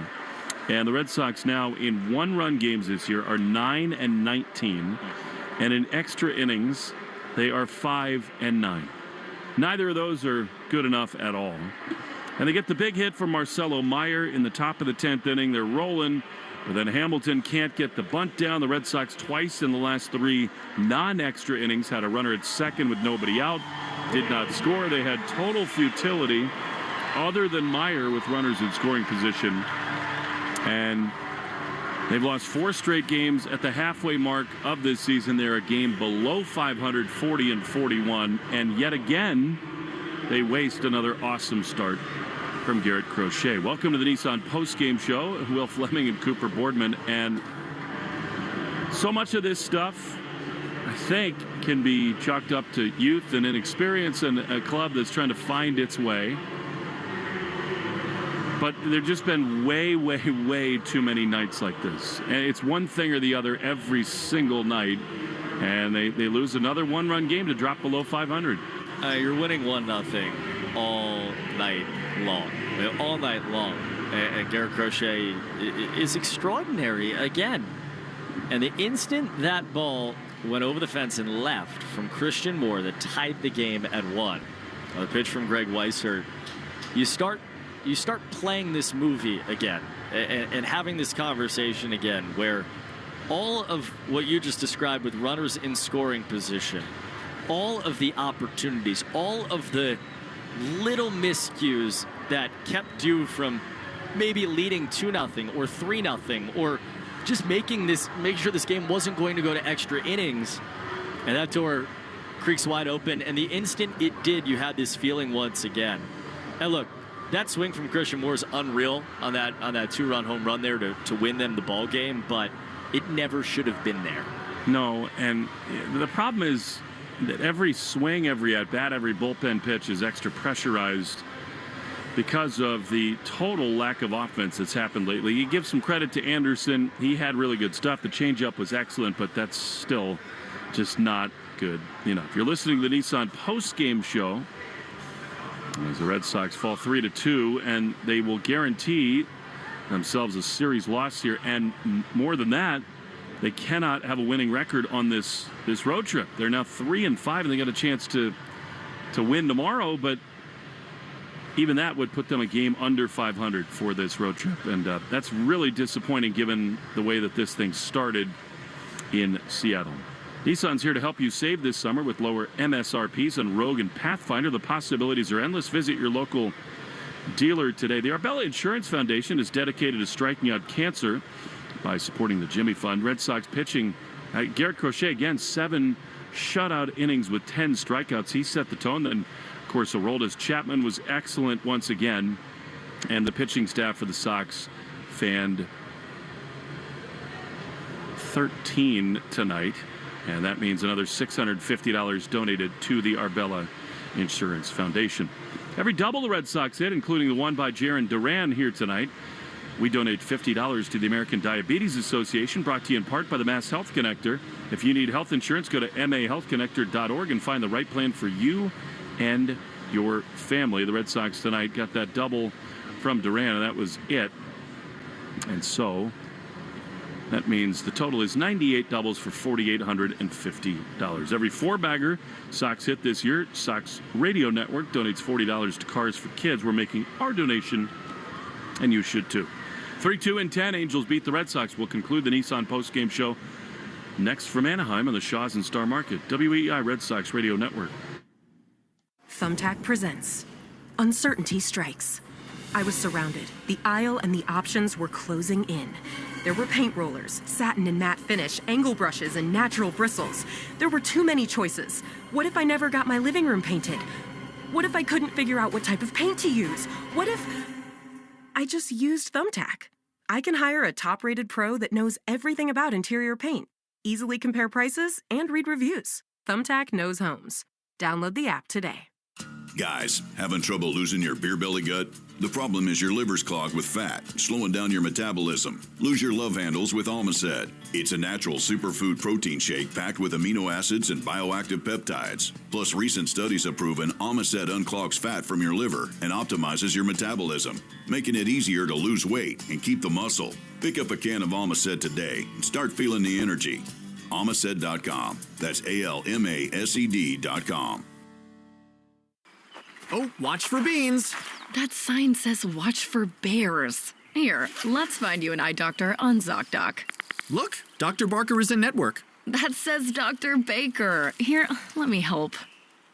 And the Red Sox now in one-run games this year are 9-19. And in extra innings, they are 5-9. Neither of those are good enough at all. And they get the big hit from Marcelo Meyer in the top of the 10th inning. They're rolling, but then Hamilton can't get the bunt down. The Red Sox twice in the last 3 non-extra innings had a runner at second with nobody out. Did not score. They had total futility other than Meyer with runners in scoring position. And they've lost 4 straight games. At the halfway mark of this season, they're a game below 500, 40-41. And yet again, they waste another awesome start from Garrett Crochet. Welcome to the Nissan Postgame Show. Will Fleming and Cooper Boardman. And so much of this stuff, I think, can be chalked up to youth and inexperience and a club that's trying to find its way. But there've just been way, way, way too many nights like this. And it's one thing or the other every single night. And they lose another one-run game to drop below 500. You're winning 1-0 all night long. All night long. And Garrett Crochet is extraordinary again. And the instant that ball went over the fence and left from Christian Moore that tied the game at 1. A pitch from Greg Weissert. You start playing this movie again and having this conversation again where all of what you just described with runners in scoring position, all of the opportunities, all of the little miscues that kept you from maybe leading 2-0 or 3-0 or just make sure this game wasn't going to go to extra innings, and that door creaks wide open, and the instant it did, you had this feeling once again. And look, that swing from Christian Moore is unreal on that 2-run home run there to win them the ball game, but it never should have been there. No, and the problem is that every swing, every at-bat, every bullpen pitch is extra pressurized because of the total lack of offense that's happened lately. You give some credit to Anderson. He had really good stuff. The changeup was excellent, but that's still just not good enough. You're listening to the Nissan Postgame Show as the Red Sox fall 3-2, and they will guarantee themselves a series loss here. And more than that, they cannot have a winning record on this road trip. They're now 3-5, and they got a chance to win tomorrow, but even that would put them a game under 500 for this road trip. And that's really disappointing given the way that this thing started in Seattle. Nissan's here to help you save this summer with lower MSRPs on Rogue and Pathfinder. The possibilities are endless. Visit your local dealer today. The Arbella Insurance Foundation is dedicated to striking out cancer by supporting the Jimmy Fund. Red Sox pitching, Garrett Crochet, again, 7 shutout innings with 10 strikeouts. He set the tone. Then, of course, Aroldis Chapman was excellent once again. And the pitching staff for the Sox fanned 13 tonight. And that means another $650 donated to the Arbella Insurance Foundation. Every double the Red Sox hit, including the one by Jarren Duran here tonight, We donate $50 to the American Diabetes Association, brought to you in part by the Mass Health Connector. If you need health insurance, go to mahealthconnector.org and find the right plan for you and your family. The Red Sox tonight got that double from Duran, and that was it. And so that means the total is 98 doubles for $4,850. Every four-bagger Sox hit this year, Sox Radio Network donates $40 to Cars for Kids. We're making our donation, and you should too. 3-2-10, Angels beat the Red Sox. We'll conclude the Nissan postgame show next from Anaheim on the Shaws and Star Market. WEEI Red Sox Radio Network. Thumbtack presents Uncertainty Strikes. I was surrounded. The aisle and the options were closing in. There were paint rollers, satin and matte finish, angle brushes, and natural bristles. There were too many choices. What if I never got my living room painted? What if I couldn't figure out what type of paint to use? What if I just used Thumbtack? I can hire a top-rated pro that knows everything about interior paint, easily compare prices, and read reviews. Thumbtack knows homes. Download the app today. Guys, having trouble losing your beer belly gut? The problem is your liver's clogged with fat, slowing down your metabolism. Lose your love handles with Almacet. It's a natural superfood protein shake packed with amino acids and bioactive peptides. Plus, recent studies have proven Almacet unclogs fat from your liver and optimizes your metabolism, making it easier to lose weight and keep the muscle. Pick up a can of Almacet today and start feeling the energy. Almacet.com. That's ALMASED.com. Oh, watch for beans. That sign says watch for bears. Here, let's find you an eye doctor on ZocDoc. Look, Dr. Barker is in network. That says Dr. Baker. Here, let me help.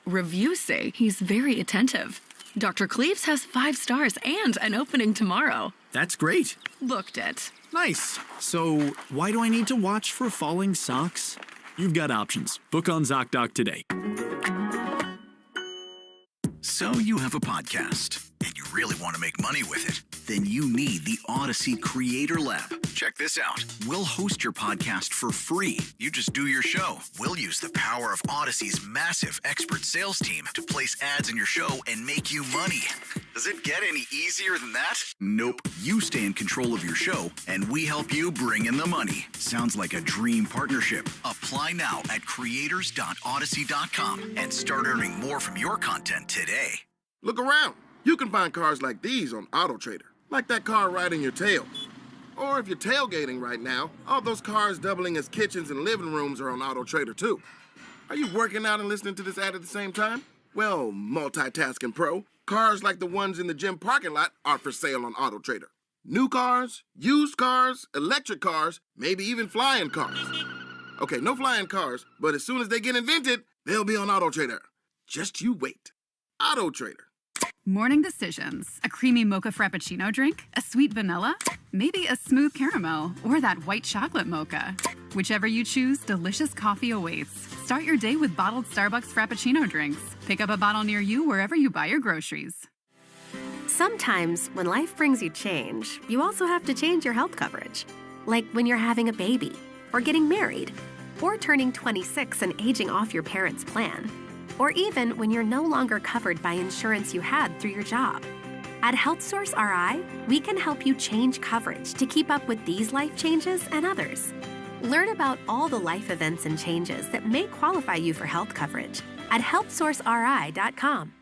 Reviews say he's very attentive. Dr. Cleaves has 5 stars and an opening tomorrow. That's great. Booked it. Nice. So, why do I need to watch for falling socks? You've got options. Book on ZocDoc today. So you have a podcast, and you really want to make money with it? Then you need the Odyssey Creator Lab. Check this out. We'll host your podcast for free. You just do your show. We'll use the power of Odyssey's massive expert sales team to place ads in your show and make you money. Does it get any easier than that? Nope. You stay in control of your show, and we help you bring in the money. Sounds like a dream partnership. Apply now at creators.odyssey.com and start earning more from your content today. Look around. You can find cars like these on AutoTrader, like that car riding your tail. Or if you're tailgating right now, all those cars doubling as kitchens and living rooms are on AutoTrader too. Are you working out and listening to this ad at the same time? Well, multitasking pro, cars like the ones in the gym parking lot are for sale on AutoTrader. New cars, used cars, electric cars, maybe even flying cars. Okay, no flying cars, but as soon as they get invented, they'll be on AutoTrader. Just you wait. AutoTrader. Morning decisions. A creamy mocha frappuccino drink? A sweet vanilla? Maybe a smooth caramel? Or that white chocolate mocha? Whichever you choose, delicious coffee awaits. Start your day with bottled Starbucks Frappuccino drinks. Pick up a bottle near you wherever you buy your groceries. Sometimes, when life brings you change, you also have to change your health coverage. Like when you're having a baby, or getting married, or turning 26 and aging off your parents' plan. Or even when you're no longer covered by insurance you had through your job. At HealthSource RI, we can help you change coverage to keep up with these life changes and others. Learn about all the life events and changes that may qualify you for health coverage at healthsourceri.com.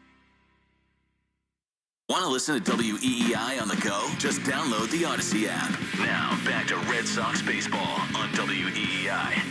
Want to listen to WEEI on the go? Just download the Odyssey app. Now, back to Red Sox baseball on WEEI.